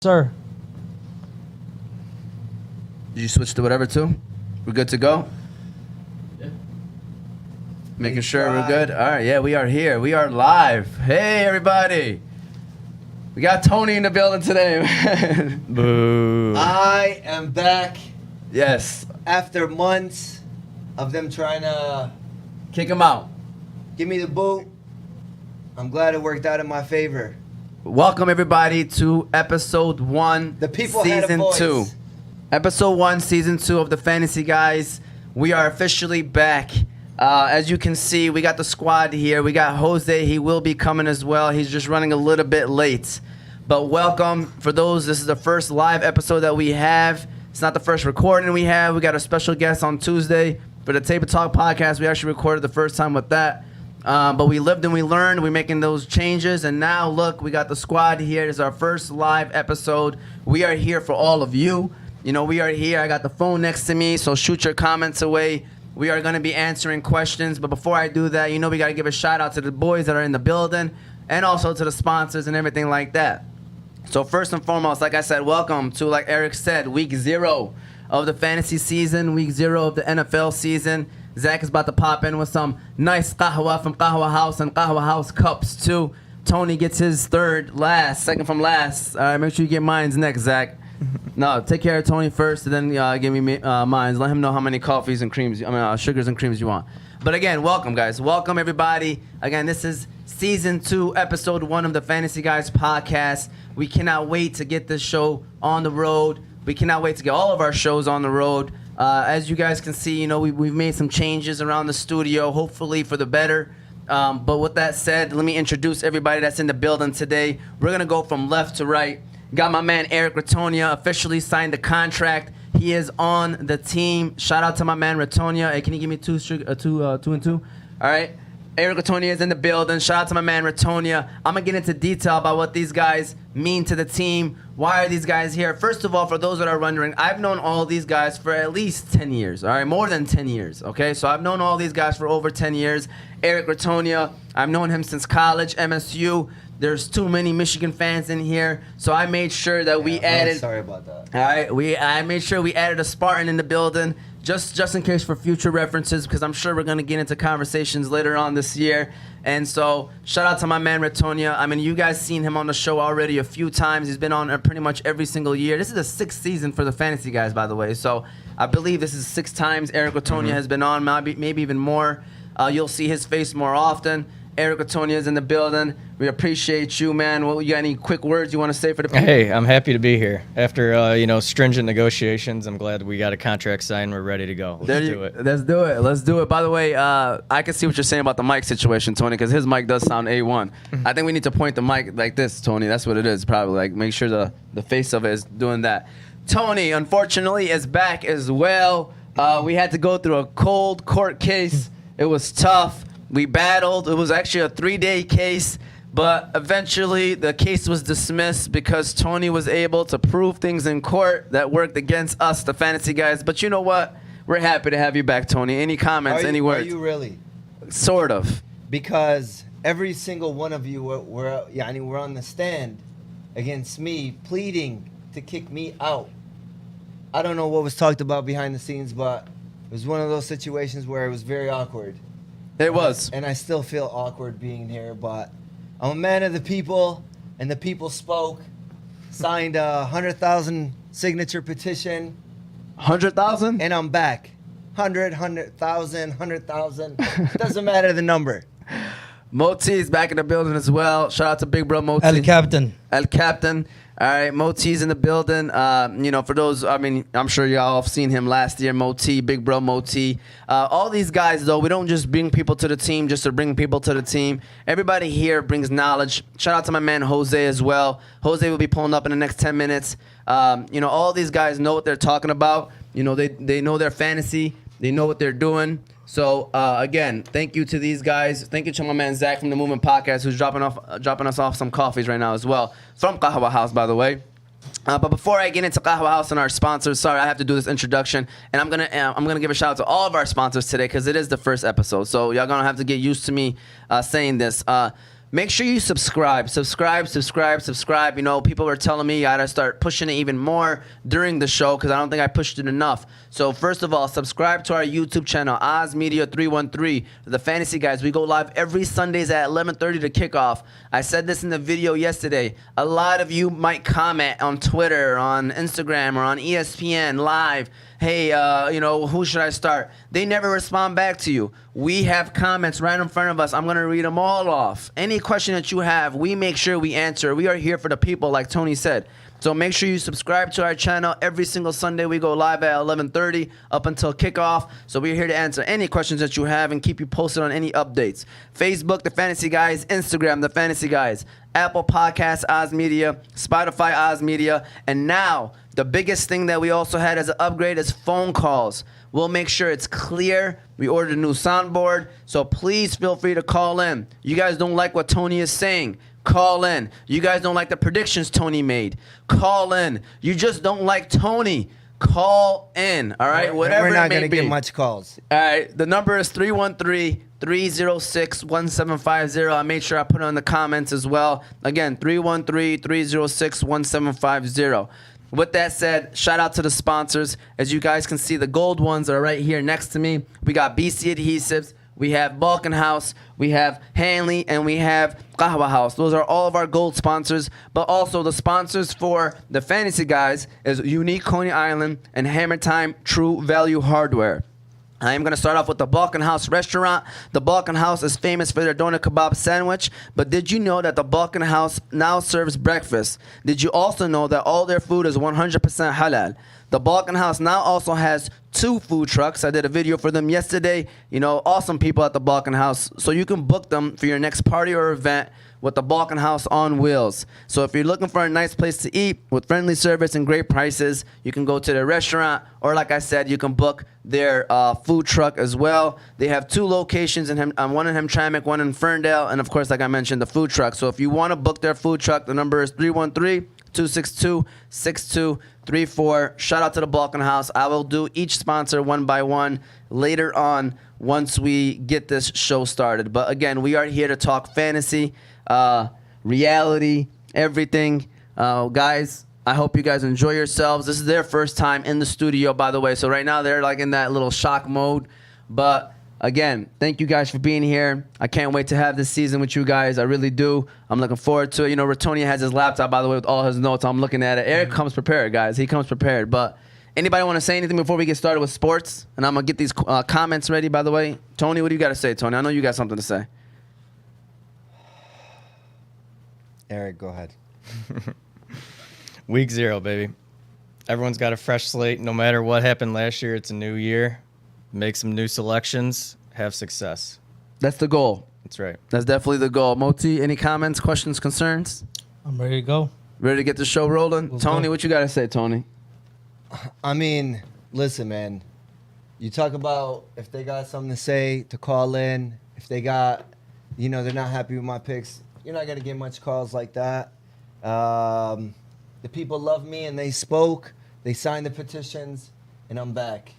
Sir. Did you switch to whatever too? We're good to go? Yeah. Making sure we're good? All right, yeah, we are here. We are live. Hey, everybody. We got Tony in the building today, man. Boo. I am back Yes. after months of them trying to Kick him out. give me the boot. I'm glad it worked out in my favor. Welcome, everybody, to episode 1, The people had a season voice. 2. Episode 1, season 2 of the Fantasy Guyz. We are officially back. As you can see, we got the squad here. We got Jose. He will be coming as well. He's just running a little bit late. But welcome. For those, this is the first live episode that we have. It's not the first recording we have. We got a special guest on Tuesday for the Table Talk podcast. We actually recorded the first time with that. But we lived and we learned. We're making those changes. And now, look, we got the squad here. This is our first live episode. We are here for all of you. You know, we are here. I got the phone next to me, so shoot your comments away. We are going to be answering questions. But before I do that, you know we got to give a shout out to the boys that are in the building and also to the sponsors and everything like that. So first and foremost, like I said, welcome to, like Eric said, week 0 of the fantasy season, week 0 of the NFL season. Zach is about to pop in with some nice Qahwah from Qahwah House and Qahwah House cups too. Tony gets his second from last. All right, make sure you get mine's next, Zach. No, take care of Tony first, and then give me mine. Let him know how many coffees and creams, sugars and creams you want. But again, welcome, guys. Welcome, everybody. Again, this is season 2, episode 1 of the Fantasy Guyz podcast. We cannot wait to get this show on the road. We cannot wait to get all of our shows on the road. As you guys can see, you know, we've made some changes around the studio, hopefully for the better. But with that said, let me introduce everybody that's in the building today. We're going to go from left to right. Got my man Eric Ratonia officially signed the contract. He is on the team. Shout out to my man Ratonia. Hey, can you give me two and two? All right. Eric Ratonia is in the building. Shout out to my man Ratonia. I'm going to get into detail about what these guys mean to the team. Why are these guys here? First of all, for those that are wondering, I've known all these guys for at least 10 years. All right, more than 10 years. Okay, so I've known all these guys for over 10 years. Eric Ratonia, I've known him since college, MSU. There's too many Michigan fans in here, so I made sure that we added. Sorry about that. All right, I made sure we added a Spartan in the building, just in case for future references, because I'm sure we're gonna get into conversations later on this year. And so, shout out to my man Ratonia. I mean, you guys seen him on the show already a few times. He's been on pretty much every single year. This is the 6th season for the Fantasy Guyz, by the way. So I believe this is 6 times Eric Ratonia has been on, maybe even more. You'll see his face more often. Eric Ratonia is in the building. We appreciate you, man. Well, you got any quick words you want to say for the people? Hey, I'm happy to be here. After stringent negotiations, I'm glad we got a contract signed. We're ready to go. Let's do it. Let's do it. By the way, I can see what you're saying about the mic situation, Tony, because his mic does sound A1. I think we need to point the mic like this, Tony. That's what it is, probably. Like, make sure the face of it is doing that. Tony, unfortunately, is back as well. We had to go through a cold court case. It was tough. We battled. It was actually a 3-day case, but eventually the case was dismissed because Tony was able to prove things in court that worked against us, the Fantasy Guyz. But you know what? We're happy to have you back, Tony. Any comments, any words? Are you really? Sort of. Because every single one of you were on the stand against me, pleading to kick me out. I don't know what was talked about behind the scenes, but it was one of those situations where it was very awkward. It was. And I still feel awkward being here, but I'm a man of the people, and the people spoke, signed a 100,000 signature petition. 100,000? And I'm back. 100,000. Doesn't matter the number. Moti is back in the building as well. Shout out to Big Bro Moti. El Captain. All right, Moti's in the building. For those, I'm sure y'all have seen him last year. Moti, Big Bro Moti. All these guys, though, we don't just bring people to the team just to bring people to the team. Everybody here brings knowledge. Shout out to my man Jose as well. Jose will be pulling up in the next 10 minutes. All these guys know what they're talking about. They know their fantasy. They know what they're doing. So, again, thank you to these guys. Thank you to my man Zach from the Movement Podcast, who's dropping us off some coffees right now as well. From Qahwah House, by the way. But before I get into Qahwah House and our sponsors, sorry, I have to do this introduction. And I'm gonna give a shout out to all of our sponsors today because it is the first episode. So y'all gonna have to get used to me saying this. make sure you subscribe. You know, people were telling me I gotta start pushing it even more during the show because I don't think I pushed it enough. So first of all, subscribe to our YouTube channel, Oz Media 313, the Fantasy Guys. We go live every Sundays at 11:30 to kickoff. I said this in the video yesterday. A lot of you might comment on Twitter, on Instagram, or on ESPN Live. Hey, you know, who should I start? They never respond back to you. We have comments right in front of us. I'm going to read them all off. Any question that you have, we make sure we answer. We are here for the people, like Tony said. So make sure you subscribe to our channel. Every single Sunday, we go live at 11:30 up until kickoff. So we're here to answer any questions that you have and keep you posted on any updates. Facebook, The Fantasy Guys. Instagram, The Fantasy Guys. Apple Podcasts, Oz Media. Spotify, Oz Media. And now, the biggest thing that we also had as an upgrade is phone calls. We'll make sure it's clear. We ordered a new soundboard, so please feel free to call in. You guys don't like what Tony is saying? Call in. You guys don't like the predictions Tony made? Call in. You just don't like Tony? Call in. All right? Whatever We're it not may going to be. get much calls. All right, the number is 313-306-1750. I made sure I put it in the comments as well. Again, 313-306-1750. With that said, shout out to the sponsors. As you guys can see, the gold ones are right here next to me. We got BC Adhesives, we have Balkan House, we have Hanley, and we have Qahwah House. Those are all of our gold sponsors. But also the sponsors for the Fantasy Guys is Unique Coney Island and Hammertime True Value Hardware. I am going to start off with the Balkan House restaurant. The Balkan House is famous for their doner kebab sandwich, but did you know that the Balkan House now serves breakfast? Did you also know that all their food is 100% halal? The Balkan House now also has 2 food trucks. I did a video for them yesterday. You know, awesome people at the Balkan House. So you can book them for your next party or event with the Balkan House on wheels. So if you're looking for a nice place to eat with friendly service and great prices, you can go to their restaurant, or like I said, you can book their food truck as well. They have 2 locations, one in Hamtramck, one in Ferndale, and of course, like I mentioned, the food truck. So if you want to book their food truck, the number is 313-262-6234. Shout out to the Balkan House. I will do each sponsor one by one later on once we get this show started. But again, we are here to talk fantasy, reality, everything. Guys, I hope you guys enjoy yourselves. This is their first time in the studio, by the way. So right now they're like in that little shock mode. But again, thank you guys for being here. I can't wait to have this season with you guys. I really do. I'm looking forward to it. You know, Ratonia has his laptop, by the way, with all his notes. I'm looking at it. Eric comes prepared, guys. He comes prepared. But anybody want to say anything before we get started with sports? And I'm going to get these comments ready, by the way. Tony, what do you got to say, Tony? I know you got something to say. Eric, go ahead. Week 0, baby. Everyone's got a fresh slate. No matter what happened last year, it's a new year. Make some new selections. Have success. That's the goal. That's right. That's definitely the goal. Moti, any comments, questions, concerns? I'm ready to go. Ready to get the show rolling? Let's Tony, go. what you got to say, Tony? I mean, listen, man. You talk about if they got something to say, to call in. If they got, you know, they're not happy with my picks, you're not going to get much calls like that. The people love me, and they spoke. They signed the petitions, and I'm back.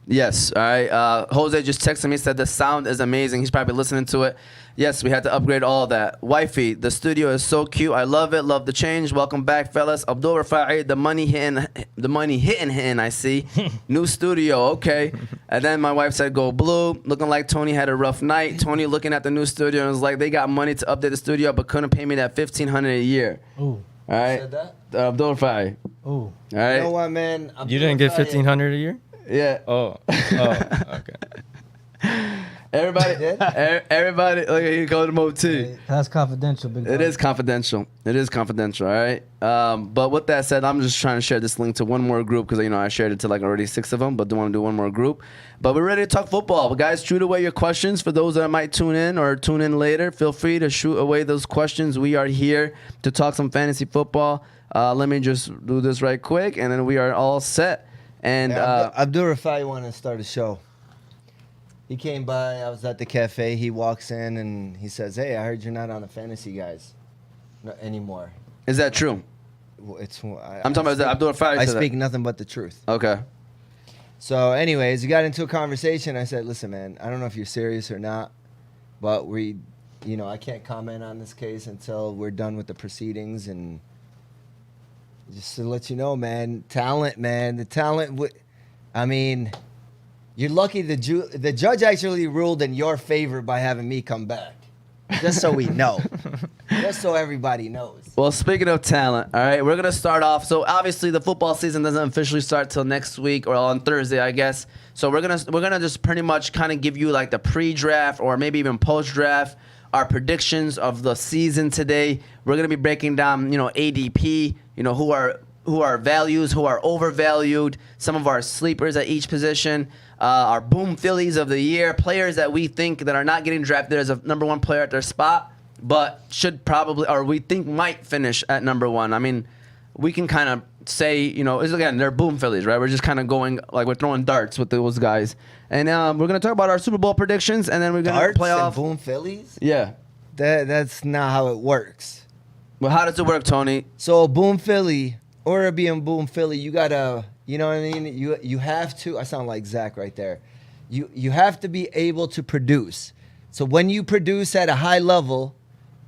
Yes, all right. Jose just texted me, said the sound is amazing. He's probably listening to it. Yes, we had to upgrade all of that. Wifey, the studio is so cute. I love it. Love the change. Welcome back, fellas. Abdul Rafa'i, the money hitting, I see. New studio, okay. And then my wife said, go blue. Looking like Tony had a rough night. Tony looking at the new studio and was like, they got money to update the studio, but couldn't pay me that $1,500 a year. Ooh. All right. Said that? Abdul Rafa'i. Ooh. All right. You know what, man? You didn't get $1,500 a year? Yeah. Oh, okay. Everybody, did? everybody, look at you go to Moti. That's confidential, big It brother. is confidential. It is confidential, all right? But with that said, I'm just trying to share this link to one more group because, you know, I shared it to like already 6 of them, but do want to do one more group. But we're ready to talk football. But guys, shoot away your questions. For those that might tune in or tune in later, feel free to shoot away those questions. We are here to talk some fantasy football. Let me just do this right quick, and then we are all set. And Abdul Rafa'i wanted to start a show. He came by. I was at the cafe. He walks in and he says, "Hey, I heard you're not on the Fantasy Guys anymore." is that true? Well, I'm talking about Abdul Rafa'i. I said that. speak nothing but the truth. Okay. So, anyways, we got into a conversation. I said, "Listen, man, I don't know if you're serious or not, but we I can't comment on this case until we're done with the proceedings. And just to let you know, man, the talent. I mean, you're lucky the judge actually ruled in your favor by having me come back. Just so we know. Just so everybody knows. Well, speaking of talent, all right, we're going to start off. So, obviously, the football season doesn't officially start till next week or on Thursday, I guess. So, we're gonna just pretty much kind of give you like the pre-draft or maybe even post-draft, our predictions of the season today. We're going to be breaking down, ADP, who are values, who are overvalued, some of our sleepers at each position, our boom Phillies of the year, players that we think that are not getting drafted as a number one player at their spot, but should probably, or we think might finish at number one. I mean, we can kind of say, again, they're boom Phillies, right? We're just kind of going, like we're throwing darts with those guys. And we're going to talk about our Super Bowl predictions, and then we're going to play off. Boom Phillies? Yeah. That's not how it works. Well, how does it work, Tony? So boom Philly, or being boom Philly, you gotta, you know what I mean? You have to. I sound like Zach right there. You have to be able to produce. So when you produce at a high level,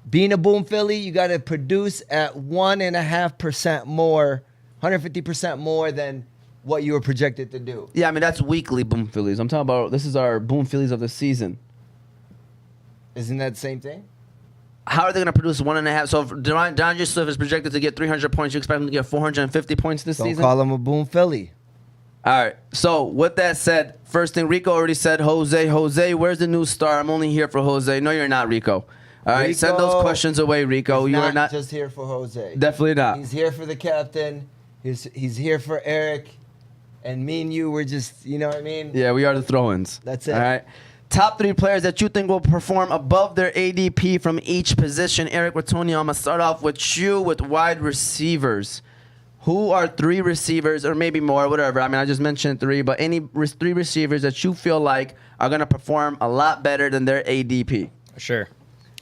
being a boom Philly, you gotta produce at 1.5% more, 150% more than what you were projected to do. Yeah, I mean, that's weekly boom Phillies. I'm talking about, this is our boom Phillies of the season. Isn't that the same thing? How are they going to produce 1.5? So if DeAndre Swift is projected to get 300 points, you expect him to get 450 points this Don't season? call him a boom Philly. All right. So with that said, first thing, Rico already said Jose. Jose, where's the new star? I'm only here for Jose. No, you're not, Rico. All right, send those questions away, Rico. You are not just here for Jose. Definitely not. He's here for the captain. He's here for Eric. And me and you, we're just, you know what I mean? Yeah, we are the throw-ins. That's it. All right. Top 3 players that you think will perform above their ADP from each position. Eric Ratonio, I'm going to start off with you with wide receivers. Who are 3 receivers, or maybe more, whatever. I mean, I just mentioned 3, but any 3 receivers that you feel like are going to perform a lot better than their ADP? Sure.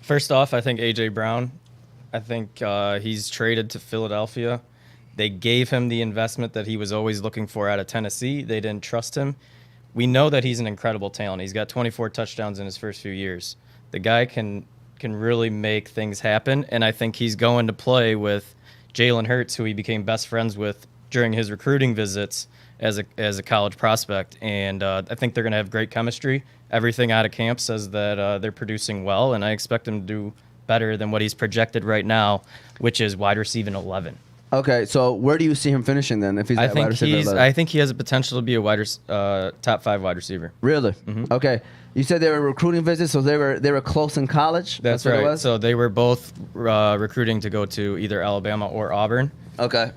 First off, I think A.J. Brown. I think he's traded to Philadelphia. They gave him the investment that he was always looking for out of Tennessee. They didn't trust him. We know that he's an incredible talent. He's got 24 touchdowns in his first few years. The guy can really make things happen, and I think he's going to play with Jalen Hurts, who he became best friends with during his recruiting visits as a college prospect. And I think they're going to have great chemistry. Everything out of camp says that they're producing well, and I expect him to do better than what he's projected right now, which is wide receiver 11. Okay, so where do you see him finishing then? If he's at wide receiver 11? I think he has a potential to be a top 5 wide receiver. Really? Mm-hmm. Okay. You said they were recruiting visits, so they were close in college. That's what it right. was? So they were both recruiting to go to either Alabama or Auburn. Okay.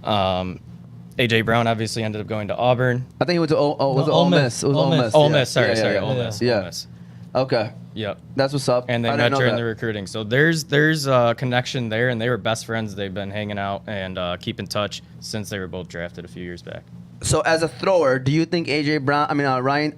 A.J. Brown obviously ended up going to Auburn. I think it was Ole Miss. It was Ole Miss. Ole Yeah. Miss. Sorry. Yeah. Ole Miss. Yeah. Ole Miss. Okay. Yep. That's what's up. And they I met didn't know during that. the recruiting. So there's a connection there, and they were best friends. They've been hanging out and keep in touch since they were both drafted a few years back. So as a thrower, do you think Jalen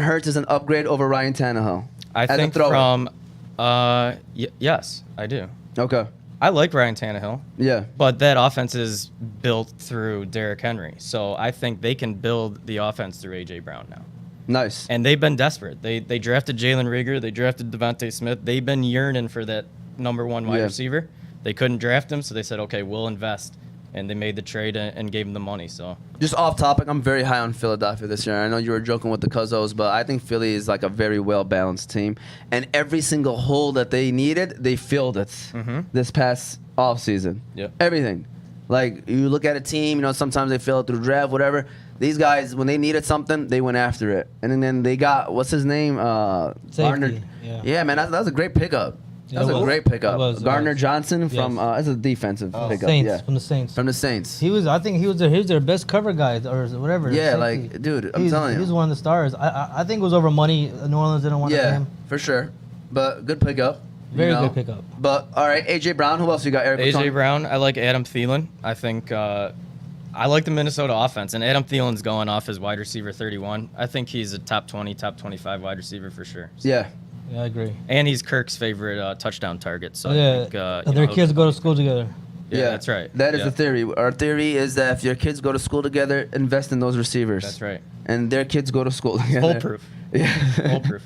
Hurts is an upgrade over Ryan Tannehill? I as think a thrower? yes, I do. Okay. I like Ryan Tannehill. Yeah. But that offense is built through Derrick Henry. So I think they can build the offense through A.J. Brown now. Nice. And they've been desperate. They drafted Jalen Reagor. They drafted Devontae Smith. They've been yearning for that number 1 wide receiver. They couldn't draft him, so they said, okay, we'll invest. And they made the trade and gave him the money. So Just off topic, I'm very high on Philadelphia this year. I know you were joking with the Cuzzos, but I think Philly is like a very well-balanced team. And every single hole that they needed, they filled it this past offseason. Yep. Everything. Like, you look at a team, sometimes they fill it through draft, whatever. These guys, when they needed something, they went after it. And then they got, what's his name? Gardner. Yeah, man, that was a great pickup. That was a great pickup. Gardner Johnson from, that's a defensive pickup. Saints, yeah. from the Saints. From the Saints. I think he was their best cover guy or whatever. Yeah, safety. like, dude, I'm telling you. He was one of the stars. I think it was over money. New Orleans didn't want him. For sure. But good pickup. Very good pickup. But, all right, A.J. Brown. Who else you got, Eric? A.J. Brown, I like Adam Thielen. I think I like the Minnesota offense, and Adam Thielen's going off as wide receiver 31. I think he's a top 20, top 25 wide receiver for sure. So. Yeah. Yeah, I agree. And he's Kirk's favorite touchdown target. So yeah, I think, their kids go to school together. Yeah, that's right. That is yeah. the theory. Our theory is that if your kids go to school together, invest in those receivers. That's right. And their kids go to school together. Foolproof. Yeah. Foolproof.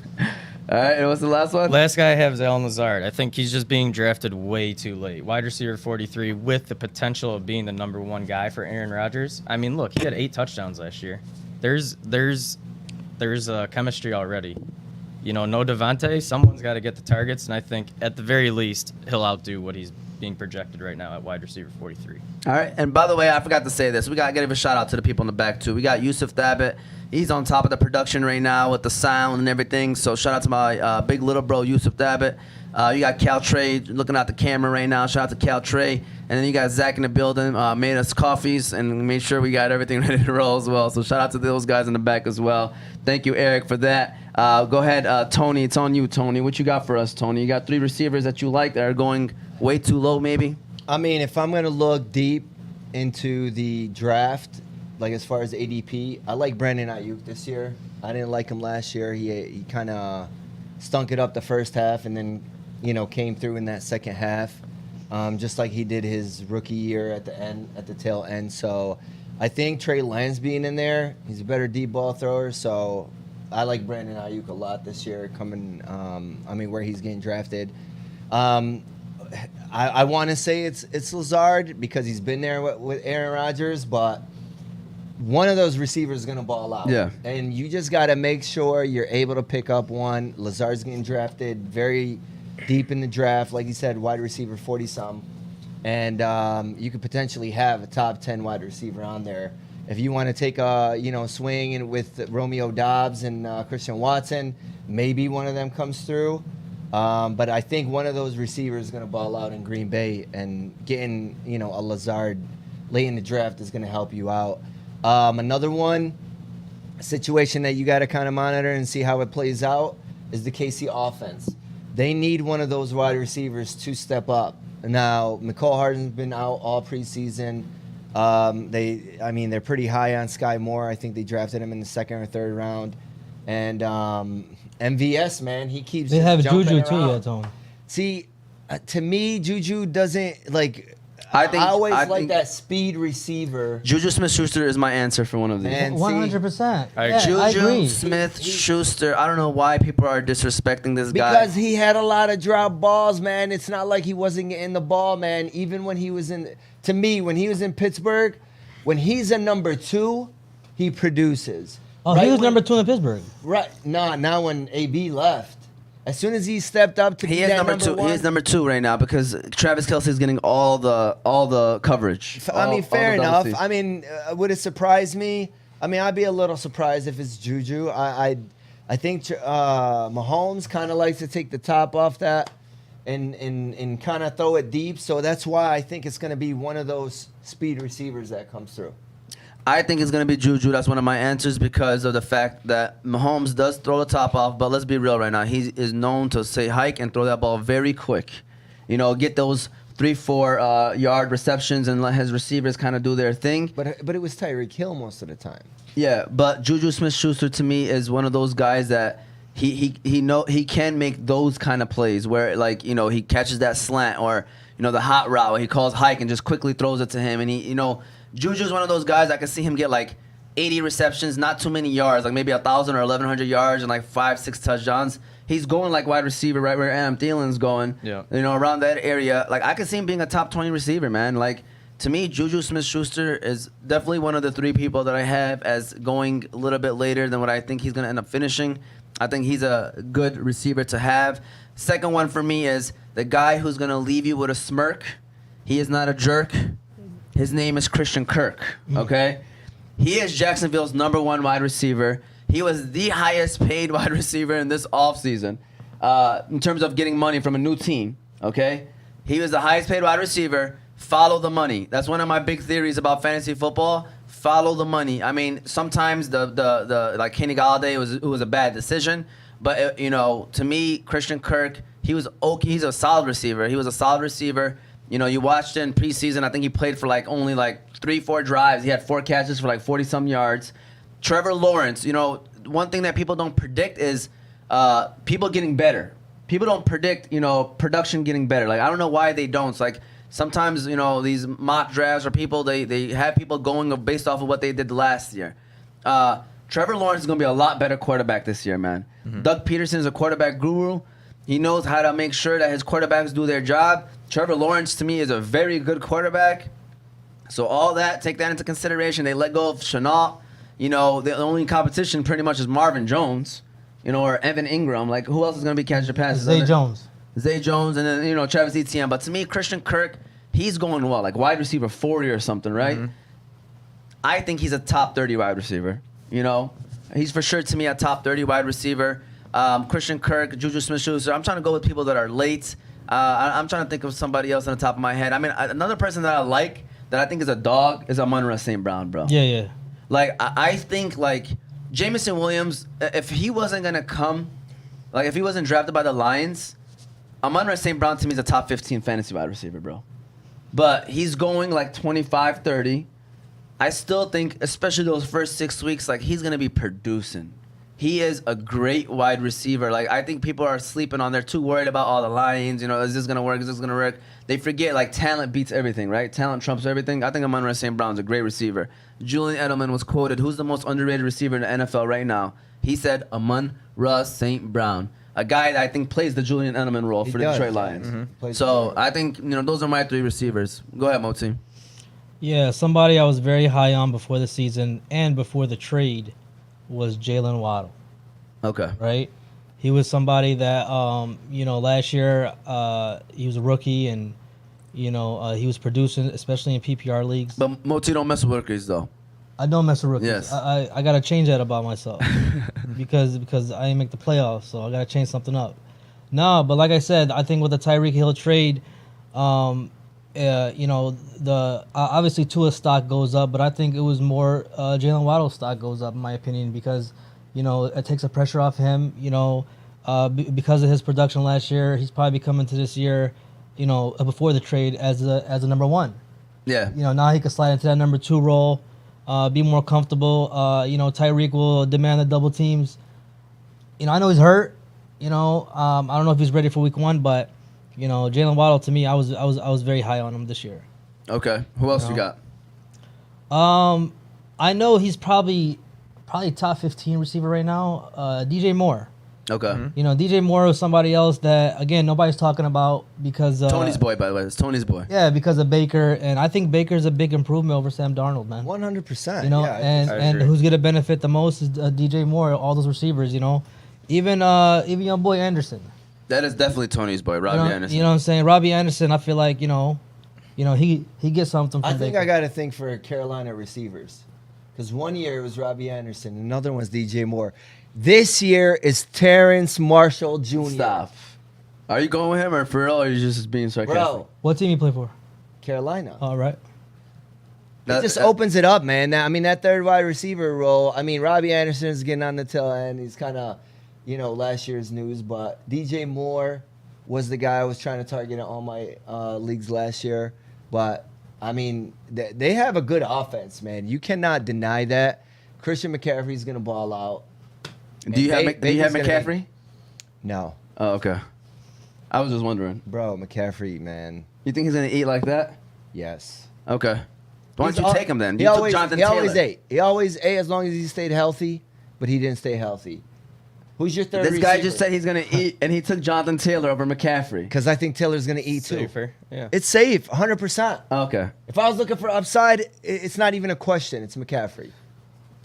All right, and what's the last one? Last guy I have is Alan Lazard. I think he's just being drafted way too late. Wide receiver 43 with the potential of being the number 1 guy for Aaron Rodgers. I mean, look, he had 8 touchdowns last year. There's chemistry already. You know, no Devontae, someone's got to get the targets, and I think at the very least he'll outdo what he's being projected right now at wide receiver 43. All right, and by the way, I forgot to say this. We got to give a shout out to the people in the back too. We got Yusuf Thabit. He's on top of the production right now with the sound and everything. So shout out to my big little bro Yusuf Thabit. You got Cal Trey looking at the camera right now. Shout out to Cal Trey. And then you got Zach in the building. Made us coffees and made sure we got everything ready to roll as well. So shout out to those guys in the back as well. Thank you, Eric, for that. Go ahead, Tony. It's on you, Tony. What you got for us, Tony? You got 3 receivers that you like that are going way too low, maybe? I mean, if I'm going to look deep into the draft, like as far as ADP, I like Brandon Ayuk this year. I didn't like him last year. He kind of stunk it up the first half and then, you know, came through in that second half, just like he did his rookie year at the tail end. So I think Trey Lance being in there, he's a better deep ball thrower. So I like Brandon Ayuk a lot this year coming, where he's getting drafted. I want to say it's Lazard because he's been there with Aaron Rodgers, but one of those receivers is going to ball out. Yeah. And you just got to make sure you're able to pick up one. Lazard's getting drafted very deep in the draft. Like you said, wide receiver 40-some. And you could potentially have a top 10 wide receiver on there. If you want to take a swing with Romeo Doubs and Christian Watson, maybe one of them comes through. But I think one of those receivers is going to ball out in Green Bay, and getting a Lazard late in the draft is going to help you out. Another situation that you got to kind of monitor and see how it plays out is the KC offense. They need one of those wide receivers to step up. Now, McCall Hardman's been out all preseason. They're pretty high on Sky Moore. I think they drafted him in the 2nd or 3rd round. And MVS, man, he keeps They have jumping Juju too, around. yeah, Tony. See, to me, Juju doesn't like. I think that speed receiver. Juju Smith-Schuster is my answer for one of these. And 100%. I Yeah, agree. I Juju agree. Smith-Schuster. I don't know why people are disrespecting this guy. Because he had a lot of drop balls, man. It's not like he wasn't getting the ball, man. Even when he was in Pittsburgh, when he's a number 2, he produces. Oh, he was number 2 in Pittsburgh. Right. Now when AB left, as soon as he stepped up to He be is that number 2. 1, He is number 2 right now because Travis Kelce is getting all the coverage. fair all the enough. WCs. Would it surprise me? I'd be a little surprised if it's Juju. I think Mahomes kind of likes to take the top off that and kind of throw it deep. So that's why I think it's going to be one of those speed receivers that comes through. I think it's going to be Juju. That's one of my answers because of the fact that Mahomes does throw the top off. But let's be real right now. He is known to say hike and throw that ball very quick. Get those 3-4 yard receptions and let his receivers kind of do their thing. But it was Tyreek Hill most of the time. Yeah, but Juju Smith-Schuster to me is one of those guys that he can make those kind of plays where he catches that slant or the hot route where he calls hike and just quickly throws it to him, and Juju's one of those guys I can see him get 80 receptions, not too many yards, maybe 1,000 or 1,100 yards and 5-6 touchdowns. He's going wide receiver right where Adam Thielen's going. Yeah. Around that area. I can see him being a top 20 receiver, man. To me, Juju Smith-Schuster is definitely one of the 3 people that I have as going a little bit later than what I think he's going to end up finishing. I think he's a good receiver to have. Second one for me is the guy who's going to leave you with a smirk. He is not a jerk. His name is Christian Kirk, okay? He is Jacksonville's number 1 wide receiver. He was the highest paid wide receiver in this offseason in terms of getting money from a new team, okay? He was the highest paid wide receiver. Follow the money. That's one of my big theories about fantasy football. Follow the money. Sometimes the Kenny Galladay was a bad decision, but to me, Christian Kirk, he was okay. He's a solid receiver. He was a solid receiver. You watched it in preseason. I think he played for only 3-4 drives. He had 4 catches for 40-some yards. Trevor Lawrence, one thing that people don't predict is people getting better. People don't predict, production getting better. I don't know why they don't. It's sometimes, these mock drafts or people, they have people going based off of what they did last year. Trevor Lawrence is going to be a lot better quarterback this year, man. Doug Peterson is a quarterback guru. He knows how to make sure that his quarterbacks do their job. Trevor Lawrence, to me, is a very good quarterback. So all that, take that into consideration. They let go of Chenault. You know, the only competition pretty much is Marvin Jones, you know, or Evan Ingram. Like, who else is going to be catching the passes? Zay Jones. Zay Jones, and then, you know, Travis Etienne. But to me, Christian Kirk, he's going well, like wide receiver 40 or something, right? I think he's a top 30 wide receiver. You know, he's for sure, to me, a top 30 wide receiver. Christian Kirk, Juju Smith-Schuster. I'm trying to go with people that are late. I'm trying to think of somebody else on the top of my head. I mean, another person that I like, that I think is a dog, is Amon-Ra St. Brown, bro. Yeah. Like, I think, like, Jameson Williams, if he wasn't going to come, like, if he wasn't drafted by the Lions, Amon-Ra St. Brown, to me, is a top 15 fantasy wide receiver, bro. But he's going, like, 25, 30. I still think, especially those first 6 weeks, like, he's going to be producing. He is a great wide receiver. Like, I think people are sleeping on. They're too worried about all the lines. You know, is this going to work? Is this going to work? They forget, like, talent beats everything, right? Talent trumps everything. I think Amon-Ra St. Brown's a great receiver. Julian Edelman was quoted, who's the most underrated receiver in the NFL right now? He said Amon-Ra St. Brown, a guy that I think plays the Julian Edelman role for the Detroit Lions. So I think, you know, those are my 3 receivers. Go ahead, Moti. Yeah, somebody I was very high on before the season and before the trade was Jalen Waddle. Okay. Right? He was somebody that, you know, last year he was a rookie and, you know, he was producing, especially in PPR leagues. But Moti don't mess with rookies, though. I don't mess with rookies. Yes. I got to change that about myself because I didn't make the playoffs, so I got to change something up. No, but like I said, I think with the Tyreek Hill trade, you know, obviously Tua's stock goes up, but I think it was more Jalen Waddle's stock goes up, in my opinion, because, you know, it takes the pressure off him. You know, because of his production last year, he's probably coming to this year, you know, before the trade as a number 1. Yeah. You know, now he can slide into that number 2 role, be more comfortable. You know, Tyreek will demand the double teams. You know, I know he's hurt. You know, I don't know if he's ready for week 1, but you know, Jalen Waddle, to me, I was very high on him this year. Okay. Who else you got? I know he's probably top 15 receiver right now. DJ Moore. Okay. You know, DJ Moore was somebody else that, again, nobody's talking about because Tony's boy, by the way. It's Tony's boy. Yeah, because of Baker, and I think Baker's a big improvement over Sam Darnold, man. 100%. You know, yeah, and who's gonna benefit the most is DJ Moore. All those receivers, you know, even young boy Anderson. That is definitely Tony's boy, Robbie Anderson. You know what I'm saying? Robbie Anderson, I feel like, you know, he gets something from I think Baker. I got to think for Carolina receivers. Because one year it was Robbie Anderson, another one's DJ Moore. This year is Terrence Marshall Jr. Stop. Are you going with him or for real, or are you just being sarcastic? Bro, What team you play for? Carolina. All right. It just opens it up, man. I mean, that third wide receiver role, I mean, Robbie Anderson is getting on the tail end. He's kind of, you know, last year's news. But DJ Moore was the guy I was trying to target in all my leagues last year. But, I mean, they have a good offense, man. You cannot deny that. Christian McCaffrey's going to ball out. Do you have McCaffrey? No. Oh, okay. I was just wondering. Bro, McCaffrey, man. You think he's going to eat like that? Yes. Okay. Why don't you take him then? He You took always, Jonathan he Taylor. always ate. He always ate as long as he stayed healthy, but he didn't stay healthy. Who's your third This receiver? guy just said he's going to eat, and he took Jonathan Taylor over McCaffrey. Because I think Taylor's going to eat too. Safer. Yeah. It's safe, 100%. Okay. If I was looking for upside, it's not even a question. It's McCaffrey.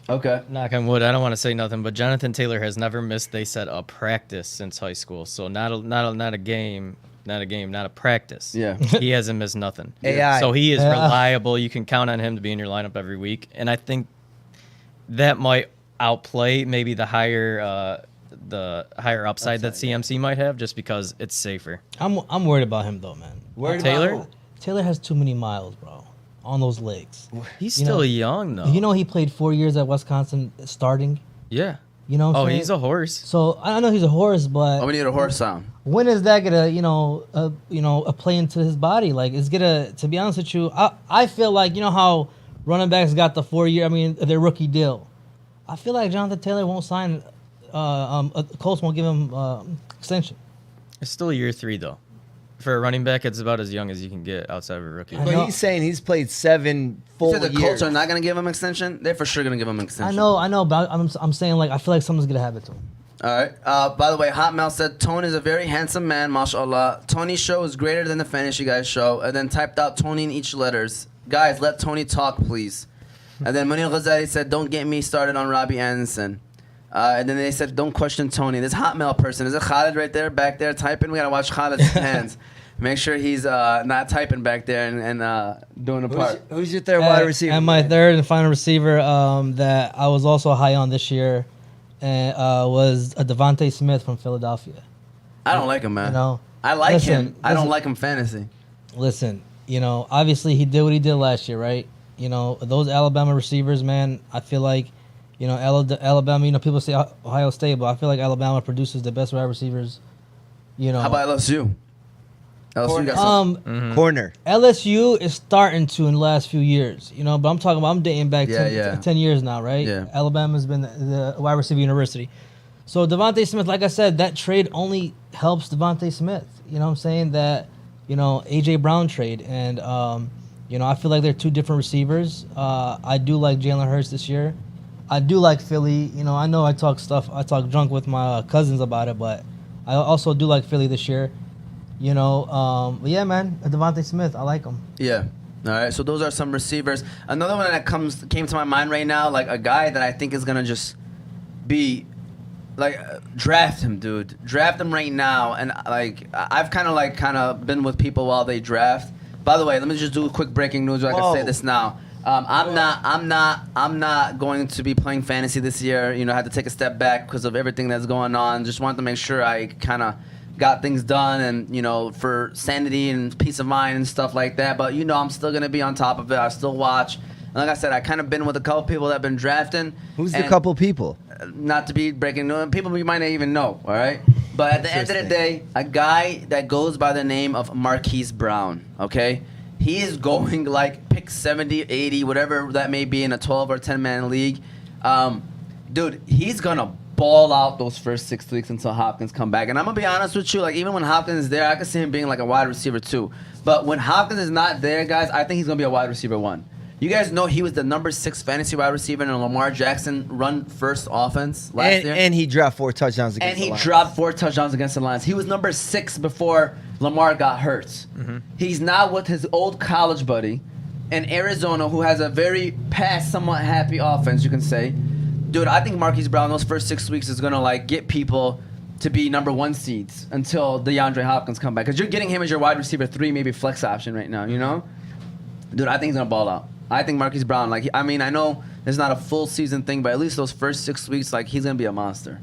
Okay. Knock on wood. I don't want to say nothing, but Jonathan Taylor has never missed, they said, a practice since high school. So not a game, not a practice. Yeah. He hasn't missed nothing. AI. So he is reliable. You can count on him to be in your lineup every week. And I think that might outplay maybe the higher upside that CMC might have, just because it's safer. I'm worried about him though, man. Worried Taylor? about who? Taylor has too many miles, bro, on those legs. He's You still know- young though. You know, he played 4 years at Wisconsin starting. Yeah. You know what I'm Oh, saying? he's a horse. So I know he's a horse, but Oh, we need a horse sound. when is that gonna, a play into his body? Like, it's gonna. To be honest with you, I feel like, you know how running backs got the 4 year, their rookie deal. I feel like Jonathan Taylor won't sign. Colts won't give him extension. It's still year 3 though. For a running back, it's about as young as you can get outside of a rookie. I But know. he's saying he's played 7 full So the years. Colts are not going to give him extension? They're for sure going to give him extension. I know, but I'm saying like I feel like someone's gonna have it to him. All right. By the way, Hot Mel said Tony is a very handsome man, mashallah. Tony's show is greater than the Fantasy Guyz show. And then typed out Tony in each letters. Guys, let Tony talk, please. And then Munir Ghazali said, don't get me started on Robbie Anderson. And then they said, don't question Tony. This Hot Mel person. Is it Khalid right there, back there, typing? We got to watch Khalid's hands. Make sure he's not typing back there and doing the part. Who's your third wide receiver? And my third and final receiver that I was also high on this year was Devontae Smith from Philadelphia. I don't like him, man. You know, I like listen, him. I don't listen. like him fantasy. Listen, you know, obviously he did what he did last year, right? You know, those Alabama receivers, man, I feel like, you know, Alabama, you know, people say Ohio State, but I feel like Alabama produces the best wide receivers, you know. How about LSU? LSU got some. Corner. LSU is starting to in the last few years, you know, but I'm dating back Yeah, 10 years now, right? Yeah. Alabama's been the wide receiver university. So Devontae Smith, like I said, that trade only helps Devontae Smith. You know what I'm saying? That, you know, A.J. Brown trade. And, you know, I feel like they're two different receivers. I do like Jalen Hurts this year. I do like Philly. You know, I know I talk drunk with my cousins about it, but I also do like Philly this year. You know, but yeah, man, Devontae Smith, I like him. Yeah. All right. So those are some receivers. Another one that came to my mind right now, like a guy that I think is gonna just be, like, draft him, dude. Draft him right now. And like, I've kind of been with people while they draft. By the way, let me just do a quick breaking news. I can say this now. I'm not going to be playing fantasy this year. You know, I had to take a step back because of everything that's going on. Just wanted to make sure I kind of got things done and, you know, for sanity and peace of mind and stuff like that. But, you know, I'm still going to be on top of it. I still watch. And like I said, I kind of been with a couple people that have been drafting. Who's the and couple people? not to be breaking news, people you might not even know, all right? But at the end of the day, a guy that goes by the name of Marquise Brown, okay? He is going like pick 70, 80, whatever that may be in a 12 or 10-man league. Dude, he's going to ball out those first 6 weeks until Hopkins come back. And I'm going to be honest with you, like even when Hopkins is there, I can see him being like a wide receiver too. But when Hopkins is not there, guys, I think he's going to be a wide receiver 1. You guys know he was the number 6 fantasy wide receiver in a Lamar Jackson run first offense last year. And he dropped 4 touchdowns against the Lions. Dropped 4 touchdowns against the Lions. He was number 6 before Lamar got hurt. Mm-hmm. He's now with his old college buddy in Arizona, who has a very past, somewhat happy offense, you can say. Dude, I think Marquise Brown those first 6 weeks is gonna like get people to be number 1 seeds until DeAndre Hopkins come back, because you're getting him as your wide receiver 3, maybe flex option right now. You know, dude, I think he's gonna ball out. I think Marquise Brown, like, I mean, I know it's not a full season thing, but at least those first 6 weeks, like, he's going to be a monster.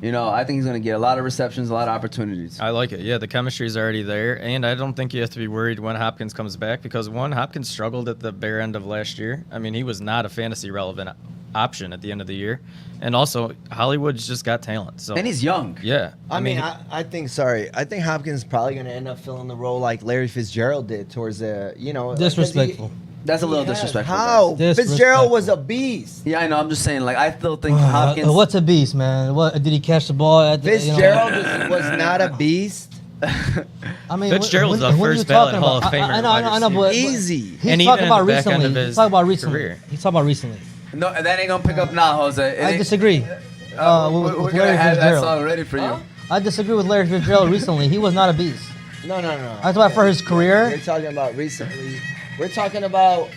You know, I think he's going to get a lot of receptions, a lot of opportunities. I like it. Yeah, the chemistry is already there, and I don't think you have to be worried when Hopkins comes back because, one, Hopkins struggled at the bare end of last year. I mean, he was not a fantasy-relevant option at the end of the year. And also, Hollywood's just got talent. So. And he's young. Yeah. I mean, I think Hopkins is probably going to end up filling the role like Larry Fitzgerald did towards the, you know. Disrespectful. That's a little disrespectful. How? Guys. Fitzgerald was a beast. Yeah, I know. I'm just saying, like, I still think Hopkins. What's a beast, man? What did he catch the ball at? Fitzgerald was not a beast. I mean, Fitzgerald's a when first you ballot talking Hall about- of Famer. I know, but Easy. He's And talking even about in the back end recently. of his He's talking about recently. career. He's talking about recently. No, that ain't going to pick up now, Jose. I disagree. We're With going to Larry have that Fitzgerald. song ready for you. I disagree with Larry Fitzgerald recently. He was not a beast. No. That's why for his career. We're talking about recently. We're talking about.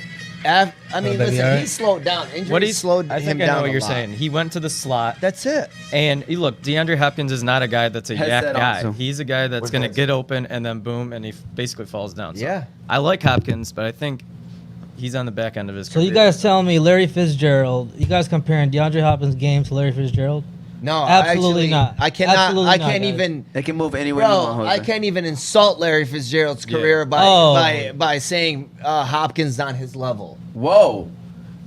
Listen, he slowed down. Injuries slowed I him think I down know what a you're lot. saying. He went to the slot. That's it. And look, DeAndre Hopkins is not a guy that's a Headset yak on, guy. so- He's a guy that's We're going to good. get open and then boom, and he basically falls down. So Yeah. I like Hopkins, but I think he's on the back end of his So career. you guys telling me Larry Fitzgerald? You guys comparing DeAndre Hopkins' game to Larry Fitzgerald? No, Absolutely actually, not. I cannot. Absolutely I not, can't guys. even. They can move anywhere you want, Bro, Jose. I can't even insult Larry Fitzgerald's Yeah. career by saying Hopkins on his level. Whoa.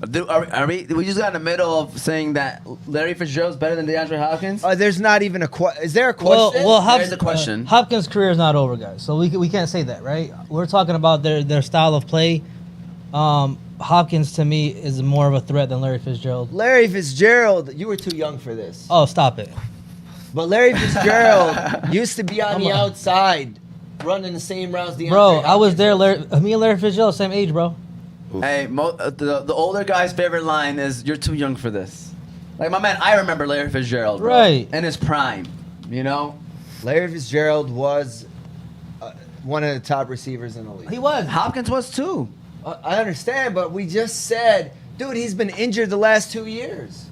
Are we just got in the middle of saying that Larry Fitzgerald's better than DeAndre Hopkins? There's not even a question. Is there a question? There's a question. Hopkins' career is not over, guys. So we can't say that, right? We're talking about their style of play. Hopkins to me is more of a threat than Larry Fitzgerald. Larry Fitzgerald, you were too young for this. Oh, stop it. But Larry Fitzgerald used to be on the outside running the same routes. Bro, I was there. Me and Larry Fitzgerald, same age, bro. Hey, the older guy's favorite line is, "You're too young for this." Like, my man, I remember Larry Fitzgerald, bro, Right. in his prime, you know? Larry Fitzgerald was one of the top receivers in the league. He was. Hopkins was too. I understand, but we just said, dude, he's been injured the last 2 years.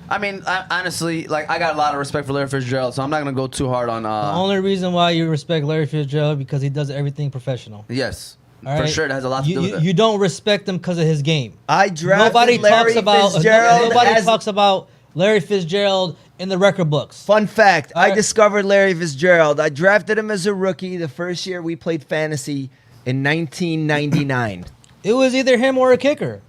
I mean, honestly, like, I got a lot of respect for Larry Fitzgerald, so I'm not going to go too hard on... The only reason why you respect Larry Fitzgerald because he does everything professional. Yes, All for right? sure, it has a lot to do with it. You don't respect him because of his game. I drafted Nobody Larry talks about Fitzgerald nobody as- talks about Larry Fitzgerald in the record books. Fun fact, I Alright. discovered Larry Fitzgerald. I drafted him as a rookie the first year we played fantasy in 1999. It was either him or a kicker.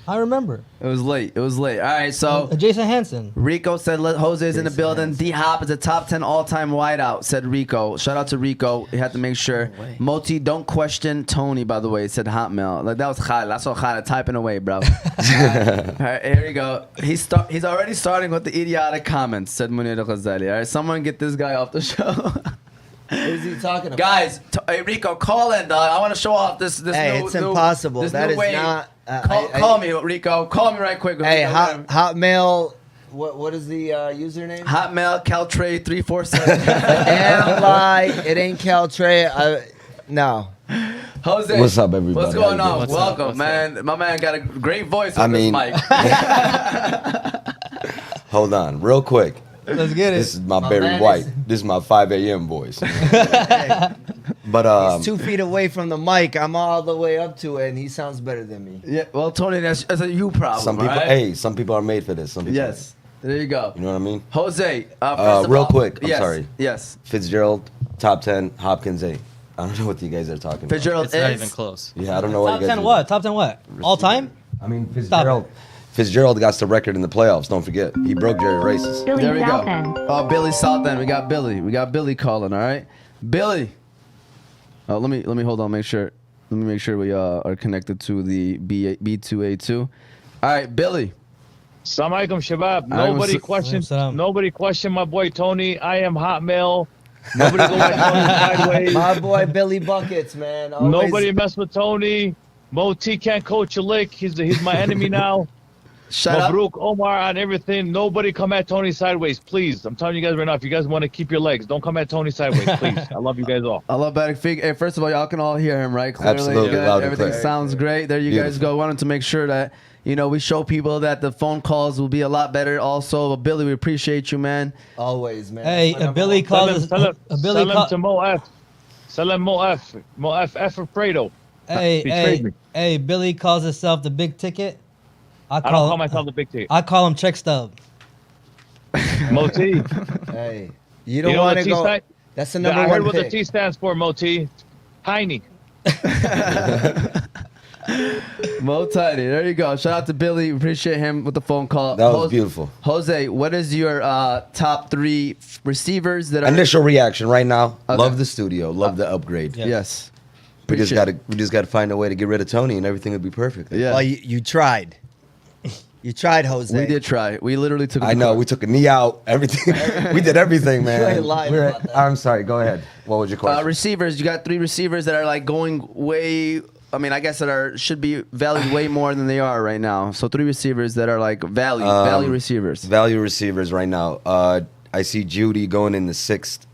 I remember. It was late. It was late. All right, so... Jason Hansen. Rico said Jose's in the Jason building. Hansen. D-Hop is a top 10 all-time wideout, said Rico. Shout out to Rico. He had to make sure. No way. Moti, don't question Tony, by the way, said Hotmail. Like, that was Khaled. I saw Khaled typing away, bro. All right, here we go. He's already starting with the idiotic comments, said Munir Ghazali. All right, someone get this guy off the show. What is he talking about? Guys, hey, Rico, call in, dog. I want to show off this Hey, new... it's impossible. This That new is wave. not... Call me, Rico. Call me right quick. Hey, Rico. Hotmail... What is the username? Hotmail, Caltrade 347. Damn lie. It ain't Caltrey. No. Jose, What's up, everybody? What's going on? What's Welcome, up? man. My man got a great voice I on this mean- mic. Hold on, real quick. Let's get This it. is my My Barry man White. is- This is my 5 a.m. voice. But He's 2 feet away from the mic. I'm all the way up to it, and he sounds better than me. Yeah, well, Tony, that's a you problem, some people, right? hey, some people are made for this. Some people, Yes. There you go. You know what I mean? Jose, first of real all- quick, I'm yes, sorry. Yes. Fitzgerald, top 10, Hopkins 8. I don't know what you guys are talking about. Fitzgerald It's not is... even close. Yeah, I don't know what Top you guys 10 are- what? Top 10 what? All time? I mean, Stop Fitzgerald got the record in the playoffs. Don't forget, he broke Jerry Rice's. Billy There we Southend. go. Oh, Billy Southend. We got Billy. We got Billy calling, all right? Billy. Oh, let me hold on, make sure. Let me make sure we are connected to the B2A2. All right, Billy. Assalamu alaikum, Shabab. Salam. Nobody question my boy Tony. I am Hotmail. Nobody go at Tony sideways. My boy Billy Buckets, man. Always- Nobody mess with Tony. Mo T can't coach a lick. He's my enemy now. Shut up. Mabruk Omar on everything. Nobody come at Tony sideways, please. I'm telling you guys right now, if you guys want to keep your legs, don't come at Tony sideways, please. I love you guys all. I love Batic Fig. Hey, first of all, y'all can all hear him, right? Clearly, Absolutely, good. loud and Everything clear. sounds great. There you guys Beautiful. go. Wanted to make sure that, you know, we show people that the phone calls will be a lot better also. But Billy, we appreciate you, man. Always, man. Hey, That's my number Billy one. calls us. Tell him Billy to Mo F. Tell him Mo F. Mo F. F for Fredo. He traded me. Hey, Billy calls himself the big ticket. I don't call myself the big T. I call him check stub. Mo T. Hey, you You don't know want what to T go. stand? That's the I number heard one what the pick. T stands for, Mo T. Tiny. Mo Tidy. There you go. Shout out to Billy. Appreciate him with the phone call. That was beautiful. Jose, what is your top 3 receivers that are... Initial reaction right now. Okay. Love the studio. Love the upgrade. Yeah. Yes. We just Appreciate gotta find a way to get rid of Tony, and everything would be perfect. Yeah. Well, you tried. You tried, Jose. We did try. We literally took. I know. We took a knee out. Everything. We did everything, You man. ain't lying We're- about that. I'm sorry. Go ahead. What was your question? Receivers. You got 3 receivers that are like going way. I mean, I guess that should be valued way more than they are right now. So 3 receivers that are like value receivers. Value receivers right now. I see Judy going in the 6th.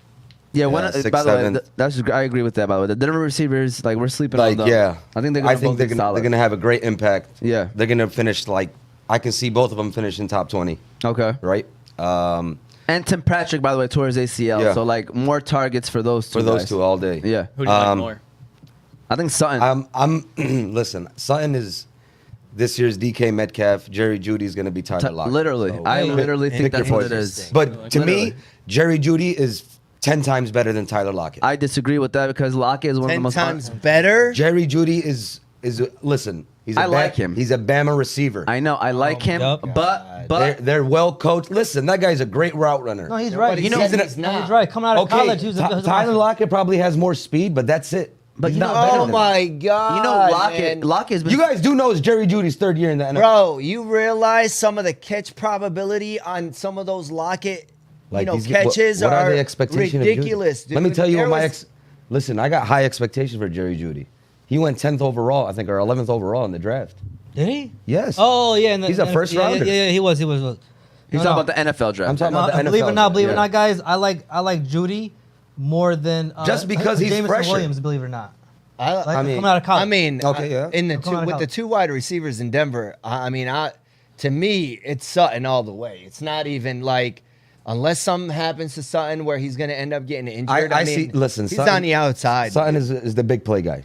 Yeah. sixth, By the way, seventh. that's I agree with that. By the way, the Denver receivers, like we're sleeping Like on them. yeah, I think they're gonna both be solid. they're gonna have a great impact. Yeah. They're gonna finish like I can see both of them finishing top 20. Okay. Right. And Tim Patrick, by the way, tore his ACL. Yeah. So like more targets for those two. For those guys. two all day. Yeah. Who do you like more? I think Sutton. I'm listen. Sutton is this year's DK Metcalf. Jerry Judy is gonna be Tyler Lockett. Literally, So, I pick- literally think pick your that's what it poison. is. But to Literally. me, Jerry Judy is 10 times better than Tyler Lockett. I disagree with that because Lockett is one of the 10 most. times better. Jerry Judy is listen. He's a I like him. He's a Bama receiver. I know, I like him, Yup. but They're well coached. Listen, that guy's a great route runner. No, he's right. Nobody You know, said he's not. he's right. Coming out of Okay, college, he was a Tyler Lockett probably has more speed, but that's it. But you He's know- not better Oh than him. my God! you know Lockett. man. Lockett's been. You guys do know it's Jerry Judy's 3rd year in the NFL. Bro, you realize some of the catch probability on some of those Lockett catches what are the expectation of Judy? ridiculous, dude. Let me tell you There what was- Listen, I got high expectations for Jerry Judy. He went 10th overall, I think, or 11th overall in the draft. Did he? Yes. Oh yeah, in the, He's a first rounder. Yeah, he was. He's No, talking no. about the NFL draft. I'm talking about the NFL. Believe it or not, Yeah. guys, I like Judy more than Just because he's Jameson fresher. Williams. Believe it or not, I coming out of college. I mean, Okay, yeah. in the Coming out of with the college. 2 wide receivers in Denver, to me, it's Sutton all the way. It's not even like, unless something happens to Sutton where he's going to end up getting injured. I see. Listen, he's Sutton- on the outside. Sutton is the big play guy.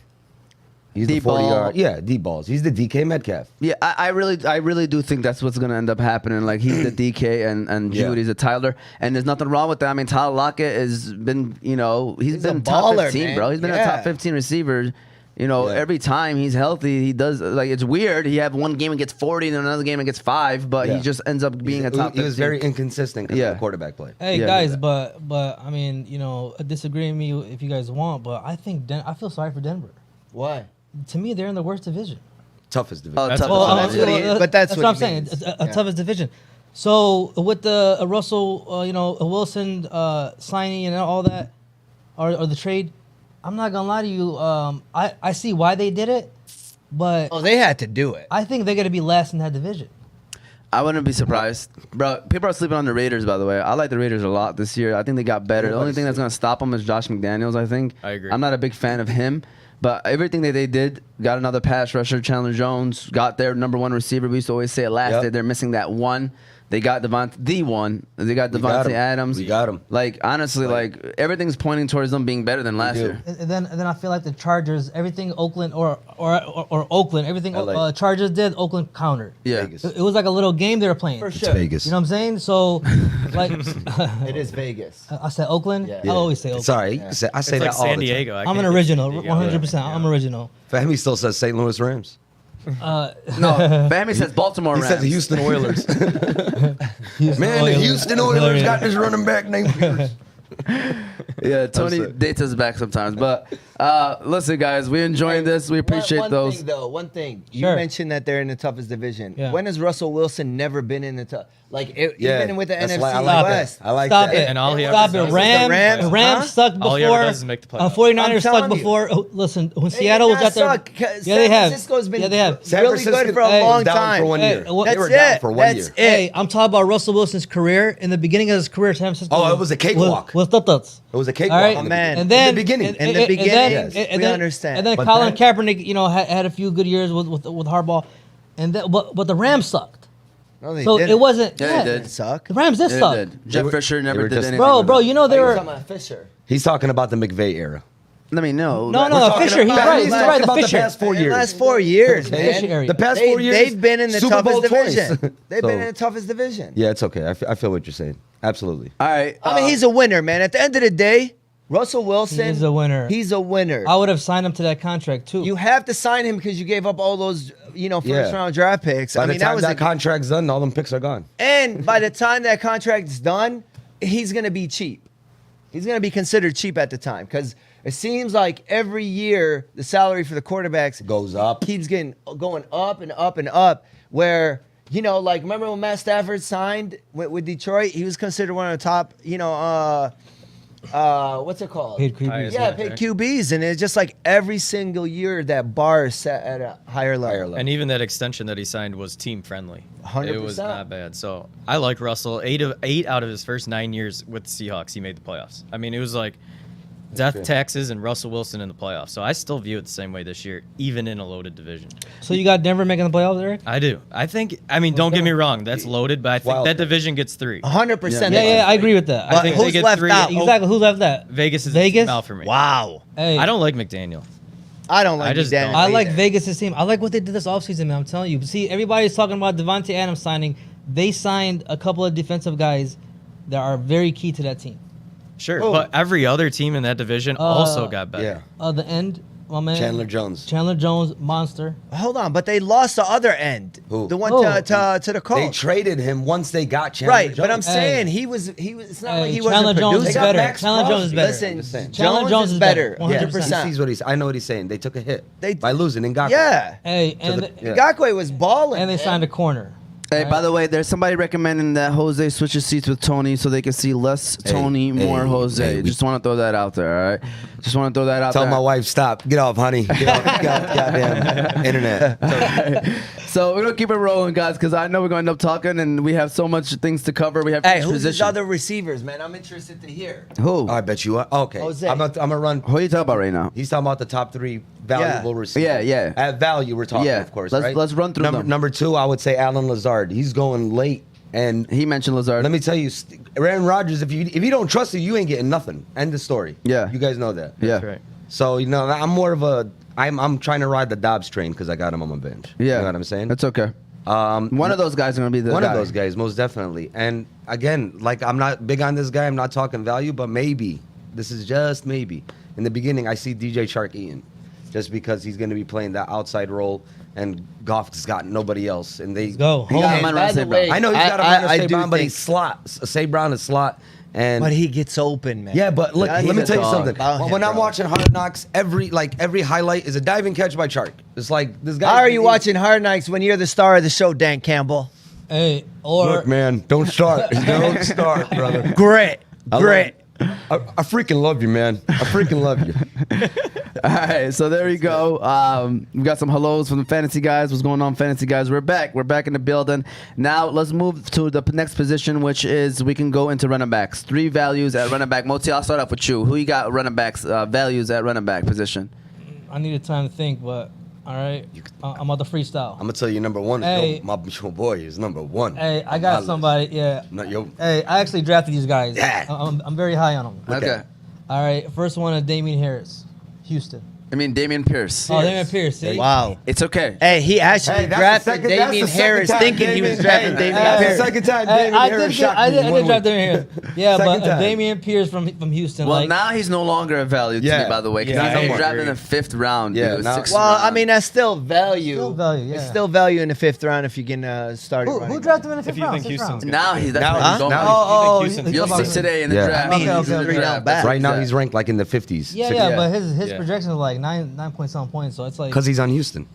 He's the Deep 40 ball. yard. Yeah, deep balls. He's the DK Metcalf. Yeah, I really do think that's what's gonna end up happening. Like he's the DK and Yeah. Judy's a Tyler, and there's nothing wrong with that. I mean, Tyler Lockett has been, he's a been top baller, 15, man. bro. He's been a Yeah. top 15 receiver. Yeah. Every time he's healthy, he does. Like it's weird. He have one game and gets 40, and another game and gets 5, but Yeah. he just ends up being a top 15. He was very inconsistent because Yeah. of the quarterback play. Hey Yeah, guys, yeah. but I mean, disagree with me if you guys want, but I think I feel sorry for Denver. Why? To me, they're in the worst division. Toughest division. Oh, That's tough. what- that's what he- but that's what I'm he saying. means. It's a Yeah. toughest division. So with the Russell, Wilson signing and all that, or the trade, I'm not gonna lie to you. I see why they did it, but Oh, they had to do it. I think they're gonna be last in that division. I wouldn't be surprised, bro. People are sleeping on the Raiders, by the way. I like the Raiders a lot this year. I think they got better. The only thing that's gonna stop them is Josh McDaniels. I think. I agree. I'm not a big fan of him, but everything that they did, got another pass rusher, Chandler Jones, got their number 1 receiver. We used to always say it last Yep. day. They're missing that one. They got They got We got Devontae him. Adams. We got him. Like honestly, like everything's pointing towards them being better than last do. year. And then I feel like the Chargers, everything Oakland or Oakland, everything LA. Chargers did, Oakland countered. Yeah. Vegas. It was like a little game they were playing. For It's sure. Vegas. You know what I'm saying? So, like, It is Vegas. I said Oakland. Yeah. I always say Oakland. Sorry, I say It's that like all San the time. Diego. I I'm can't an get original, San Diego. 100%. I'm original. Fahmy still says St. Louis Rams. No, Bammy says Baltimore He Rams. said the Houston Oilers. Houston Man, the Oilers. Houston Oilers got this running back named Pierce. Yeah, Tony sorry. dates us back sometimes. But listen, guys, we enjoying this. We appreciate one those. Thing, though, one thing. You Sure. mentioned that they're in the toughest division. Yeah. When has Russell Wilson never been in the tough? Yeah, even with the that's NFC why I like Stop West. I like Stop that. it. And all he Stop ever it. does is Rams, make the playoffs. Rams Huh? sucked before. All he ever does is make the playoffs. 49ers I'm sucked telling you. before. Oh, listen, when They Seattle did was not at their. suck. Yeah, San they have. Francisco's been Yeah, they have. San really Francisco good for a Hey, long was down time. for 1 year. Hey, well, They That's were down it. for 1 That's year. it. Hey, I'm talking about Russell Wilson's career. In the beginning of his career, San Francisco. Oh, it was a cakewalk. Was tuts. It was a cakewalk. All right, in the man. beginning. and then in the beginning. In the beginning, yes. and we then- understand. And then But Colin that- Kaepernick, had a few good years with Harbaugh, and then but the Rams sucked. No, they So didn't. it wasn't. Yeah, they did. suck. The Rams did Yeah, suck. they did. Jeff were- Fisher they never were did just- anything. Bro, with bro, them. you know they You're were. talking about Fisher. He's talking about the McVay era. Let me know. No, We're no, talking Fisher. He's about- right. He's He's talking right. about The the Fisher. past 4 In the years. last 4 years, Fisher man. area. The past They, 4 years. they've been in the Super Bowl toughest twice. division. They've been So- in the toughest division. Yeah, it's okay. I feel what you're saying. Absolutely. All right. I mean, he's a winner, man. At the end of the day, Russell Wilson. He's a winner. He's a winner. I would have signed him to that contract too. You have to sign him because you gave up all those, first round draft picks. By I the mean, time that was that contract's done, all them picks are gone. and by the time that contract's done, he's gonna be cheap. He's gonna be considered cheap at the time because it seems like every year the salary for the quarterbacks Goes up. keeps going up and up and up. Where like remember when Matt Stafford signed with Detroit, he was considered one of the top, what's it called? Paid QBs. Highest Yeah, right paid there. QBs, and it's just like every single year that bar is set at a higher level. Higher level. And even that extension that he signed was team friendly. 100%. It was not bad. So I like Russell. Eight out of his first 9 years with the Seahawks, he made the playoffs. I mean, it was like death taxes and Russell Wilson in the playoffs. So I still view it the same way this year, even in a loaded division. So you got Denver making the playoffs, Eric? I do. I mean, don't get me wrong. That's loaded, but I think Wild that card. division gets 3. 100%. Yeah, I agree with that. I think who's they get left 3. out? Exactly. Who's left that? Vegas is Vegas? out for me. Wow. Hey, I don't like McDaniel. I don't like I just McDaniel don't. I like either. Vegas' team. I like what they did this offseason, man. I'm telling you. See, everybody's talking about Devontae Adams signing. They signed a couple of defensive guys that are very key to that team. Sure, Oh. but every other team in that division also got better. Yeah. The end, my man. Chandler Jones. Chandler Jones, monster. Hold on, but they lost the other end. Who? The one Who? to the They Colts. traded him once they got Chandler Right, Jones. but I'm Hey. saying he was. It's not like he Chandler wasn't Jones producing. is They got better. Max Chandler Jones is Crosby. better. Listen, Listen, Chandler Jones is better. 100%. He sees what he's. I know what he's saying. They took a hit They- by losing Ngakoue. Yeah. Hey, and Yeah. Ngakwe was balling. and they man. signed a corner. Hey, by the way, there's somebody recommending that Jose switches seats with Tony so they can see less Tony, more Jose. Just want to throw that out there, all right? Just want to throw that out Tell there. my wife, stop. Get off, honey. Get off goddamn internet. So we're going to keep it rolling, guys, because I know we're going to end up talking, and we have so much things to cover. We have Hey, each who's these position. other receivers, man? I'm interested to hear. Who? I bet you are. Okay. Jose. I'm gonna run. Who are you talking about right now? He's talking about the top 3 valuable receivers. Yeah, yeah. At value, we're talking, Yeah. of course. Let's- right? let's run through them. Number 2, I would say Alan Lazard. He's going late, and He mentioned Lazard. let me tell you, Aaron Rodgers. If you don't trust him, you ain't getting nothing. End of story. Yeah. You guys know that. Yeah. That's right. So I'm more of a. I'm trying to ride the Dobbs train because I got him on my bench. Yeah. You know what I'm saying? That's okay. One of those guys are going to be the One guy. of those guys, most definitely. And again, like I'm not big on this guy. I'm not talking value, but maybe this is just maybe. In the beginning, I see DJ Shark eating, just because he's going to be playing that outside role, and Goff's got nobody else, and they Go. He got Home. him on by Ramsey the Brown. way, I know he's got him on I Say do Brown, but think- he's slot. Say Brown is slot, and But he gets open, man. yeah, but look, Yeah, let he's me a tell you dog. something. About him, When I'm bro. watching Hard Knocks, every highlight is a diving catch by Shark. It's like this guy. How are you watching Hard Knocks when you're the star of the show, Dan Campbell? Hey, or Look, man, don't start. Don't start, brother. Great. Great. I freaking love you, man. I freaking love you. All right, so there we go. We got some hellos from the Fantasy Guys. What's going on, Fantasy Guys? We're back. We're back in the building. Now let's move to the next position, which is we can go into running backs. 3 values at running back. Moti, I'll start off with you. Who you got running backs, values at running back position? I needed time to think, but all right, I'm on the freestyle. I'm gonna tell you, number 1 is Hey. your boy is number 1. Hey, I got somebody. Yeah. Not yo. Hey, I actually drafted these guys. Yeah. I'm very high on them. Okay. All right, first one is Damian Harris, Houston. I mean, Damian Pierce. Oh, Damian Pierce. See? Wow. It's okay. Hey, he actually Hey, that's drafted the second- that's Damian the second Harris time thinking he was Damian- drafting hey, Damian that's the Harris. second time Hey, Damian Harris shocked I me. did One draft week. Damian Harris. Yeah, Second but time. Damian Pierce from Houston. Well, like, now he's no longer a value to Yeah. me, by the way, because Yeah, he's I drafted in agree. the 5th round. Yeah, dude, now- 6th Well, round. I mean, that's still value. Still value, yeah. It's still value in the 5th round if you can start it who running drafted him in the If fifth you round? think Sixth Houston's round? good. now he's that's Now- where huh? he's going. now- Oh, You think Houston's You'll good? see today in the Yeah. draft. I mean, he's he's in the three down draft. back. Right now, Yeah. he's ranked like in the 50s. Yeah, Yeah. but his Yeah. projections are like 9 point something points. So it's like Because he's on Houston.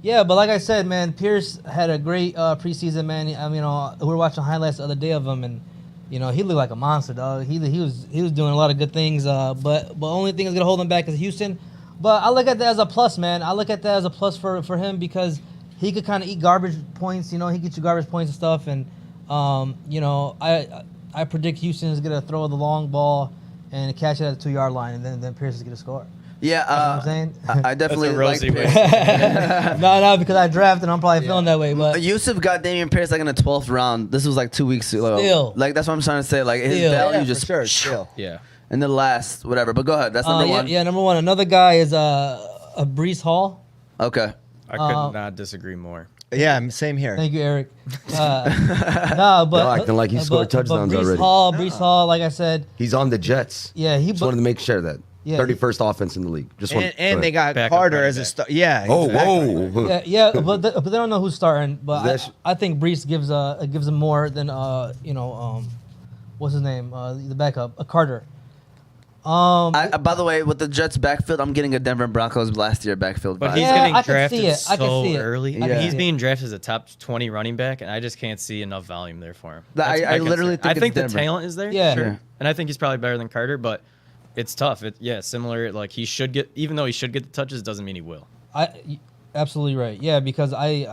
yeah, but like I said, man, Pierce had a great preseason, man. I mean, we were watching highlights the other day of him, and he looked like a monster, dog. He was doing a lot of good things, but only thing that's gonna hold him back is Houston. But I look at that as a plus, man. I look at that as a plus for him because he could kind of eat garbage points. He gets you garbage points and stuff, and I predict Houston is gonna throw the long ball and catch it at the 2-yard line, and then Pierce is gonna score. Yeah, what I'm saying? I definitely That's a like rosy Pierce. way. No, because I drafted, I'm probably feeling that way, but. Yusuf got Damian Pierce like in the 12th round. This was like 2 weeks ago. Still. Like that's what I'm trying to say. Like his Still. value Yeah, just for sure, still. Yeah. in the last whatever. But go ahead. That's number one. Yeah, number one. Another guy is a Brees Hall. Okay. I could not disagree more. Yeah, same here. Thank you, Eric. No, but Y'all acting like he scored touchdowns Brees already. Brees Hall, like I said, He's on the Jets. yeah, he. Just wanted to make sure of that. Yeah. 31st offense in the league. Just one. And they got Backup Carter running as a back. star. Yeah. Oh, exactly. whoa. Yeah, but they don't know who's starting. But That's- I think Brees gives him more than what's his name? The backup, Carter. By the way, with the Jets backfield, I'm getting a Denver Broncos last year backfield. But vibe. he's Yeah, getting I can drafted see it. I can so see it. early. I can He's see it. being drafted as a top 20 running back, and I just can't see enough volume there for him. I That's my literally concern. think I think it's the Denver. talent is there. Yeah. Sure. Yeah. And I think he's probably better than Carter, but it's tough. Similar. Like he should get, even though he should get the touches, doesn't mean he will. Absolutely right. Yeah, because I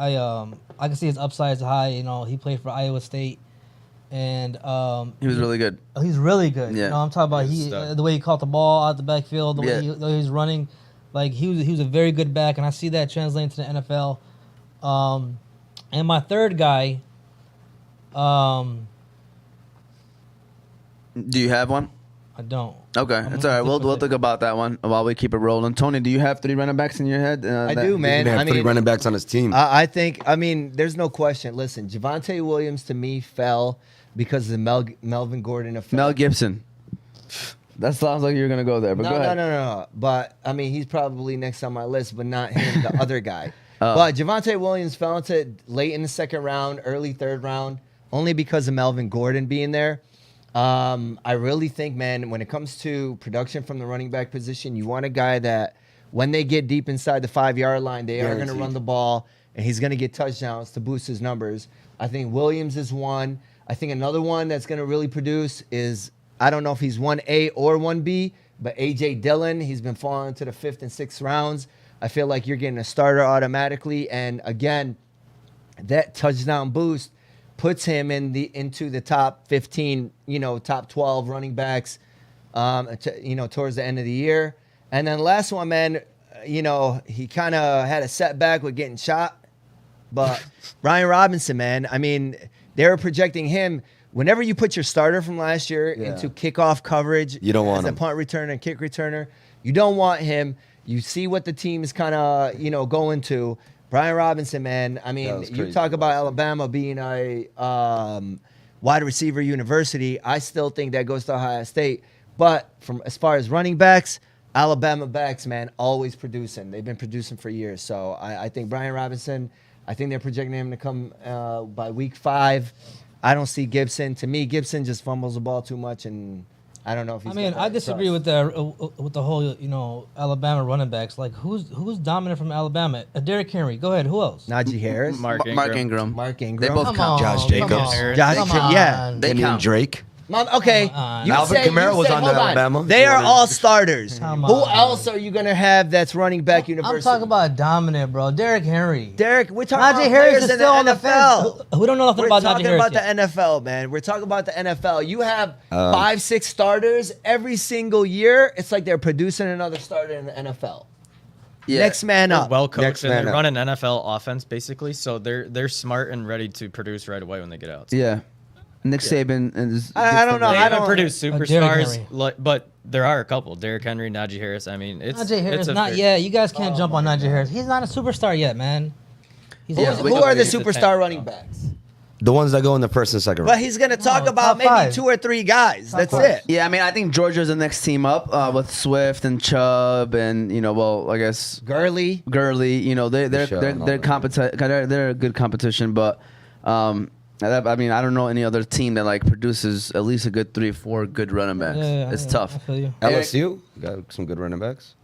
can see his upside is high. He played for Iowa State, and he was really good. he's really good. Yeah. I'm talking about He's a stud. the way he caught the ball out the backfield, the way Yeah. the way he's running. Like he was a very good back, and I see that translating to the NFL. And my third guy, Do you have one? I don't. Okay, it's all right. We'll think about that one while we keep it rolling. Tony, do you have 3 running backs in your head? I do, He's man. gonna have I 3 mean, running backs on his team. I think, there's no question. Listen, Javonte Williams to me fell because of the Melvin Gordon effect. Mel Gibson. That sounds like you're gonna go there, but No, go ahead. no. But he's probably next on my list, but not him, the other guy. Oh. But Javonte Williams fell into late in the 2nd round, early 3rd round, only because of Melvin Gordon being there. I really think, man, when it comes to production from the running back position, you want a guy that when they get deep inside the 5-yard line, they are going to Guaranteed. run the ball and he's going to get touchdowns to boost his numbers. I think Williams is one. I think another one that's going to really produce is, I don't know if he's 1A or 1B, but A.J. Dillon. He's been falling to the 5th and 6th rounds. I feel like you're getting a starter automatically. And again, that touchdown boost puts him into the top 15, top 12 running backs, towards the end of the year. And then last one, man, he kind of had a setback with getting shot. But Brian Robinson, man, I mean, they were projecting him. Whenever you put your starter from last year into kickoff coverage, you don't want as him. a punt returner and kick returner, you don't want him. You see what the team is kind of, going to. Brian Robinson, man, I mean, you talk about Alabama being a wide receiver university. I still think that goes to Ohio State. But as far as running backs, Alabama backs, man, always producing. They've been producing for years. So I think Brian Robinson, I think they're projecting him to come by week 5. I don't see Gibson. To me, Gibson just fumbles the ball too much, and I don't know if he's. I mean, I disagree with the whole Alabama running backs. Like who's dominant from Alabama? Derrick Henry. Go ahead. Who else? Najee Harris, Mark Ingram. Mark Ingram. They both Come count. on, Josh Jacobs. come on. Josh, Come yeah. on. They Kenyon count. Drake. Okay, Come on. you Alvin say, Kamara you was say, on hold Alabama. They are Wanted- all starters. Come Who on. else are you gonna have that's running back university? I'm talking about dominant, bro. Derrick Henry. Derek. We're talking Najee about Harris players is in still the on the NFL. fence. We don't know nothing We're about talking Najee Harris about yet. the NFL, man. We're talking about the NFL. You have 5-6 starters every single year. It's like they're producing another starter in the NFL. Yeah. Next man up. Well coached, Next and man they up. run an NFL offense basically, so they're smart and ready to produce right away when they get out. Yeah. Nick Saban is. I don't know. They I haven't don't- produced Derrick superstars, Henry. but there are a couple. Derrick Henry, Najee Harris. I mean, it's Najee Harris, it's a not fair- yet. You guys can't jump on Najee Harris. He's not a superstar yet, man. He's Yeah, Who are the He's a superstar tank, running though. backs? The ones that go in the first and second But round. he's gonna talk No, about top maybe 5. 2 or 3 guys. Top That's 5. it. Yeah, I mean, I think Georgia's the next team up with Swift and Chubb and I guess Gurley. Gurley. They're Michelle and all they're that. competent. They're a good competition, but I mean, I don't know any other team that like produces at least a good 3-4 good running backs. It's tough. I feel you. LSU got some good running backs.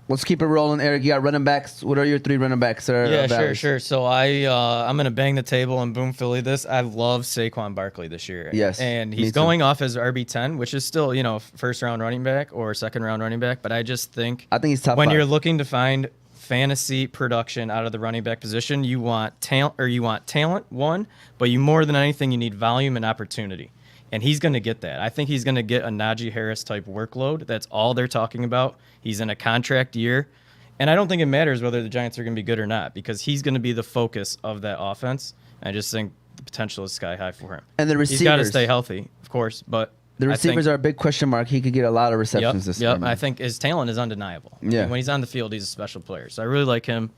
Let's keep it rolling, Eric. You got running backs. What are your 3 running backs? That are Yeah, valid? sure. So I'm gonna bang the table and boom Philly this. I love Saquon Barkley this year. Yes, and me he's too. going off as RB10, which is still first round running back or second round running back. But I just think I think he's top when 5. you're looking to find fantasy production out of the running back position, you want talent, one, but you more than anything you need volume and opportunity. And he's going to get that. I think he's going to get a Najee Harris type workload. That's all they're talking about. He's in a contract year. And I don't think it matters whether the Giants are going to be good or not because he's going to be the focus of that offense. I just think the potential is sky high for him. And the He's got to receivers. stay healthy, of course, but The receivers are a big question mark. He could get a lot of receptions this year. Yep, I think his talent is undeniable. Yeah. When he's on the field, he's a special player. So I really like him.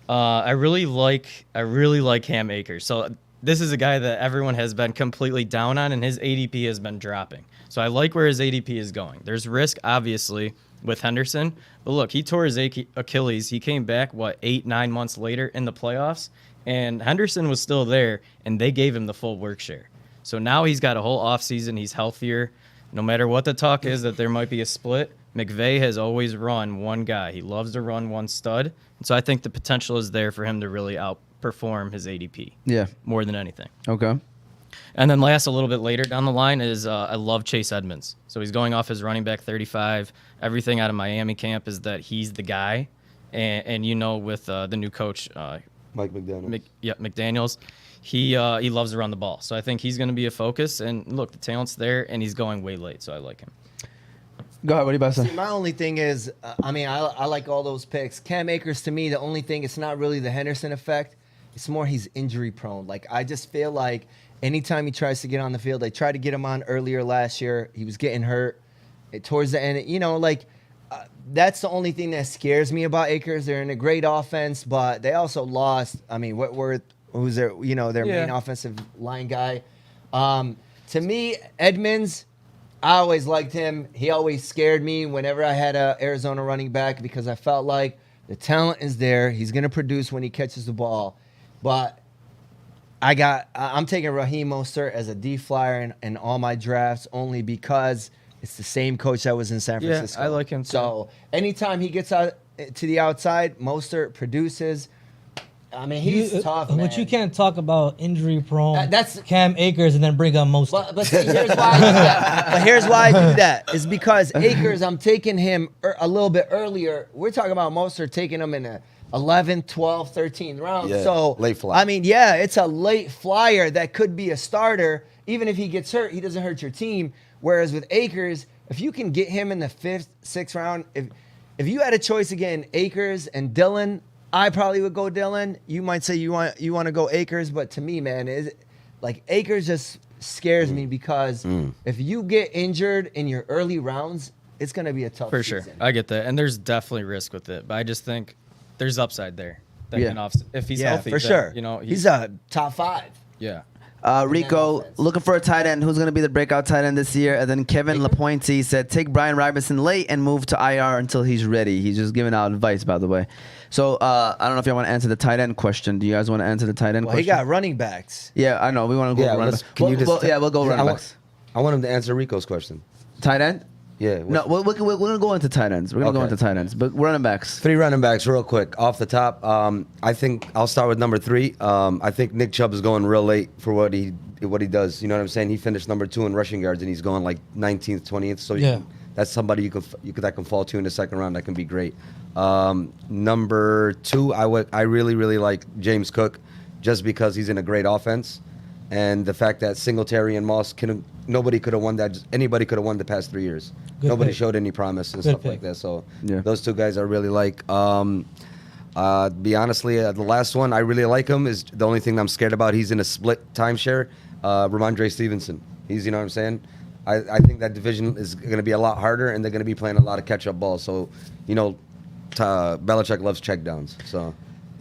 I really like Cam Akers. So this is a guy that everyone has been completely down on, and his ADP has been dropping. So I like where his ADP is going. There's risk, obviously, with Henderson. But look, he tore his Achilles. He came back, 8-9 months later in the playoffs, and Henderson was still there, and they gave him the full work share. So now he's got a whole offseason. He's healthier. No matter what the talk is that there might be a split, McVay has always run one guy. He loves to run one stud. And so I think the potential is there for him to really outperform his ADP Yeah. more than anything. Okay. And then last, a little bit later down the line, is I love Chase Edmonds. So he's going off his running back 35. Everything out of Miami camp is that he's the guy. And with the new coach, Mike McDaniel. McDaniels, he loves to run the ball. So I think he's going to be a focus. And look, the talent's there, and he's going way late, so I like him. Go ahead. What are you about to say? See, my only thing is, I like all those picks. Cam Akers, to me, the only thing, it's not really the Henderson effect. It's more he's injury prone. Like, I just feel like anytime he tries to get on the field, they tried to get him on earlier last year. He was getting hurt towards the end. That's the only thing that scares me about Akers. They're in a great offense, but they also lost. I mean, Whitworth, who's their main offensive line guy. To me, Edmonds, I always liked him. He always scared me whenever I had a Arizona running back because I felt like the talent is there. He's going to produce when he catches the ball. But I'm taking Raheem Mostert as a D-flyer in all my drafts only because it's the same coach that was in San Francisco. I like him too. So anytime he gets out to the outside, Mostert produces. I mean, he's tough, man. But you can't talk about injury prone That's- Cam Akers and then bring up most. But see, here's why I do that. But here's why I do that. Is because Akers, I'm taking him a little bit earlier. We're talking about Mostert taking him in the 11th, 12th, 13th round. Yeah, So late flyer. I mean, yeah, it's a late flyer that could be a starter. Even if he gets hurt, he doesn't hurt your team. Whereas with Akers, if you can get him in the 5th, 6th round, if you had a choice again, Akers and Dillon, I probably would go Dillon. You might say you want to go Akers, but to me, man, like Akers just scares me because if you get injured in your early rounds, it's gonna be a tough For season. sure. I get that. And there's definitely risk with it. But I just think there's upside there. That Yeah. can if he's Yeah, healthy, for then, sure. You know, he's a top 5. yeah. Rico, offense. looking for a tight end. Who's going to be the breakout tight end this year? And then Kevin Lapointe said, take Brian Robinson late and move to IR until he's ready. He's just giving out advice, by the way. So I don't know if you want to answer the tight end question. Do you guys want to answer the tight end Well, he question? got running backs. Yeah, I know. We want to go Yeah, running let's- backs. can you just We'll go running backs. I want him to answer Rico's question. Tight end? Yeah. No, we're going to go into tight ends. We're going to go Okay. into tight ends. But running backs. 3 running backs, real quick, off the top. I think I'll start with number 3. I think Nick Chubb is going real late for what he does. You know what I'm saying? He finished number 2 in rushing yards, and he's going like 19th, 20th. So Yeah. that's somebody that can fall to in the second round. That can be great. Number 2, I really like James Cook, just because he's in a great offense, and the fact that Singletary and Moss nobody could have won that. Anybody could have won the past 3 years. Good Nobody pick. showed any promise and Good stuff pick. like that. So Yeah. those 2 guys I really like. Be honestly, the last one I really like him is the only thing I'm scared about. He's in a split timeshare. Ramondre Stevenson. He's, you know what I'm saying? I think that division is going to be a lot harder, and they're going to be playing a lot of catch-up ball. So, you know, Belichick loves checkdowns. So.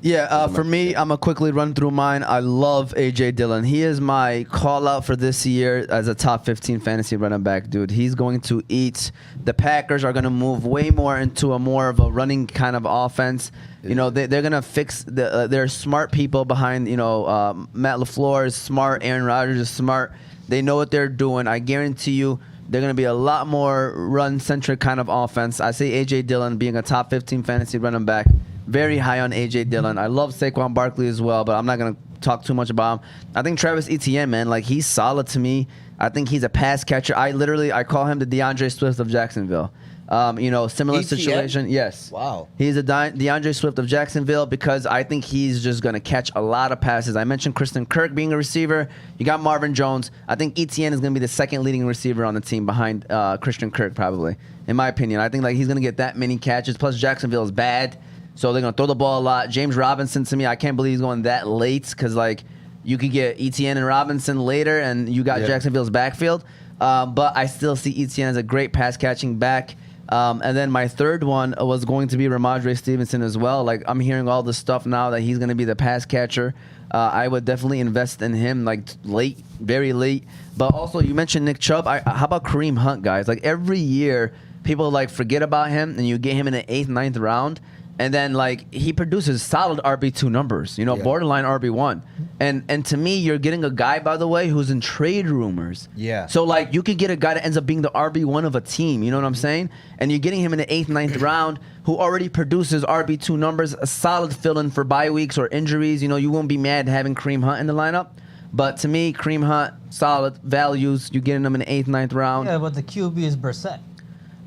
Yeah, for me, I'm going to quickly run through mine. I love A.J. Dillon. He is my call-out for this year as a top 15 fantasy running back, dude. He's going to eat. The Packers are going to move way more into a more of a running kind of offense. You know, they're going to fix they're smart people behind, you know, Matt LaFleur is smart. Aaron Rodgers is smart. They know what they're doing. I guarantee you they're going to be a lot more run-centric kind of offense. I see A.J. Dillon being a top 15 fantasy running back. Very high on A.J. Dillon. I love Saquon Barkley as well, but I'm not going to talk too much about him. I think Travis Etienne, man, like he's solid to me. I think he's a pass catcher. I call him the DeAndre Swift of Jacksonville. You know, similar Etienne? situation. Yes. Wow. He's a DeAndre Swift of Jacksonville because I think he's just going to catch a lot of passes. I mentioned Kristen Kirk being a receiver. You got Marvin Jones. I think Etienne is going to be the second leading receiver on the team behind Christian Kirk, probably, in my opinion. I think like he's going to get that many catches. Plus, Jacksonville is bad, so they're going to throw the ball a lot. James Robinson, to me, I can't believe he's going that late because like you could get Etienne and Robinson later, and you got Jacksonville's backfield. But I still see Etienne as a great pass catching back. And then my third one was going to be Ramondre Stevenson as well. Like I'm hearing all this stuff now that he's going to be the pass catcher. I would definitely invest in him like late, very late. But also you mentioned Nick Chubb. How about Kareem Hunt, guys? Like every year people like forget about him and you get him in the 8th, 9th round. And then like he produces solid RB2 numbers, you know, borderline RB1. And to me, you're getting a guy, by the way, who's in trade rumors. Yeah. So like you could get a guy that ends up being the RB1 of a team, you know what I'm saying? And you're getting him in the 8th, 9th round who already produces RB2 numbers, a solid fill-in for bye weeks or injuries. You know, you won't be mad having Kareem Hunt in the lineup. But to me, Kareem Hunt, solid values. You're getting him in the 8th, 9th round. Yeah, but the QB is Brissett.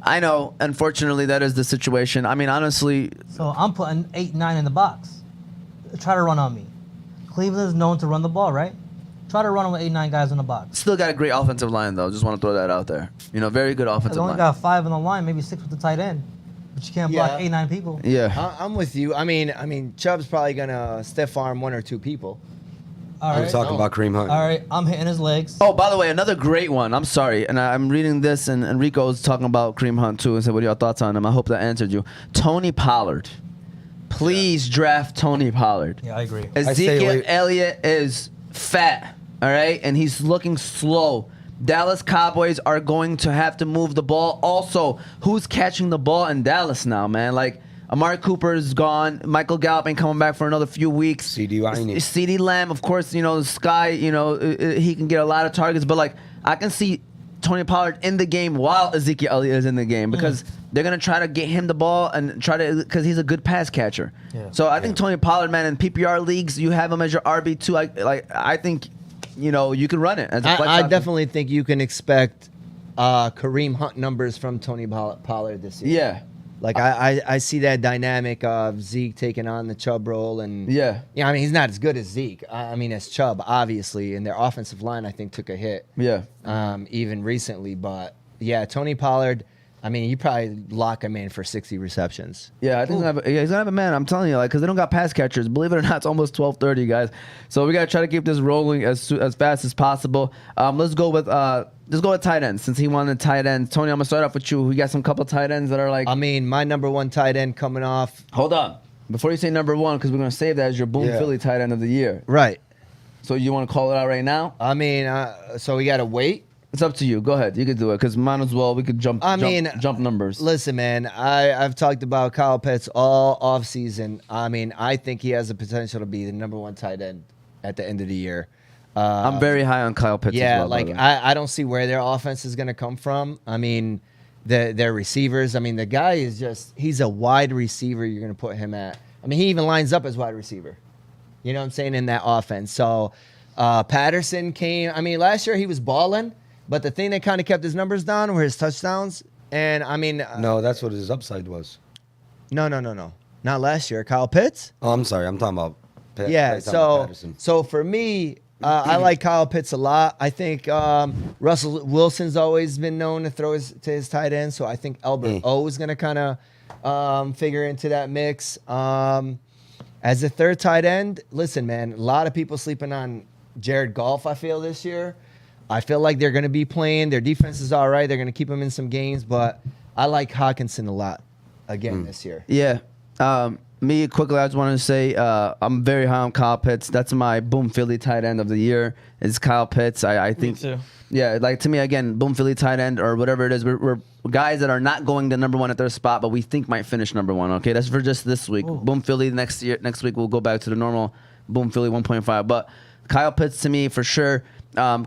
I know. Unfortunately, that is the situation. I mean, honestly, So I'm putting 8, 9 in the box. Try to run on me. Cleveland is known to run the ball, right? Try to run on with 8, 9 guys in the box. still got a great offensive line, though. Just want to throw that out there. You know, very good They offensive only line. got 5 in the line, maybe 6 with the tight end. But you can't block Yeah. 8, 9 people. Yeah. I'm with you. I mean, Chubb's probably gonna stiff arm 1 or 2 people. All I'm right. talking about Kareem Hunt. All right, I'm hitting his legs. Oh, by the way, another great one. I'm sorry. And I'm reading this, and Enrico's talking about Kareem Hunt, too, and said, what are your thoughts on him? I hope that answered you. Tony Pollard. Please draft Tony Pollard. Yeah, I agree. stay Ezekiel away- Elliott is fat, all right? And he's looking slow. Dallas Cowboys are going to have to move the ball. Also, who's catching the ball in Dallas now, man? Like, Amari Cooper is gone. Michael Gallup ain't coming back for another few weeks. CD Lamb. CeeDee Lamb, of course, you know, Sky, you know, he can get a lot of targets. But, like, I can see Tony Pollard in the game while Ezekiel Elliott is in the game because they're gonna try to get him the ball and try to because he's a good pass catcher. Yeah. So I think Tony Pollard, man, in PPR leagues, you have him as your RB2. I think you can run it as a flex I option. definitely think you can expect Kareem Hunt numbers from Tony Pollard this year. Yeah. Like I see that dynamic of Zeke taking on the Chubb role, and Yeah. I mean he's not as good as Zeke. I mean as Chubb, obviously, and their offensive line I think took a hit. Yeah. Even recently, but yeah, Tony Pollard. I mean, you probably lock him in for 60 receptions. Yeah, I think he's gonna have a man. I'm telling you, because they don't got pass catchers. Believe it or not, it's almost 12:30, guys. So we gotta try to keep this rolling as fast as possible. Let's go with tight ends since he wanted tight ends. Tony, I'm gonna start off with you. We got some couple tight ends that are like. I mean, my number one tight end coming off. Hold on, before you say number one, because we're gonna save that as your Boom Philly tight end of the year. Right. So you want to call it out right now? I mean, so we gotta wait. It's up to you. Go ahead. You could do it because might as well. We could jump numbers. Listen, man, I've talked about Kyle Pitts all off season. I mean, I think he has the potential to be the number one tight end at the end of the year. I'm very high on Kyle Pitts. Yeah, as well, like by the way. I don't see where their offense is going to come from. I mean, their receivers. I mean, the guy is he's a wide receiver. You're going to put him at. I mean, he even lines up as wide receiver. You know what I'm saying, in that offense. So Patterson came. I mean, last year he was balling. But the thing that kind of kept his numbers down were his touchdowns. And, I mean... No, that's what his upside was. No. Not last year. Kyle Pitts? Oh, I'm sorry. I'm talking about Patterson. So for me, I like Kyle Pitts a lot. I think Russell Wilson's always been known to throw to his tight end. So I think Albert O is going to kind of figure into that mix. As a third tight end, listen, man, a lot of people sleeping on Jared Goff, I feel, this year. I feel like they're going to be playing. Their defense is all right. They're going to keep him in some games, but I like Hawkinson a lot again this year. Yeah. Me, quickly, I just wanted to say I'm very high on Kyle Pitts. That's my Boom Philly tight end of the year is Kyle Pitts. I think. Me too. Yeah, like to me, again, Boom Philly tight end or whatever it is, we're guys that are not going to number one at their spot, but we think might finish number one. Okay, that's for just this week. Ooh. Boom Philly next week we'll go back to the normal Boom Philly 1.5. But Kyle Pitts to me for sure.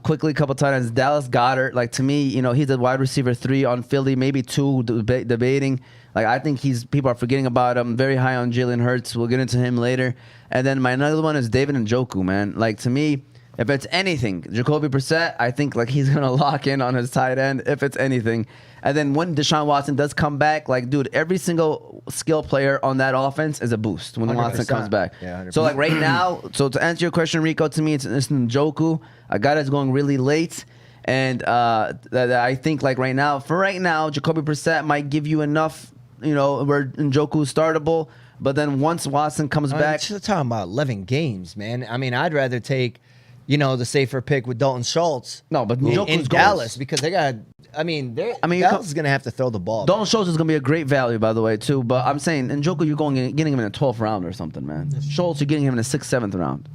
Quickly, a couple tight ends. Dallas Goedert, like to me, he's a wide receiver 3 on Philly, maybe 2 debating. Like I think people are forgetting about him. Very high on Jalen Hurts. We'll get into him later. And then my another one is David Njoku, man. Like to me, if it's anything, Jacoby Brissett, I think like he's gonna lock in on his tight end if it's anything. And then when Deshaun Watson does come back, like dude, every single skill player on that offense is a boost when 100%. Watson comes back. Yeah, 100%. So like right now, so to answer your question, Rico, to me it's Njoku. A guy that's going really late. And that I think like right now, Jacoby Brissett might give you enough, where Njoku's startable. But then once Watson comes back, You're talking about 11 games, man. I mean, I'd rather take, the safer pick with Dalton Schultz. No, but in Njoku's Dallas goals. because they got. you Dallas is gonna have to throw the ball. Dalton Schultz is going to be a great value, by the way, too. But I'm saying, Njoku, you're getting him in the 12th round or something, man. Schultz, you're getting him in the 6th, 7th round.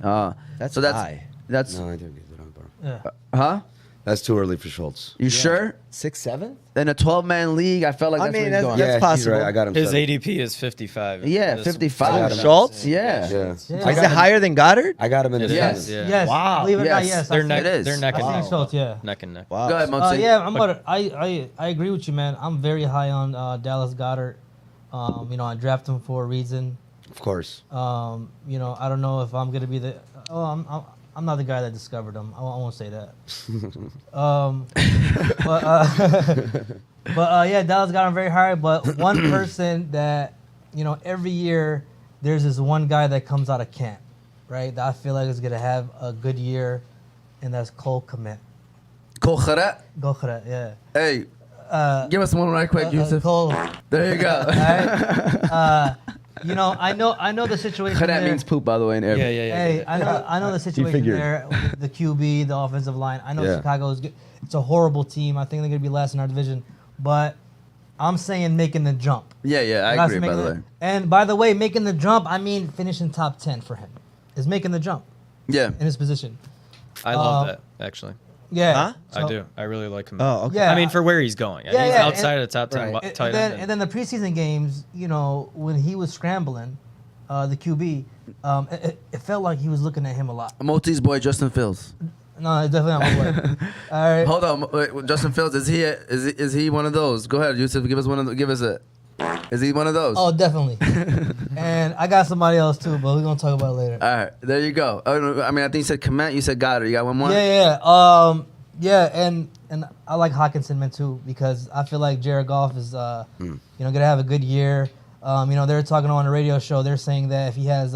That's high. That's No, I don't get it on bar. Yeah. huh? That's too early for Schultz. You sure? 6, 7. In a 12-man league, I felt like that's where he's going. that's He's possible. right. I got him. His 7. ADP is 55. Yeah, This- 55. I got him. Schultz? Yeah. Yeah. Yeah. Is it higher than Goddard? I got him in the It Yes. 7. Yeah. Yes. Wow. Believe it or not, Yes. yes. They're I've neck. It is. They're neck and seen neck. Schultz, yeah. Neck and neck. Wow. Go ahead, Motsi. Yeah, I agree with you, man. I'm very high on Dallas Goedert. I drafted him for a reason. Of course. I don't know if I'm gonna be the. I'm not the guy that discovered him. I won't say that. But yeah, Dallas got him very high. But one person that every year there's this one guy that comes out of camp, right? That I feel like is gonna have a good year, and that's Cole Kmet. Cole Kmet. Go for that, yeah. Hey, give us one right quick, Yusuf. Cole. There you go. Alright? I know the situation Kmet there. means poop, by the way, in Arabic. Yeah. Hey, I know the situation figured. there. With the QB, the offensive line. I know Yeah. Chicago is good. It's a horrible team. I think they're gonna be last in our division. But I'm saying making the jump. Yeah, I That's agree, by making the way. And by the way, making the jump, I mean finishing top 10 for him. Is making the jump Yeah. in his position. I love that, actually. Yeah. Huh? I So- do. I really like him. Oh, okay. Yeah. I mean, for where he's going. Yeah, he's yeah, outside and- of the top 10 Right. tight end. And then the preseason games, when he was scrambling, the QB, it felt like he was looking at him a lot. Moti's boy, Justin Fields. No, it's definitely not my boy. All right. Hold on, wait, Justin Fields, is he one of those? Go ahead, Yusuf, give us a. Is he one of those? Oh, definitely. And I got somebody else too, but we're gonna talk about it later. All right, there you go. Oh, I mean, I think you said Komet, you said Goddard. You got one more? Yeah, and I like Hawkinson man too because I feel like Jared Goff is gonna have a good year. They're talking on a radio show. They're saying that if he has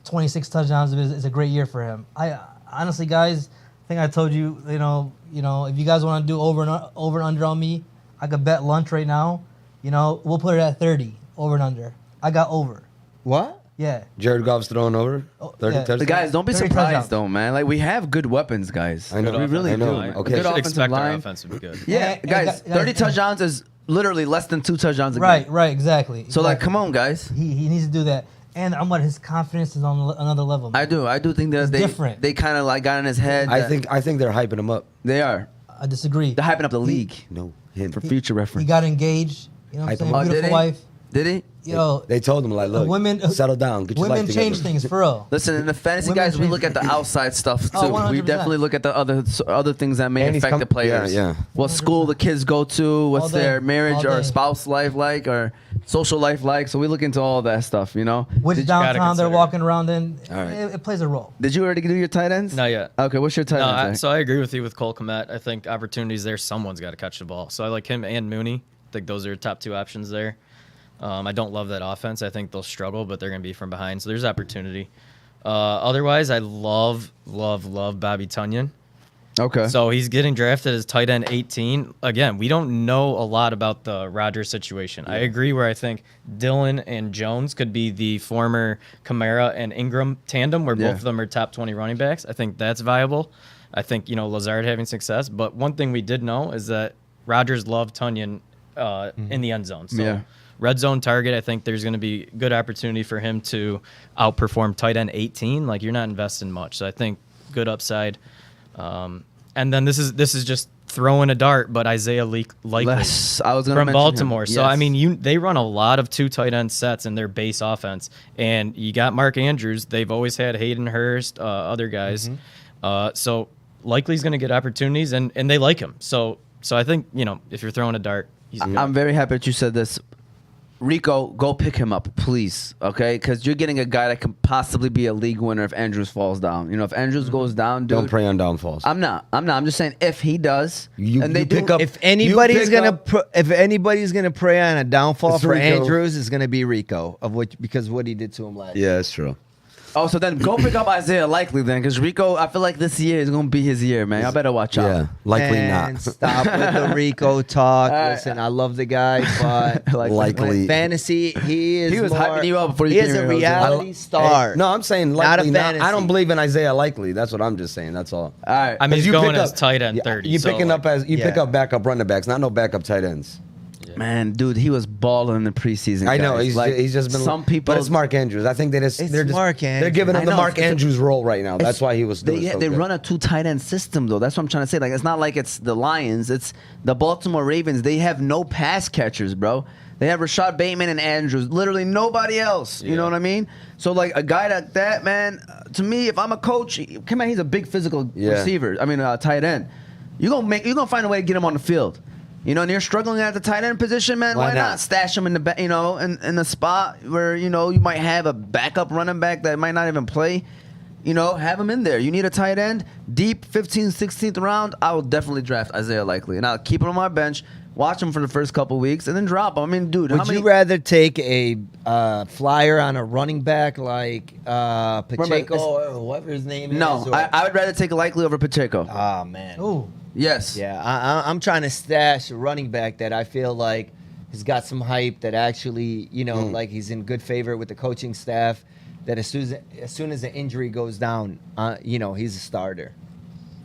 26 touchdowns, it's a great year for him. I honestly, guys, I think I told you, if you guys want to do over and under on me, I could bet lunch right now. We'll put it at 30 over and under. I got over. What? Yeah. Jared Goff's thrown over 30 yeah. touchdowns. The guys, don't be 30 surprised touchdowns. though, man. Like we have good weapons, guys. I know. We really I know. do. Okay. Good should offensive expect our line. offense to be good. Yeah, And guys, 30 touchdowns is literally less than 2 touchdowns a game. Right, exactly. So like, Exactly. come on, guys. He needs to do that. And his confidence is on another level. I do think that It's different. they kind of like got in his head. I that think they're hyping him up. they are. I disagree. They're hyping up the league No, him. for future He reference. got engaged. You know what I'm Hype saying? him up. Oh, did Beautiful he? wife. Did he? Yo, They told him like, look, settle down, get your women life change together. things for real. Listen, in the fantasy Women guys, we change look at the things. outside stuff too. Oh, We 100%. definitely look at the other things that may And he's affect the come- players. yeah. What school the kids go to, what's All day. their marriage All or day. spouse life like, or social life like. So we look into all that stuff. Which Did you gotta downtown they're consider. walking around in, All right. it plays a role. Did you already do your tight ends? Not yet. Okay, what's your tight No, end? so I agree with you with Cole Kmet. I think opportunities there. Someone's got to catch the ball. So I like him and Mooney. I think those are top 2 options there. I don't love that offense. I think they'll struggle, but they're going to be from behind. So there's opportunity. Otherwise, I love Bobby Tunyon. Okay. So he's getting drafted as tight end 18. Again, we don't know a lot about the Rodgers situation. I agree where I think Dillon and Jones could be the former Kamara and Ingram tandem where both of them are top 20 running backs. I think that's viable. I think, Lazard having success. But one thing we did know is that Rodgers loved Tunyon in the end zone. So red zone target, I think there's going to be good opportunity for him to outperform tight end 18. Like, you're not investing much. So I think good upside. And then this is just throwing a dart, but Isaiah Likely I was gonna from mention Baltimore. him. So Yes. I mean, they run a lot of 2 tight end sets in their base offense, and you got Mark Andrews. They've always had Hayden Hurst, other guys. So Likely's going to get opportunities, and they like him. So I think if you're throwing a dart, he's good. I'm very happy that you said this. Rico, go pick him up, please, okay? Because you're getting a guy that can possibly be a league winner if Andrews falls down. If Andrews goes down, dude. Don't prey on downfalls. I'm not. I'm just saying if he does, You and they pick do, up- If anybody's pick gonna up- if anybody's gonna prey on a downfall It's for Rico. Andrews, is gonna be Rico because what he did to him last. Yeah, that's true. Oh, so then go pick up Isaiah Likely then, because Rico, I feel like this year is gonna be his year, man. I better watch out. Yeah, likely And not. Stop with the Rico talk. right. Listen, I love the guy, but Likely. fantasy, he is. He was more, hyping you up before you He came is a here, Jose. reality star. No, I'm saying Not a likely not. fantasy. I don't believe in Isaiah Likely. That's what I'm just saying. That's all. All right. I mean, he's You going pick as up- tight end Yeah, 30. You so, picking like, up pick Yeah. up backup running backs, not no backup tight ends. Man, dude, he was balling in the preseason. I know guys. he's just been. some people. but it's Mark Andrews. I think It's they're just Mark they're giving I him the know, Mark it's- Andrews role right now. That's why he was. doing so They good. run a 2 tight end system though. That's what I'm trying to say. Like it's not like it's the Lions. It's the Baltimore Ravens. They have no pass catchers, bro. They have Rashad Bateman and Andrews. Literally nobody else. You know what I mean? So like a guy like that, man. To me, if I'm a coach, come on, he's a big physical receiver. I mean, tight end. You're gonna find a way to get him on the field. And you're struggling at the tight end position, man. Why not stash him in the in the spot where you might have a backup running back that might not even play. Have him in there. You need a tight end deep, 15th, 16th round. I will definitely draft Isaiah Likely, and I'll keep him on my bench, watch him for the first couple weeks, and then drop him. I mean, dude, Would you rather take a flyer on a running back like Pacheco or whatever his name is? No, or- I would rather take Likely over Pacheco. Oh man. Ooh. Yes. Yeah, I'm trying to stash a running back that I feel like has got some hype, that actually, like he's in good favor with the coaching staff, that as soon as the injury goes down, he's a starter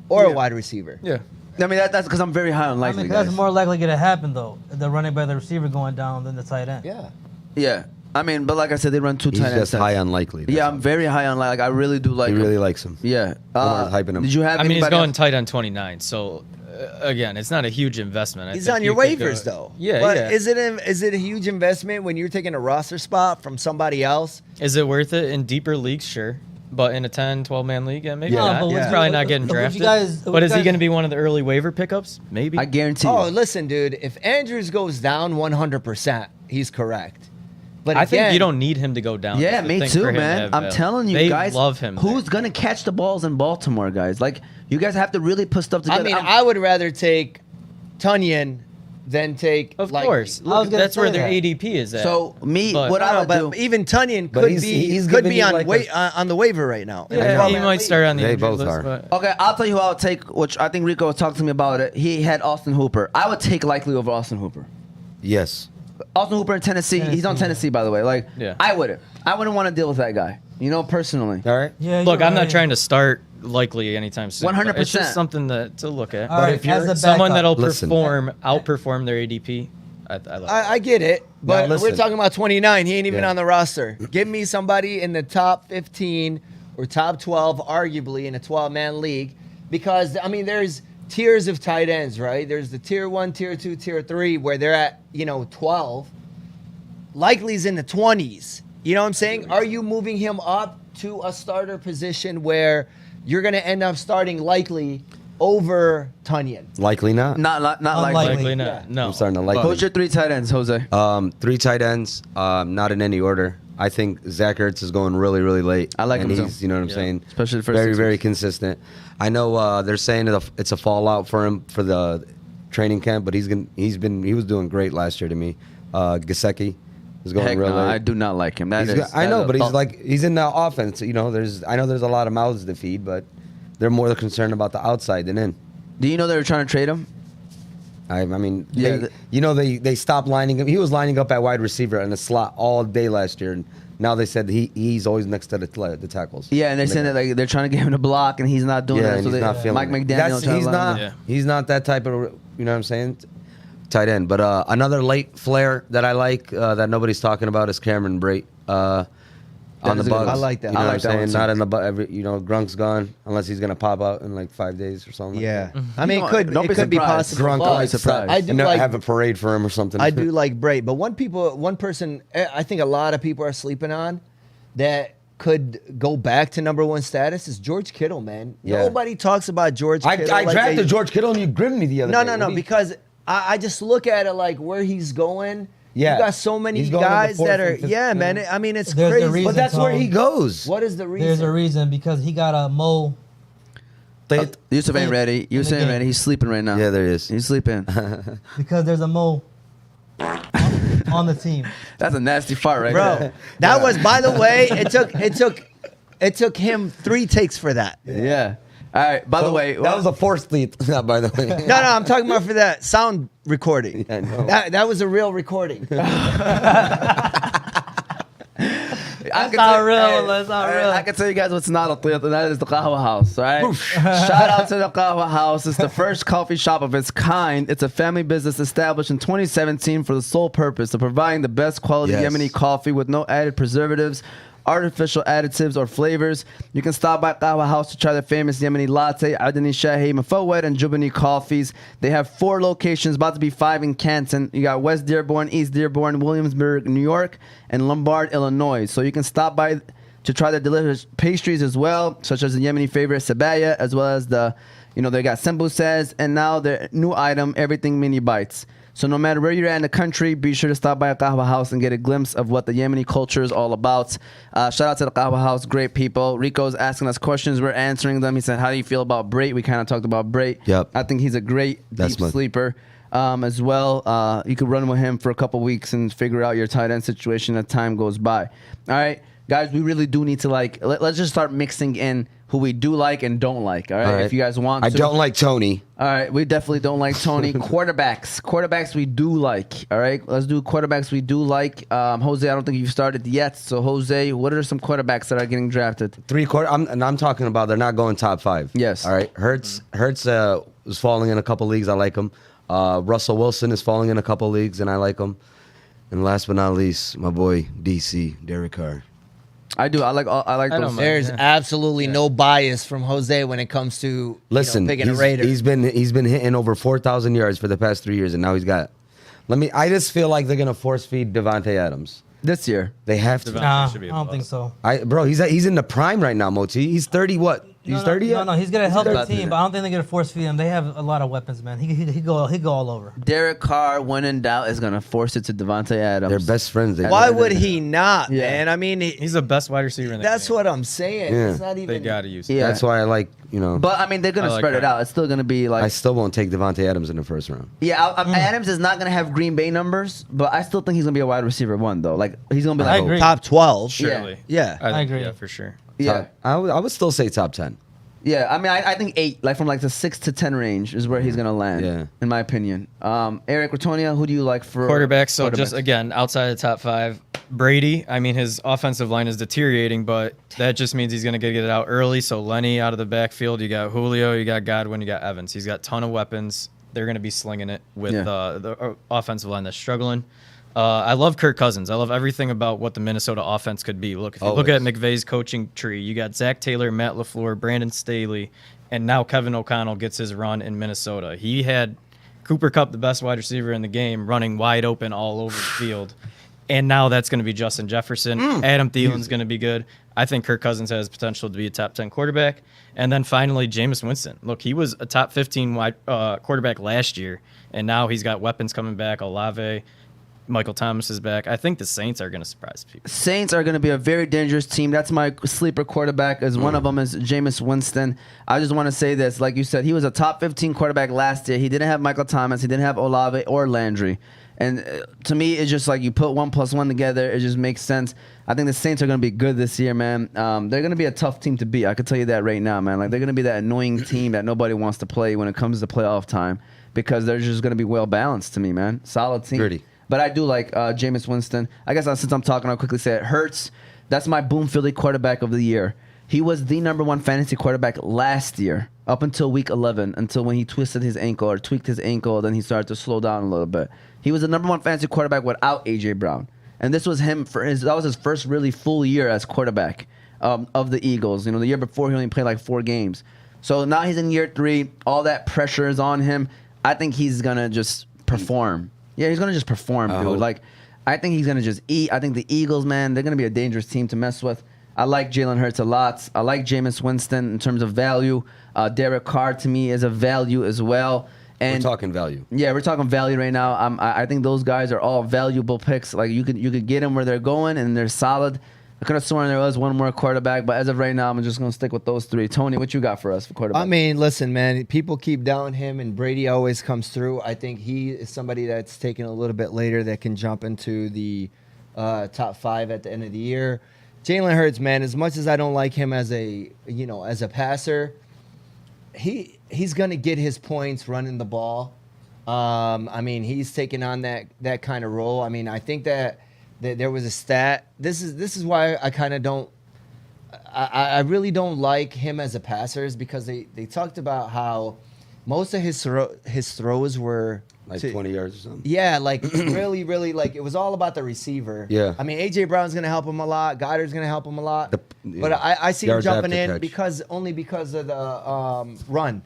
or a wide receiver. Yeah. I mean, that's because I'm very high on I Likely, mean, guys. that's more likely to happen though. The running back, the receiver going down than the tight end. Yeah. Yeah. I mean, but like I said, they run 2 He's tight end just sets. high on Likely. Yeah, I'm very high on Likely. I really do like He him. really likes him. Yeah. Omar's hyping him. Did you have I mean, he's anybody going else? tight end 29. So again, it's not a huge investment. I He's think on your you could waivers go- though. Yeah, But yeah. is it a huge investment when you're taking a roster spot from somebody else? Is it worth it in deeper leagues? Sure. But in a 10, 12-man league, maybe Yeah. not. No, but He's would probably you- not getting would you drafted. guys- but would is you he going guys- to be one of the early waiver pickups? Maybe. I guarantee Oh, you. listen, dude. If Andrews goes down 100%, he's correct. But I think again, you don't need him to go down. Yeah, That's the me thing too, for him to man. have I'm value. telling you, they guys. love him. Who's there. gonna catch the balls in Baltimore, guys? Like, you guys have to really put stuff together. I mean, I'm- I would rather take Tunyon than take. Of like, course. I was gonna That's where say their that. ADP is at. so me, But- what I No, would but do. even Tunyon But could he's be giving you on like on the waiver right now. in a yeah, he 12-man might league. start on the They injured both list, are. but Okay, I'll tell you who I'll take, which I think Rico was talking to me about it. He had Austin Hooper. I would take likely over Austin Hooper. Yes. Austin Hooper in Tennessee. He's on Tennessee, by the way. Like, Yeah. I wouldn't want to deal with that guy. You know, personally. All right. Yeah, look, you're I'm not right. trying to start likely anytime soon. 100%. It's just something to look at. All right, if you're as a Someone backup- that'll Listen. outperform their ADP. I love I get it, but Now, we're listen. talking about 29. He ain't even Yeah. on the roster. Give me somebody in the top 15 or top 12, arguably in a 12-man league, because I mean, there's tiers of tight ends, right? There's the tier 1, tier 2, tier 3, where they're at 12. Likely's in the 20s. You know what I'm saying? Are you moving him up to a starter position where you're going to end up starting likely over Tunyon? Likely not. Not Unlikely. likely. Likely not. No. I'm starting to like But- him. Who's your 3 tight ends, Jose? 3 tight ends, not in any order. I think Zach Ertz is going really, really late. I like and him too. he's, you know what I'm Yeah. saying? Especially the first very, 6 very weeks. consistent. I know they're saying that it's a fallout for him for the training camp, but he was doing great last year to me. Gasecki is going Heck real no, late. I do not like him. That He's is. got- I know, that but is he's like he's in the offense. You know, I know there's a lot of mouths to feed, but they're more concerned about the outside than in. Do you know they were trying to trade him? I mean, Yeah, they stopped lining up. He was lining up at wide receiver in the slot all day last year, and now they said he's always next to the tackles. Yeah, and they're saying that like they're trying to get him to block, and he's not doing Yeah, that. and So he's not feeling Mike it. McDaniel. trying to He's line him not. up. Yeah. He's not that type of. You know what I'm saying? Tight end, but another late flare that I like that nobody's talking about is Cameron Brate on the is a good Bugs. one. I like that. You know I what like I'm that one saying? too. Not in the Grunk's gone unless he's gonna pop out in like 5 days or something. Yeah. Like I mean, Don't- it could don't be be surprised. possible. Grunk but like surprised. I do and like have a parade for him or something. I do like Bray, but one person I think a lot of people are sleeping on that could go back to number 1 status is George Kittle, man. Yeah. Nobody talks about George Kittle. I like drafted they- George Kittle and you grinned me the other No, day. no, no, What do you- because I just look at it like where he's going. Yeah. You got so many He's going in the guys fourth that and are, fifth, yeah, yeah. man. I mean, it's There's a crazy. reason But that's where he goes. What is the reason? There's a reason because he got a mole. Yusuf ain't ready. Yusuf ain't game. ready. He's sleeping right now. Yeah, there is. He's sleeping. Because there's a mole on the team. That's a nasty fart right Bro, there. that was, by the way, it took him 3 takes for that. Yeah. All right. By the way, that was a forced lead, by the way. No, I'm talking about for that sound recording. Yeah, I know. That was a real recording. That's not real, that's not real. I can tell you guys what's not a theater, and that is the Qahwah House, all right? Shout out to the Qahwah House. It's the first coffee shop of its kind. It's a family business established in 2017 for the sole purpose of providing the best quality Yes. Yemeni coffee with no added preservatives, artificial additives, or flavors. You can stop by Qahwah House to try the famous Yemeni latte, Adani Shahi, Mafawed, and Jubani coffees. They have 4 locations, about to be 5 in Canton. You got West Dearborn, East Dearborn, Williamsburg, New York, and Lombard, Illinois. So you can stop by to try their delicious pastries as well, such as the Yemeni favorite Sabaya, as well as they got Sembusez, and now their new item, Everything Mini Bites. So no matter where you're at in the country, be sure to stop by a Qahwah House and get a glimpse of what the Yemeni culture is all about. Shout out to the Qahwah House, great people. Rico's asking us questions, we're answering them. He said, how do you feel about Brait? We kind of talked about Brait. Yep. I think he's a great That's deep my- sleeper as well. You could run with him for a couple weeks and figure out your tight end situation as time goes by. All right, guys, we really do need to let's just start mixing in who we do like and don't like. All right, All right. if you guys want I to. don't like Tony. All right, we definitely don't like Tony. Quarterbacks we do like. All right, let's do quarterbacks we do like. Jose, I don't think you've started yet. So Jose, what are some quarterbacks that are getting drafted? 3/4. I'm talking about they're not going top 5. Yes. All right. Hertz is falling in a couple leagues. I like him. Russell Wilson is falling in a couple leagues, and I like him. And last but not least, my boy DC Derek Carr. I do. I like don't those. mind. There's absolutely no bias from Jose when it comes to Listen, picking a Raider. he's been hitting over 4,000 yards for the past 3 years, and now he's got. I just feel like they're gonna force feed Devontae Adams. this year. They have to. Devontae Nah, should be I don't above. think so. Bro, he's in the prime right now, Moti. He's 30. What? He's 30 yet? No, he's gonna help the about to do team, that. but I don't think they're gonna force feed him. They have a lot of weapons, man. He go all over. Derek Carr, when in doubt, is gonna force it to Devontae Adams. They're best friends. Why would he not, Yeah. man? I mean, He's the best wide receiver in the that's game. what I'm saying. Yeah. It's not even. They got to use him. Yeah. That's why I like, But I mean, they're gonna I like spread it that. out. It's still gonna be like I still won't take Devontae Adams in the first round. Yeah, Adams is not gonna have Green Bay numbers, but I still think he's gonna be a wide receiver one though. Like he's gonna be I like agree. top 12. Surely. Yeah. I agree. Yeah, for sure. yeah, I would still say top 10. yeah. I mean, I think 8, like from like the 6 to 10 range, is where he's gonna land. Yeah. in my opinion. Eric Ratonia, who do you like for Quarterback. So just quarterbacks? again, outside of the top 5, Brady. I mean, his offensive line is deteriorating, but that just means he's going to get it out early. So Lenny out of the backfield. You got Julio, you got Godwin, you got Evans. He's got a ton of weapons. They're going to be slinging it with Yeah. the offensive line that's struggling. I love Kirk Cousins. I love everything about what the Minnesota offense could be. Look, if you look at McVay's coaching tree, you got Zach Taylor, Matt LaFleur, Brandon Staley, and now Kevin O'Connell gets his run in Minnesota. He had Cooper Kupp, the best wide receiver in the game, running wide open all over the field. And now that's going to be Justin Jefferson. Adam Thielen's going to be good. I think Kirk Cousins has potential to be a top 10 quarterback. And then finally, Jameis Winston. Look, he was a top 15 quarterback last year, and now he's got weapons coming back. Olave, Michael Thomas is back. I think the Saints are going to surprise people. Saints are going to be a very dangerous team. That's my sleeper quarterback. As one of them is Jameis Winston. I just want to say this, like you said, he was a top 15 quarterback last year. He didn't have Michael Thomas. He didn't have Olave or Landry. And to me, it's just like you put 1 + 1 together. It just makes sense. I think the Saints are going to be good this year, man. They're going to be a tough team to beat. I can tell you that right now, man. Like they're going to be that annoying team that nobody wants to play when it comes to playoff time because they're just going to be well balanced to me, man. Solid team. Gritty. But I do like Jameis Winston. I guess since I'm talking, I'll quickly say it. Hurts, that's my Boom Philly quarterback of the year. He was the #1 fantasy quarterback last year up until week 11, until when he twisted his ankle or tweaked his ankle, then he started to slow down a little bit. He was the #1 fantasy quarterback without A.J. Brown. And this was him that was his first really full year as quarterback of the Eagles. You know, the year before he only played like 4 games. So now he's in year 3. All that pressure is on him. I think he's going to just perform. Yeah, he's going to just perform, dude. Like, I think he's going to just eat. I think the Eagles, man, they're going to be a dangerous team to mess with. I like Jalen Hurts a lot. I like Jameis Winston in terms of value. Derek Carr, to me, is a value as well. And We're talking value. yeah, we're talking value right now. I think those guys are all valuable picks. Like you could get them where they're going, and they're solid. I could have sworn there was one more quarterback, but as of right now, I'm just gonna stick with those 3. Tony, what you got for us for quarterback? I mean, listen, man. People keep down him, and Brady always comes through. I think he is somebody that's taken a little bit later that can jump into the top 5 at the end of the year. Jalen Hurts, man. As much as I don't like him as a passer, he's gonna get his points running the ball. I mean, he's taking on that kind of role. I mean, I think that there was a stat. This is why I kind of don't. I really don't like him as a passer is because they talked about how most of his throws were Like 20 yards or something. yeah, like really, really, like it was all about the receiver. Yeah. I mean, A.J. Brown's going to help him a lot. Goddard's going to help him a lot. But I see him Yards jumping after in catch. only because of the run.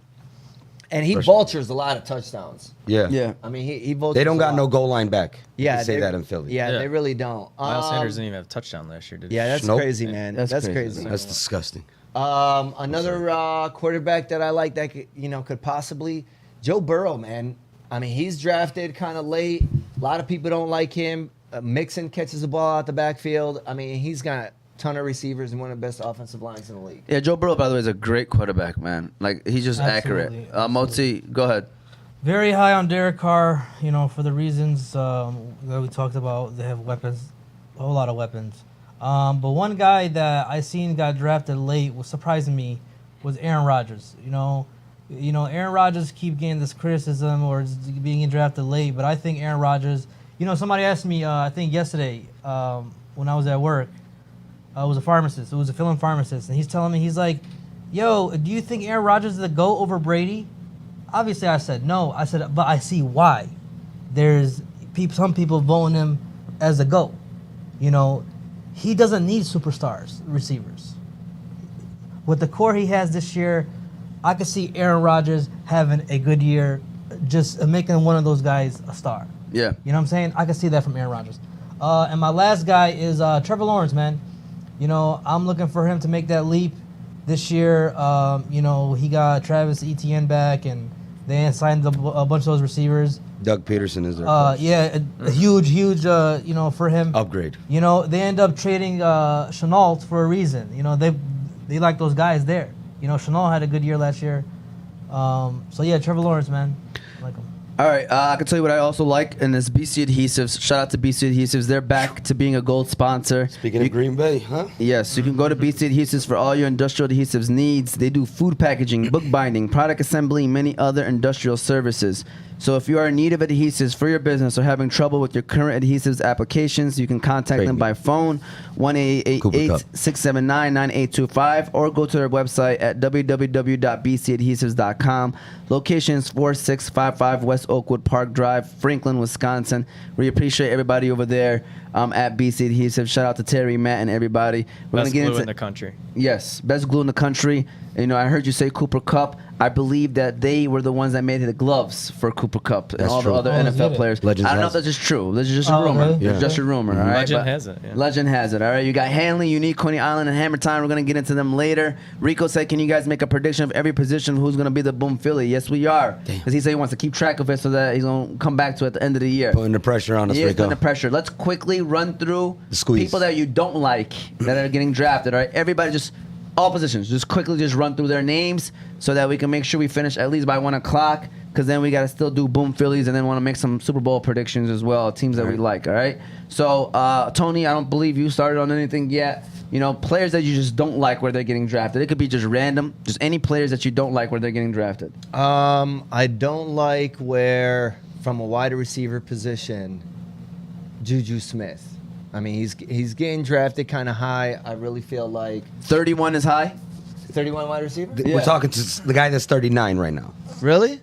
And he For sure. vultures a lot of touchdowns. Yeah. yeah. I mean, he vultures They don't a got no lot. goal line back. Yeah, They say they- that in Philly. Yeah, Yeah. they really don't. Miles Sanders didn't even have a touchdown last year, did he? Yeah, that's Nope. crazy, man. That's That's crazy. crazy. That's disgusting. Another quarterback that I like that could possibly Joe Burrow, man. I mean, he's drafted kind of late. A lot of people don't like him. Mixon catches the ball out the backfield. I mean, he's got a ton of receivers and one of the best offensive lines in the league. Yeah, Joe Burrow, by the way, is a great quarterback, man. Like he's just Absolutely, accurate. Moti, go ahead. Very high on Derek Carr, for the reasons that we talked about. They have weapons, a whole lot of weapons. But one guy that I seen got drafted late was surprising me was Aaron Rodgers. Aaron Rodgers keep getting this criticism or being drafted late, but I think Aaron Rodgers. Somebody asked me, I think yesterday when I was at work. It was a pharmacist. It was a fill-in pharmacist, and he's telling me, he's like, "Yo, do you think Aaron Rodgers is the GOAT over Brady?" Obviously, I said no. I said, but I see why. There's some people voting him as a GOAT. He doesn't need superstars, receivers. With the core he has this year, I could see Aaron Rodgers having a good year, just making one of those guys a star. Yeah. You know what I'm saying? I can see that from Aaron Rodgers. And my last guy is Trevor Lawrence, man. You know, I'm looking for him to make that leap this year. You know, he got Travis Etienne back, and they signed a bunch of those receivers. Doug Peterson is their coach. Yeah, a huge, you know, for him. Upgrade. You know, they end up trading Chenault for a reason. You know, they like those guys there. You know, Chenault had a good year last year. So yeah, Trevor Lawrence, man, I like him. All right, I can tell you what I also like, and it's BC Adhesives. Shout out to BC Adhesives. They're back to being a gold sponsor. Speaking of Green Bay, huh? Yes, you can go to BC Adhesives for all your industrial adhesives needs. They do food packaging, book binding, product assembly, and many other industrial services. So if you are in need of adhesives for your business or having trouble with your current adhesives applications, you can contact them by phone, 1-888-679-9825, or go to their website at www.bcadhesives.com. Location is 4655 West Oakwood Park Drive, Franklin, Wisconsin. We appreciate everybody over there at BC Adhesives. Shout out to Terry, Matt, and everybody. We're Best gonna get glue into in the country. Yes, best glue in the country. You know, I heard you say Cooper Kupp. I believe that they were the ones that made the gloves for Cooper Kupp and That's all true. the other Oh, NFL yeah. players. Legend I don't know has if that's just true. This is just a Oh, rumor. okay. Yeah. It's just a rumor. All right. Legend But has it, yeah. Legend has it. All right. You got Hanley, Unique, Coney Island, and Hammertime. We're gonna get into them later. Rico said, "Can you guys make a prediction of every position who's gonna be the Boom Philly?" Yes, we are. Because he said he wants to keep track of it so that he's gonna come back to it at the end of the year. Putting the pressure on us, He is Rico. putting the pressure. Let's quickly run through The squeeze. people that you don't like that are getting drafted. All right, everybody, just all positions. Just quickly, just run through their names so that we can make sure we finish at least by 1 o'clock. Because then we got to still do Boom Phillies and then want to make some Super Bowl predictions as well. Teams that we like. All right. So Tony, I don't believe you started on anything yet. You know, players that you just don't like where they're getting drafted. It could be just random. Just any players that you don't like where they're getting drafted. I don't like where from a wide receiver position, Juju Smith. I mean, he's getting drafted kind of high. I really feel like 31 is high. 31 wide receiver. We're talking to the guy that's 39 right now. Really?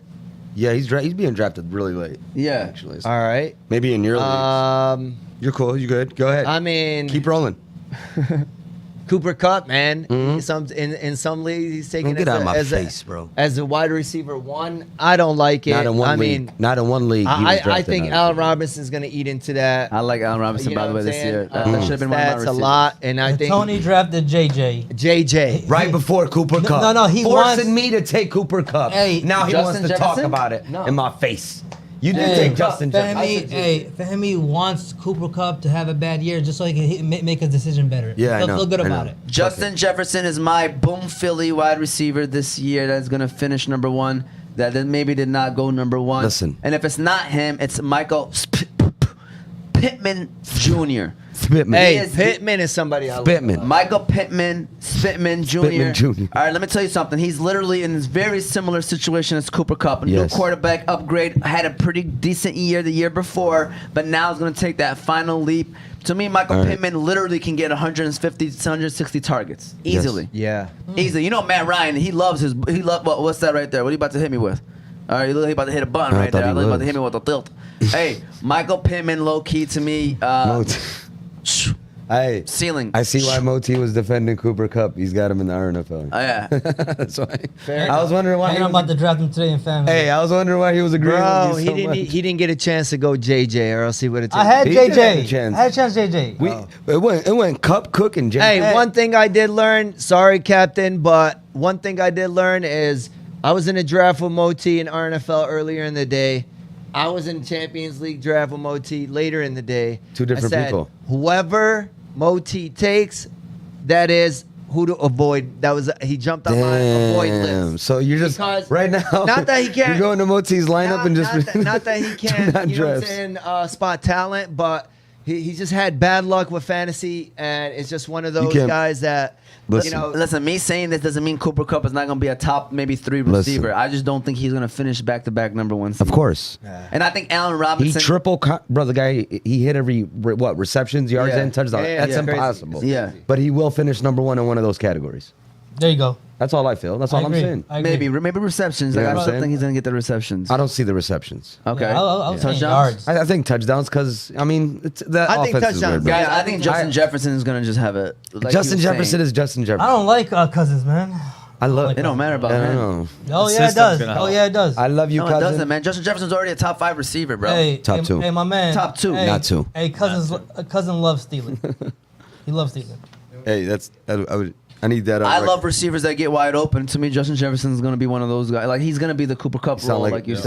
Yeah, he's being drafted really late. Yeah. Actually. All right. Maybe in your leagues. You're cool. You good? Go ahead. I mean, Keep rolling. Cooper Kupp, man. Mhm. In some leagues, he's taken Get as, out of my as, face, bro. as a wide receiver one. I don't like it. Not in one I league. mean, Not in one league. he was I drafted think out of Allen it. Robinson's going to eat into that. I like Allen Robinson, You by know the way, what I'm this saying? year. That should have been one of my That's a receivers. lot, and I think Tony drafted JJ. JJ. Right before Cooper Kupp. no, he forcing wants- me to take Cooper Kupp. Hey, now he Justin wants to talk Jefferson? about it No. in my face. You did Hey, take Justin Jefferson. Fahmy wants Cooper Kupp to have a bad year just so he can make his decision better. Yeah, I He'll know, feel good I about know. it. Justin Jefferson is my Boom Philly wide receiver this year that's going to finish number one. That then maybe did not go number one. Listen. And if it's not him, it's Michael Pittman Jr. Spitman. Hey, is- Pittman is somebody I Spitman. like. Michael Pittman Jr. Pittman Jr. All right, let me tell you something. He's literally in this very similar situation as Cooper Kupp. A new Yes. quarterback upgrade, had a pretty decent year the year before, but now is going to take that final leap. To me, Michael All right. Pittman literally can get 150 to 160 targets Yes. easily. Yeah. Easily. You know Matt Ryan, he loves what's that right there? What are you about to hit me with? All right, he about to hit a button I right thought there. he I thought he about to was. hit me with a tilt. Hey, Michael Pittman, low key to me, Hey, ceiling. I see why Moti was defending Cooper Kupp. He's got him in the NFL. Oh, yeah. That's why. Fair I was wondering why. And He I'm was, about to draft him today in family. hey, I was wondering why he was agreeing Bro, with you so much. he didn't get a chance to go JJ, or else he would have I taken. had He did have a JJ. chance. I had a chance, JJ. It went Cup, Cook, and Jay. Hey, one thing I did learn. Sorry, Captain, but one thing I did learn is I was in a draft with Moti in RNFL earlier in the day. I was in Champions League draft with Moti later in the day. Two different I said, people. Whoever Moti takes, that is who to avoid. That was he jumped on my avoid list. So you're just Because- right now. not that he can't- You're going to Moti's lineup and just not that he can't, not you know what I'm drafts. saying, spot talent, but he just had bad luck with fantasy, and it's just one of those can't- guys that Listen. you know. Listen, me saying this doesn't mean Cooper Kupp is not going to be a top maybe 3 Listen. receiver. I just don't think he's going to finish back-to-back number one seed. Of course. And I think Allen He Robinson. bro. The guy he hit every receptions, yards, Yeah. and touchdowns. Yeah, That's yeah, crazy. impossible. Yeah. But he will finish number one in one of those categories. There you go. That's all I feel. That's all I I'm agree. saying. I agree. Maybe receptions. You know Like, what I I'm don't saying? think he's going to get the receptions. I don't see the receptions. Okay. Yeah, I was saying Touchdowns? yards. I think touchdowns because I mean that I think offense is touchdowns. weird. bro. Guys, Yeah, I think Justin Jefferson is going to just have it. Like Justin you were Jefferson saying. is Justin Jefferson. I don't like Cousins, man. I love. It don't matter about I don't him. know. Oh The yeah, it system's does. gonna Oh help. yeah, it does. I love you, No, it cousin. doesn't, man. Justin Jefferson's already a top 5 receiver, bro. Hey, Top two. Hey, my man. Top two. Hey, Not two. Hey, cousin loves stealing. He loves stealing. Hey, I need that. I love receivers that get wide open. To me, Justin Jefferson's gonna be one of those guys. Like he's gonna be the Cooper Kupp You role, sound like you said.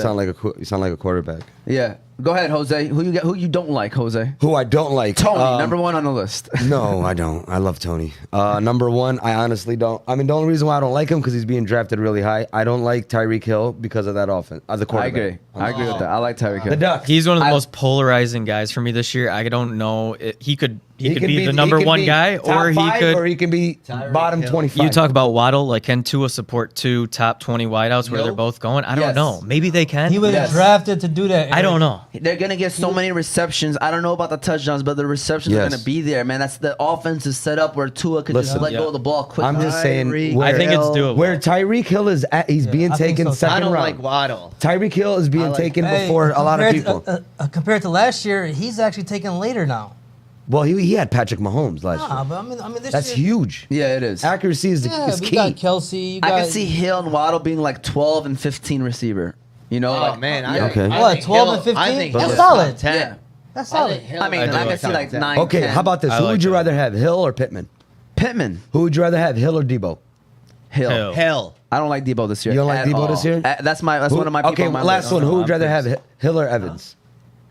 you sound like a quarterback. Yeah. Go ahead, Jose. Who you don't like, Jose? Who I don't like. Tony, number 1 on the list. No, I don't. I love Tony. Number 1, I honestly don't. I mean, the only reason why I don't like him because he's being drafted really high. I don't like Tyreek Hill because of that offense. The I quarterback. agree. I agree with that. I like Tyreek Hill. The Ducks. He's one of the I- most polarizing guys for me this year. I don't know. He could be the he number could 1 be guy, top or he 5, could. or he can be bottom 25. You talk about Waddle. Like, can Tua support 2 top 20 wideouts where they're both going? I don't Yes. know. Maybe they can. He was Yes. drafted to do that. I don't know. They're gonna get so many receptions. I don't know about the touchdowns, but the receptions are Yes. gonna be there, man. That's the offense is set up where Tua could just Listen. let go of the ball quick. I'm just saying. Tyreek Where, I think it's doable. Where Tyreek Hill is at, he's being I think taken so, too. second I don't round. like Waddle. Tyreek Hill is being I like- taken Hey, before a lot of compared people. Compared to last year, he's actually taken later now. Well, he had Patrick Mahomes last Nah, year. but I mean, this That's year, huge. Yeah, it is. Accuracy is, Yeah, is we key. got Kelsey. You got, I can see Hill and Waddle being like 12 and 15 receiver. You know, Oh like, man, yeah. Okay. What, 12 and 15? I think That's Hill's solid. top 10. Yeah. That's I solid. think Hill I mean, I I, do can like see that. like 9. Okay, 10. how about this? I Who like would you that. rather have, Hill or Pittman? Pittman? Who would you rather have, Hill or Debo? Hill. Hill. I don't like Debo this year. You don't like at Debo all. this year? That's one of my people Okay, on my last list. one. Who would you rather I'm have, Hill or Evans?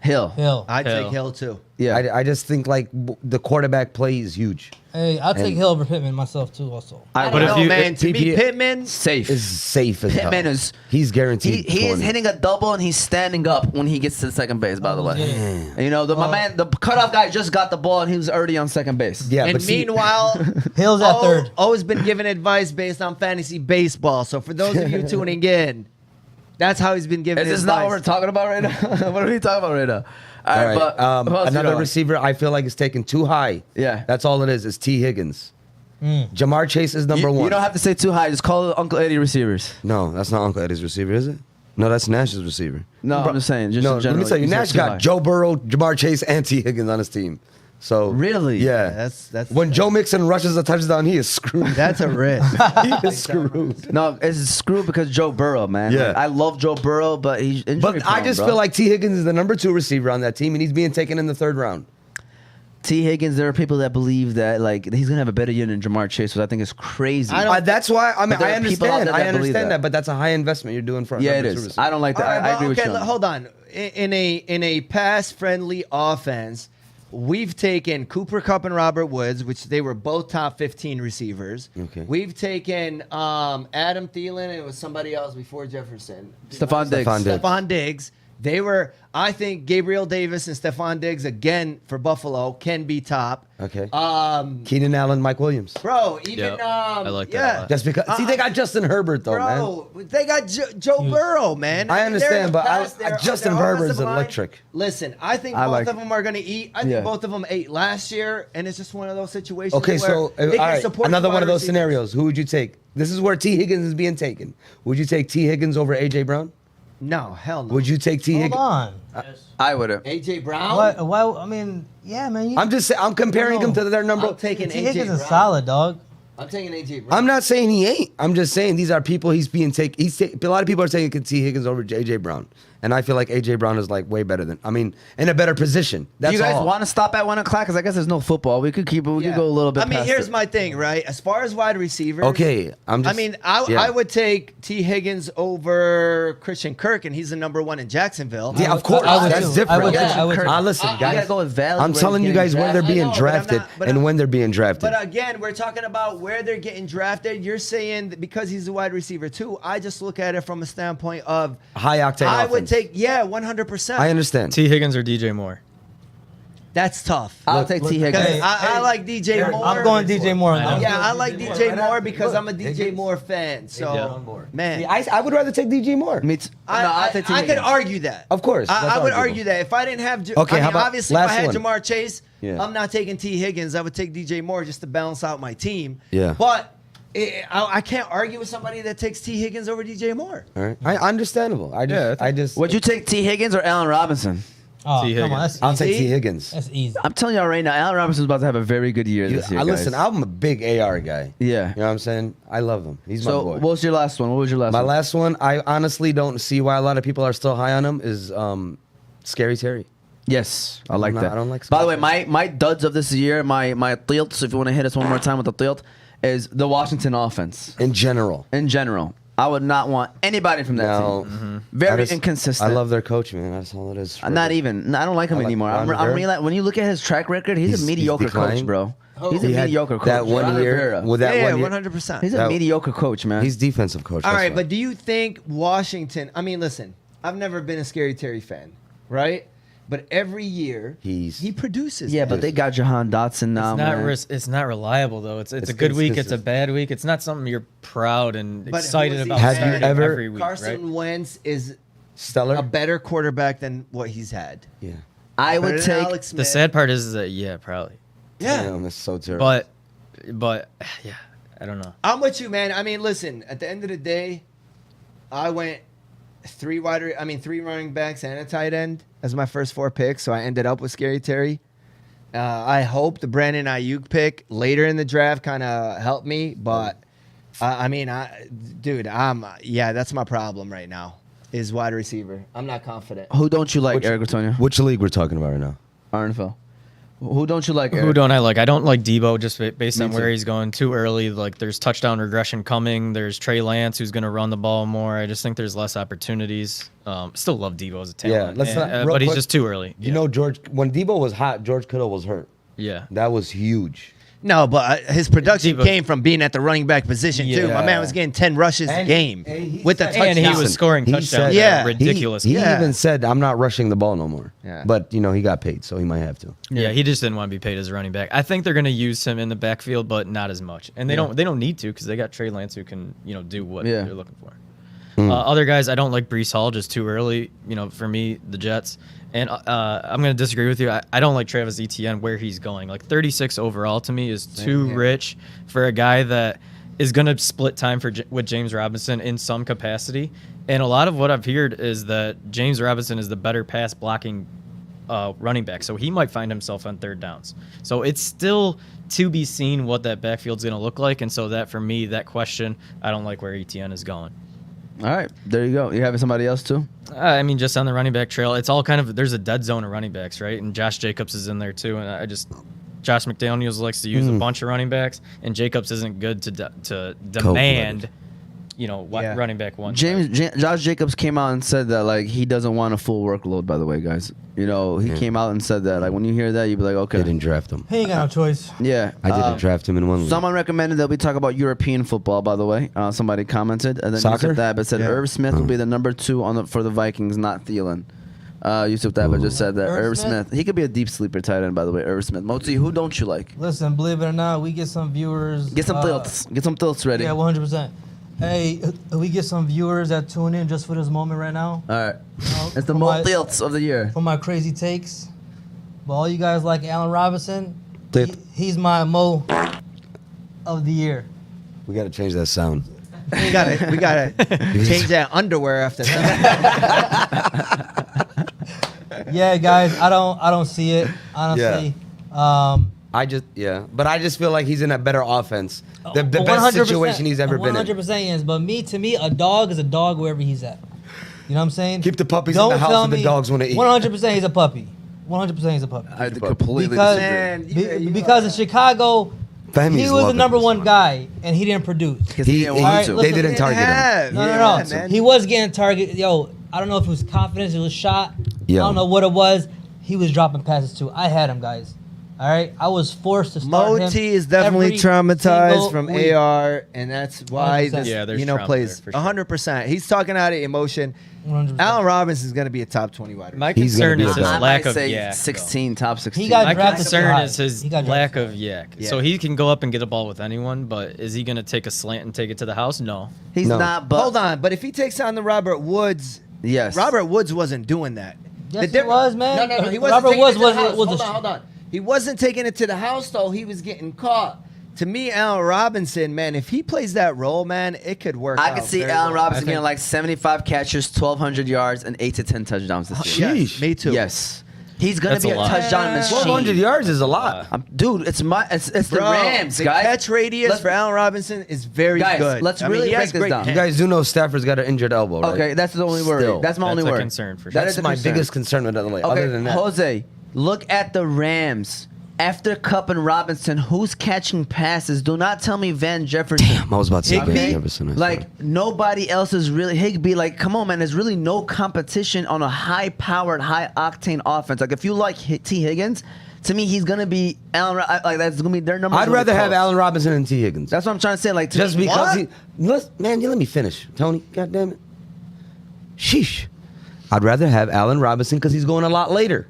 Hill. Hill. I'd Hill. take Hill too. Yeah. I just think like the quarterback play is huge. Hey, I'll take And- Hill over Pittman myself too. Also, I I But don't if know, you- man. To me, PP Pittman. safe. Is safe as Pittman hell. is He's guaranteed. he is 20. hitting a double and he's standing up when he gets to the second base. By the way, yeah. you know my man, the cutoff guy just got the ball and he was already on second base. Yeah, And but see, meanwhile, Hill's at third. Always been given advice based on fantasy baseball. So for those of you tuning in, that's how he's been giving Is this advice. not what we're talking about right now? What are we talking about right now? all right. but who else you Another don't like? receiver I feel like is taken too high. Yeah. That's all it is. Is T. Higgins. Jamar Chase is number You, one. you don't have to say too high. Just call it Uncle Eddie receivers. No, that's not Uncle Eddie's receiver, is it? No, that's Nash's receiver. No, I'm just saying. Just No, in general, let me tell you, said Nash too got high. Joe Burrow, Jamar Chase, and T. Higgins on his team. So Really? yeah. That's When Joe Mixon rushes a touchdown, he is screwed. that's a risk. he is screwed. No, it's screwed because Joe Burrow, man. Yeah. Like, I love Joe Burrow, but he's injury But I prone, just bro. feel like T. Higgins is the number 2 receiver on that team, and he's being taken in the 3rd round. T. Higgins. There are people that believe that like he's gonna have a better year than Jamar Chase, which I think is crazy. That's why I mean But there I are people out understand. there I that believe understand that. that, but that's a high investment you're doing for a Yeah, it number 2 is. receiver. I don't like that. All right, I agree with you. okay, on that. hold on. In a pass friendly offense, we've taken Cooper Kupp and Robert Woods, which they were both top 15 receivers. Okay. We've taken Adam Thielen, and it was somebody else before Jefferson. Stephon Diggs. Stephon Diggs. Stephon Diggs. They were, I think, Gabriel Davis and Stephon Diggs again for Buffalo can be top. Okay. Um, Keenan Allen, Mike Williams. bro, even Yep. I like that a yeah. lot. Just because see they got Justin Herbert though, man. Bro, they got Joe Burrow, man. I mean, understand, they're in the but past, Justin their Herbert is offensive line- electric. Listen, I think I both like- of them are going to eat. I think Yeah. both of them ate last year, and it's just one of those situations. Okay, where so they all can right, support another the one of wide those receivers. scenarios. Who would you take? This is where T. Higgins is being taken. Would you take T. Higgins over AJ Brown? No, hell no. Would you take T. hold Higgins? on. I would have. AJ Brown? Why? I mean, yeah, man. I'm just saying. I'm comparing him to their number. I'm taking T. AJ Higgins Brown. is solid, dog. I'm taking AJ Brown. I'm not saying he ain't. I'm just saying these are people he's being taken. A lot of people are taking T. Higgins over AJ Brown, and I feel like AJ Brown is like way better than. I mean, in a better position. That's Do you guys all. want to stop at 1 o'clock? Because I guess there's no football. We could keep it. We Yeah. could go a little bit. I mean, past here's it. my thing, right? As far as wide receivers. Okay, I'm just. I mean, yeah. I would take T. Higgins over Christian Kirk, and he's the number 1 in Jacksonville. Yeah, of course. I would That's too. different. I would too. I would too. Listen, I gotta guys. go with Valley. I'm where telling he's you getting guys where they're drafted. being I know, but I'm drafted not- but and I'm- when they're being drafted. But again, we're talking about where they're getting drafted. You're saying that because he's a wide receiver too. I just look at it from a standpoint of High octane. I would offense. take 100%. I understand. T. Higgins or DJ Moore? That's tough. I'll take T. Higgins. Because I like DJ Moore. I'm going DJ Moore on I know. that. Yeah, I like DJ Moore because Look, I'm a DJ Moore fan. So, man, See, I would rather take DJ Moore. Me too. No, I I'll take T. could Higgins. argue that. Of course, that's I would arguable. argue that if I didn't have, Okay, I how mean, about obviously, if I last had one? Jamar Chase, Yeah. I'm not taking T. Higgins. I would take DJ Moore just to balance out my team. Yeah. But I can't argue with somebody that takes T. Higgins over DJ Moore. All right. Understandable. I just. Yeah, I think- I just. Would you take T. Higgins or Allen Robinson? Oh, T. come on, that's I'll easy. take T. Higgins. That's easy. I'm telling y'all right now, Allen Robinson's about to have a very good year this year. Listen, guys. I'm a big AR guy. Yeah. You know what I'm saying? I love him. He's my So, boy. what was your last one? What was your last My one? last one, I honestly don't see why a lot of people are still high on him, is Scary Terry. Yes, I like not- that. I don't like By the way, Scott. my duds of this year, my tilts, if you want to hit us one more time with the tilt, is the Washington offense In general. in general. I would not want anybody from that Now, team. Very inconsistent. I love their coach, man. That's all it is. Not even. I don't like him I like anymore. Ron I'm Rivera. realizing when you look at his track record, he's a He's mediocre coach, declined. bro. He's a He had mediocre coach. that one Ron year Rivera. with that Yeah, one year. 100%. He's a that- mediocre coach, man. He's defensive coach. All that's right, why. but do you think Washington? I mean, listen, I've never been a Scary Terry fan, right? But every year he produces. yeah, man. but they got Jahan Dotson now, man. It's not reliable though. It's a It's good week. It's a consistent. bad week. It's not something you're proud and But excited who is he? about. Have you starting ever- every week, Carson right? Wentz is Stellar. a better quarterback than what he's had. Yeah. I Better would than take. Alex The Smith. sad part is that yeah, probably. Yeah. Damn, that's so terrible. But yeah, I don't know. I'm with you, man. I mean, listen. At the end of the day, I went three running backs and a tight end as my first 4 picks. So I ended up with Scary Terry. I hope the Brandon Ayuk pick later in the draft kind of helped me, but that's my problem right now. Is wide receiver. I'm not confident. Who don't you like, Eric Antonio? Which league we're talking about right now? Arnfeld. Who don't you like, Eric? Who don't I like? I don't like Debo just based on Me where too. he's going too early. Like there's touchdown regression coming. There's Trey Lance who's going to run the ball more. I just think there's less opportunities. Still love Debo as a talent. let's not- real but he's quick, just too early. You know, when Debo was hot, George Kittle was hurt. Yeah. That was huge. No, but his production Debo- came from being at the running back position too. My Yeah. man was getting 10 rushes a And- game and he with a said- touchdown. And he was scoring He touchdowns. said- Yeah. At a ridiculous. He Yeah. even said, "I'm not rushing the ball no more." Yeah. But he got paid, so he might have to. Yeah, he just didn't want to be paid as a running back. I think they're going to use him in the backfield, but not as much. And they don't need to because they got Trey Lance who can do what Yeah. they're looking for. Other guys, I don't like Brees Hall, just too early. For me, the Jets. And I'm going to disagree with you. I don't like Travis Etienne where he's going. Like 36 overall to me is too rich for a guy that is going to split time with James Robinson in some capacity. And a lot of what I've heard is that James Robinson is the better pass blocking running back. So he might find himself on third downs. So it's still to be seen what that backfield's going to look like. And so that for me, that question, I don't like where Etienne is going. All right, there you go. You having somebody else too? I mean, just on the running back trail, it's all kind of there's a dead zone of running backs, right? And Josh Jacobs is in there too. And Josh McDaniels likes to use a bunch of running backs, and Jacobs isn't good to demand, running back one. Josh Jacobs came out and said that like he doesn't want a full workload. By the way, guys, he came out and said that. Like when you hear that, you'd be like, okay, Didn't draft him. He ain't got no choice. yeah. I didn't draft him in one league. Someone recommended that we talk about European football. By the way, somebody commented, and then Soccer? Yusuf Thabit said Yeah. Irv Smith will be the number 2 for the Vikings, not Thielen. Yusuf Thabit just said that Irv Irv Smith? Smith. He could be a deep sleeper tight end. By the way, Irv Smith. Moti, who don't you like? Listen, believe it or not, we get some viewers. Get some tilts. Get some tilts ready. Yeah, 100%. Hey, we get some viewers that tune in just for this moment right now. All right. It's the For most my- tilts of the year. For my crazy takes. But all you guys like Allen Robinson, Tit. he's my Mo of the year. We got to change that sound. we gotta change that underwear after that. Yeah, guys, I don't see it honestly. But I just feel like he's in a better offense. The best 100%, situation he's ever been in. 100% is. But to me, a dog is a dog wherever he's at. You know what I'm saying? Keep the puppies in the house tell and the me dogs wanna eat. 100% he's a puppy. 100% he's a puppy. I completely Because, disagree. because in Chicago, Family's he was the loving number this 1 guy, and he didn't produce. Because he didn't he- want Alright, to. listen, They didn't target him. No, Yeah, no. man. He was getting targeted. Yo, I don't know if it was confidence, it was shot. Yo. I don't know what it was. He was dropping passes too. I had him, guys. All right, I was forced to start him. Moti is definitely every traumatized single from week. AR, and that's why 100%. this, Yeah, there's trauma plays there, for sure. 100%. He's talking out of emotion. 100%. Allen Robinson is going to be a top 20 wide receiver. My He's gonna concern be is a his dog. I lack might of say yak. 16, top 16. He got My drafted too concern high. is his He got lack drafted of yak. Yeah. So he can go up and get a ball with anyone, but is he going to take a slant and take it to the house? No. He's No. not, but Hold on, but if he takes on the Robert Woods, yes. Robert Woods wasn't doing that. Yes, he was, man. No, he wasn't Robert taking Woods it to the was- house. was Hold a- on, hold on. He wasn't taking it to the house, though. He was getting caught. To me, Allen Robinson, man, if he plays that role, man, it could work I out could see very Allen well. Robinson I think- getting like 75 catches, 1,200 yards, and 8 to 10 touchdowns this year. Yes, me too. Yes. He's gonna That's be a a lot. touchdown machine. 1,200 yards is a lot. Dude, it's the Bro, Rams, the guys. catch radius Let's- for Allen Robinson is very Guys, good. let's I mean, really he break has this great down. You hands. guys do know Stafford's got an injured elbow, right? Okay, that's the only worry. Still. That's my only That's a worry. concern for sure. That That's is a my concern. biggest concern with LA. Okay, Other than that, Jose, look at the Rams. After Cup and Robinson, who's catching passes? Do not tell me Van Jefferson. I was about to say Higbee, Van Jefferson. like nobody else is really Higbee. Like, come on, man. There's really no competition on a high-powered, high-octane offense. Like, if you like T. Higgins, to me, he's gonna be Allen. Like, that's gonna be their number. I'd rather have Allen Robinson than T. Higgins. That's what I'm trying to say. Like, to Just me, because what? man, you let me finish, Tony. God damn it. Sheesh. I'd rather have Allen Robinson because he's going a lot later.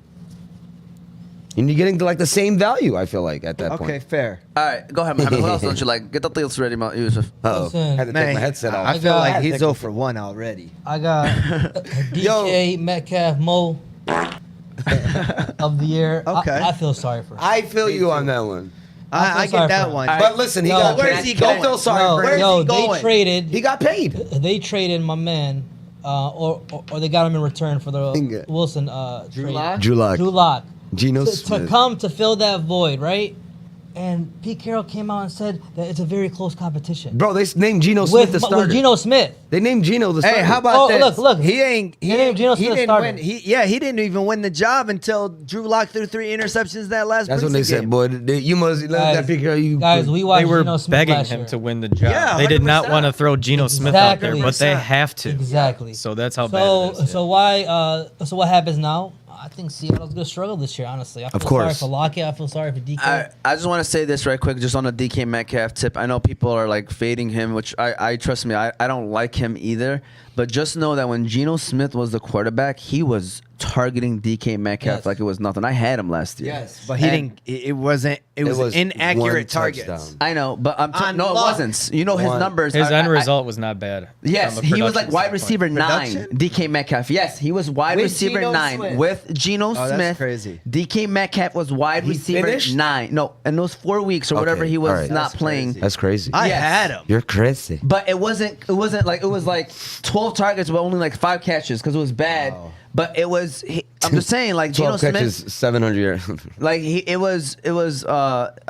And you're getting to like the same value, I feel like, at that point. Okay, fair. All right, go ahead, Mohammed. What else don't you like? Get the deals ready, Yusuf. Uh-oh. Listen, Had to take my headset off. I feel got- like he's 0 for 1 already. I got DK Metcalf Mo of the year. Okay. I feel sorry for him. I feel you on that one. I feel sorry get that for one. him. But listen, he No, got where's paid. he Don't going? feel sorry No, for him. yo, he going? they traded. He got paid. They traded my man, or they got him in return for the Inga. Wilson Drew trade. Lock? Drew Lock. Drew Lock. Geno to Smith. come to fill that void, right? And Pete Carroll came out and said that it's a very close competition. Bro, they named Geno Smith the with starter. Geno Smith. They named Geno the starter. Hey, how about Oh, this? look. He ain't. They named Geno Smith didn't starter. win. He didn't even win the job until Drew Lock threw 3 interceptions that last. That's when they preseason said, game. boy, you must let Guys, that picture. You Guys, we watched They were Geno Smith begging last him year. to win the job. Yeah, They did not 100%. want to throw Geno Smith out there, but they 100%. have to. Exactly. So that's how bad it is. So why? So what happens now? I think Seattle's gonna struggle this year. Honestly, I feel sorry course. for Lockett. I feel sorry for DK. I just want to say this right quick, just on the DK Metcalf tip. I know people are like fading him, which I trust me, I don't like him either. But just know that when Geno Smith was the quarterback, he was targeting DK Metcalf Yes. like it was nothing. I had him last year. Yes, but he And- didn't. It wasn't. It was one inaccurate touchdown. targets. I know, but On no, it luck. wasn't. You know his One. numbers. His I- end I- result was not bad. Yes, from a he was like production wide standpoint. receiver 9. Production? DK Metcalf. Yes, he was wide With receiver Geno 9 Smith. with Geno that's Smith. crazy. DK Metcalf was wide He receiver finished? 9. No, in those 4 weeks or whatever Okay, he was all right. not That's playing. crazy. That's crazy. I Yes. had him. You're crazy. But it wasn't like it was like 12 targets, but only like 5 catches because it was bad. Wow. But it was. I'm just saying, like Geno 12 catches, Smith. 700 yards. Like it was.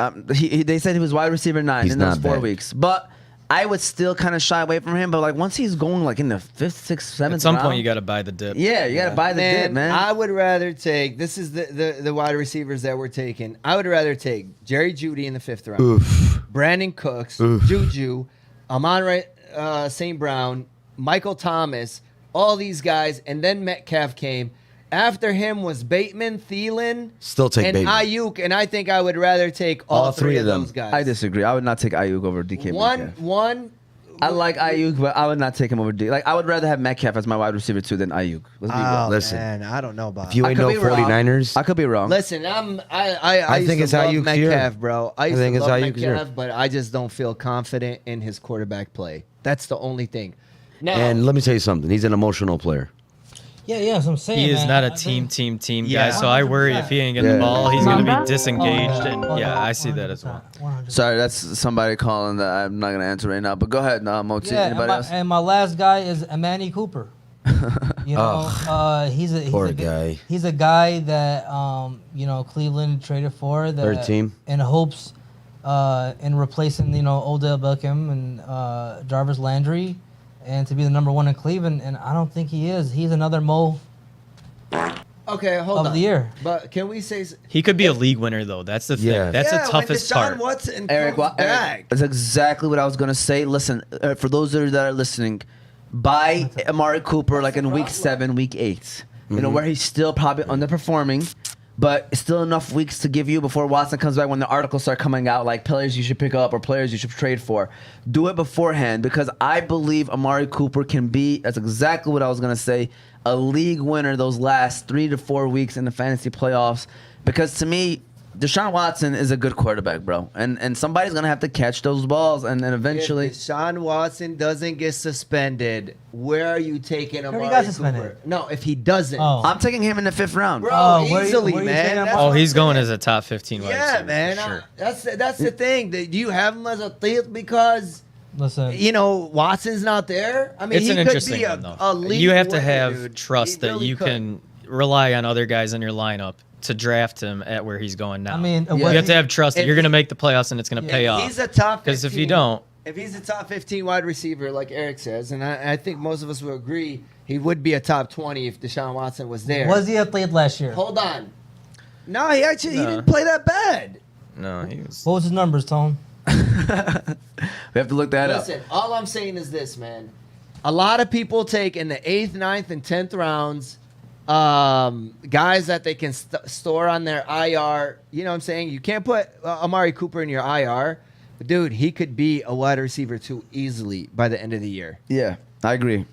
They said he was wide receiver 9 He's in those not 4 bad. weeks, but. I would still kind of shy away from him, but like once he's going like in the 5th, 6th, 7th At some round, point, you got to buy the dip. yeah, you gotta buy the dip, man. I would rather take. This is the wide receivers that we're taking. I would rather take Jerry Jeudy in the 5th round, Oof. Brandon Cooks, Oof. Juju, Amon St. Brown, Michael Thomas, all these guys, and then Metcalf came. After him was Bateman, Thielen, Still take and Bateman. Ayuk, and I think I would rather take all three of them. those guys. I disagree. I would not take Ayuk over DK Metcalf. One. I like Ayuk, but I would not take him over DK. Like I would rather have Metcalf as my wide receiver 2 than Ayuk. Let's be real. Oh, Listen. man, I don't know about. If you I ain't could no be wrong. 49ers, I could be wrong. Listen, I I think used it's to love Ayuk's year. Metcalf, bro. I used think to it's love Ayuk's year. Metcalf, but I just don't feel confident in his quarterback play. That's the only thing. Now, and let me tell you something. He's an emotional player. Yeah, that's what I'm saying. He is man. not I a think- team Yeah. guy. So I worry if he ain't getting the Yeah. ball, he's going to be Oh, disengaged. yeah. And yeah, I see that as well. 100%. Sorry, that's somebody calling that I'm not gonna answer right now. But go ahead, Moti. Yeah, Anybody else? and my last guy is Amani Cooper. You know, he's a Poor guy. He's a guy that Cleveland traded for that Third team. in hopes in replacing Odell Beckham and Jarvis Landry, and to be the number 1 in Cleveland. And I don't think he is. He's another Mo okay, hold of on. the year. But can we say? He could be a league winner, though. That's the thing. Yeah. That's yeah, the toughest when Deshaun part. Watson Eric, comes back. that's exactly what I was gonna say. Listen, for those that are listening, buy Amari Cooper like in week 7, week 8. You know where he's still probably underperforming, but still enough weeks to give you before Watson comes back. When the articles start coming out, like players you should pick up or players you should trade for, do it beforehand because I believe Amari Cooper can be. That's exactly what I was gonna say. A league winner those last 3 to 4 weeks in the fantasy playoffs, because to me, Deshaun Watson is a good quarterback, bro, and somebody's gonna have to catch those balls, and then eventually. If Deshaun Watson doesn't get suspended, where are you taking him? already got suspended. No, if he doesn't, Oh. I'm taking him in the 5th round. bro, where you- easily, where you man. taking him? That's Oh, what he's I'm going saying. as a top 15 wide Yeah, receiver, man. for sure. That's the thing. Do you have him as a thief because Listen, Watson's not there? I mean, It's he an could interesting be one, a though. league You have to winner, have dude. trust He that really you could. can rely on other guys in your lineup to draft him at where he's going now. I mean, you have to have trust that you're going to make the playoffs and it's going to pay off. He's a top 15. Because if you don't, if he's a top 15 wide receiver, like Eric says, and I think most of us will agree, he would be a top 20 if Deshaun Watson was there. Was he athlete last year? Hold on. No, he didn't play that bad. no, he was. What was his numbers, Tone? We have to look that up. Listen, all I'm saying is this, man. A lot of people take in the 8th, 9th, and 10th rounds guys that they can store on their IR. You know what I'm saying? You can't put Amari Cooper in your IR. But, dude, he could be a wide receiver too easily by the end of the year. Yeah, I agree.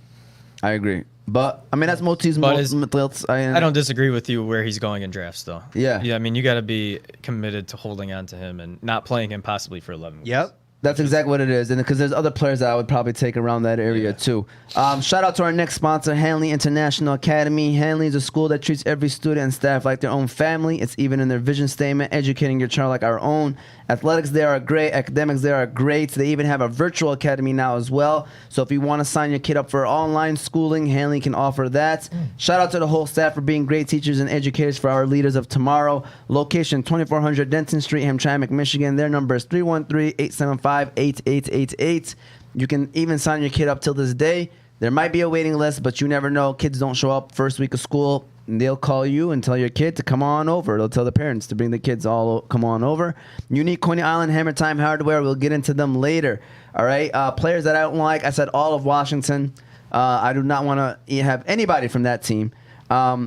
But I mean, that's Moti's thoughts. I don't disagree with you where he's going in drafts, though. Yeah. I mean, you got to be committed to holding on to him and not playing him possibly for 11 weeks. Yep. That's exactly what it is, and because there's other players that I would probably take around that area too. Shout out to our next sponsor, Hanley International Academy. Hanley is a school that treats every student and staff like their own family. It's even in their vision statement, educating your child like our own. Athletics, they are great. Academics, they are great. They even have a virtual academy now as well. So if you want to sign your kid up for online schooling, Hanley can offer that. Shout out to the whole staff for being great teachers and educators for our leaders of tomorrow. Location 2400 Denton Street, Hamtramck, Michigan. Their number is 313-875-8888. You can even sign your kid up till this day. There might be a waiting list, but you never know. Kids don't show up first week of school. And they'll call you and tell your kid to come on over. They'll tell the parents to bring the kids come on over. Unique Coney Island Hammertime hardware. We'll get into them later. All right. Players that I don't like. I said all of Washington. I do not want to have anybody from that team. Are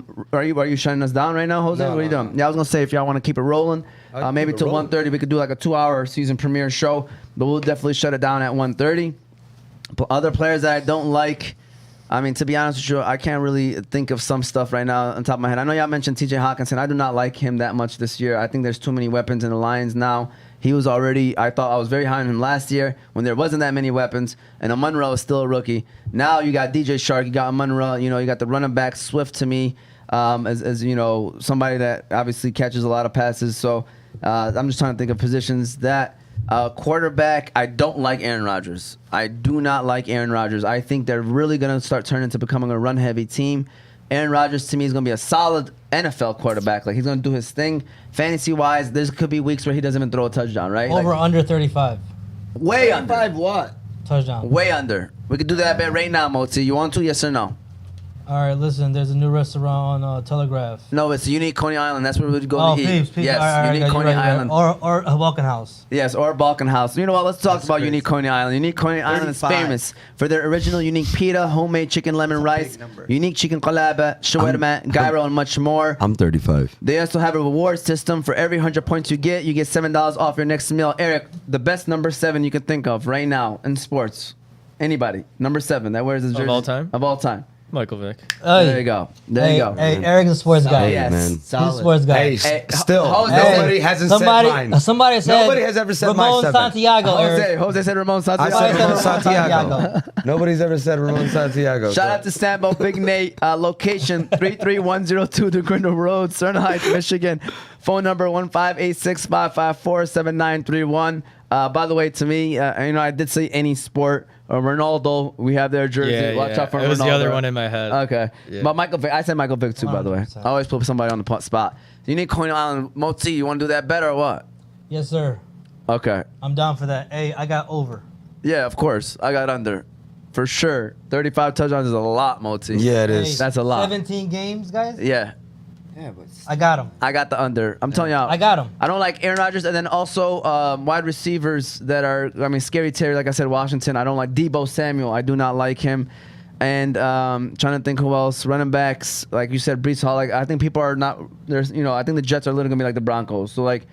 you shutting us down right now, Jose? No, what are you doing? Yeah, I was gonna say if y'all want to keep it rolling, maybe till 1:30 we could do like a 2-hour season premiere show. But we'll definitely shut it down at 1:30. But other players that I don't like. I mean, to be honest with you, I can't really think of some stuff right now on top of my head. I know y'all mentioned T.J. Hawkinson. I do not like him that much this year. I think there's too many weapons in the Lions now. He was already, I thought I was very high on him last year when there wasn't that many weapons, and Monroe is still a rookie. Now you got DJ Shark, you got Monroe, you got the running back Swift to me, as somebody that obviously catches a lot of passes. So I'm just trying to think of positions that. Quarterback, I don't like Aaron Rodgers. I do not like Aaron Rodgers. I think they're really going to start turning into becoming a run-heavy team. Aaron Rodgers, to me, is going to be a solid NFL quarterback. Like, he's going to do his thing. Fantasy-wise, there could be weeks where he doesn't even throw a touchdown, right? Over under 35 Way under. 35 what? touchdown. Way under. We could do that bet right now, Moti. You want to? Yes or no? All right, listen. There's a new restaurant on Telegraph. No, it's Unique Coney Island. That's where we'd go to eat. Peeps. Yes, All right, Unique Coney Island. Or a Balkan House. Yes, or Balkan House. You know what? Let's talk That's about crazy. Unique Coney Island. Unique Coney Island is 35. famous for their original unique pita, homemade chicken lemon rice, number. unique chicken qalaba, shawarma, gyro, and much more. I'm 35. They also have a reward system. For every 100 points you get $7 off your next meal. Eric, the best number 7 you can think of right now in sports. Anybody. Number 7 that wears the jersey. all time? Of all time. Michael Vick. There you go. There you go. Hey, Eric's a sports guy. Yes. man. He's a Solid. sports guy. Hey, Hey, still, Jose- nobody hasn't said mine. Somebody said. Nobody has ever said Ramon my 7. Santiago. Eric. Jose said Ramon I Santiago. said Somebody Ramon said Santiago. Nobody's ever said Ramon Santiago. Shout out to Sambo Big Nate. Location 33102 DeGrindle Road, Stern Heights, Michigan. Phone number 1-586-554-7931. By the way, to me, I did say any sport. Ronaldo, we have their jersey. Watch out for Ronaldo. It was the other one in my head. Okay. Yeah. But Michael Vick, I said Michael Vick too, by the way. 100%. I always put somebody on the spot. You need Coney Island. Moti, you want to do that better or what? Yes, sir. Okay. I'm down for that. Hey, I got over. Yeah, of course. I got under. For sure. 35 touchdowns is a lot, Moti. Yeah, it Hey, is. That's a lot. 17 games, guys. Yeah. Yeah, but I got him. I got the under. I'm telling y'all. I got him. I don't like Aaron Rodgers, and then also wide receivers that are, Scary Terry, like I said, Washington. I don't like Debo Samuel. I do not like him. And trying to think who else. Running backs, like you said, Brees Hall. Like I think people are not. There's, I think the Jets are literally gonna be like the Broncos. So like,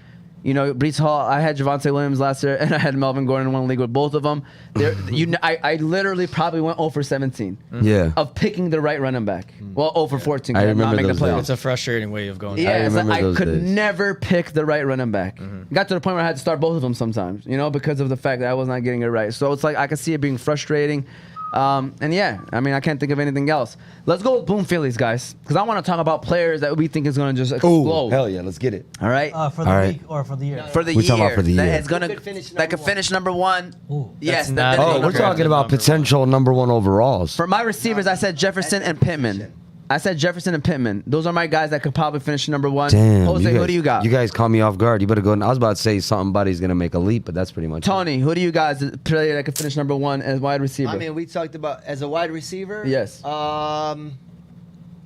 Brees Hall. I had Javonte Williams last year, and I had Melvin Gordon in one league with both of them. I literally probably went 0 for 17 Yeah. of picking the right running back. Well, 0 for 14. I 'cause I'm not remember making the those playoffs. It's a frustrating way of going. Yeah, remember I those could days. never pick the right running back. Got to the point where I had to start both of them sometimes, because of the fact that I was not getting it right. So it's like I could see it being frustrating. And yeah, I can't think of anything else. Let's go with Boom Phillies, guys, because I want to talk about players that we think is going to just explode. Ooh, hell yeah, let's get it. All right, For the All right. week or for the year? for the We're year. talking about for the That year. it's gonna Who could finish that could number finish number 1. Ooh. Yes, That's not- Oh, we're talking about potential number 1 overalls. For my receivers, I said Jefferson and Pittman. I said Jefferson and Pittman. Those are my guys that could probably finish number one. Damn. Jose, who do you got? You guys caught me off guard. You better go. I was about to say somebody's gonna make a leap, but that's pretty much it. Tony, who do you guys player that could finish number one as wide receiver? I mean, we talked about as a wide receiver. Yes.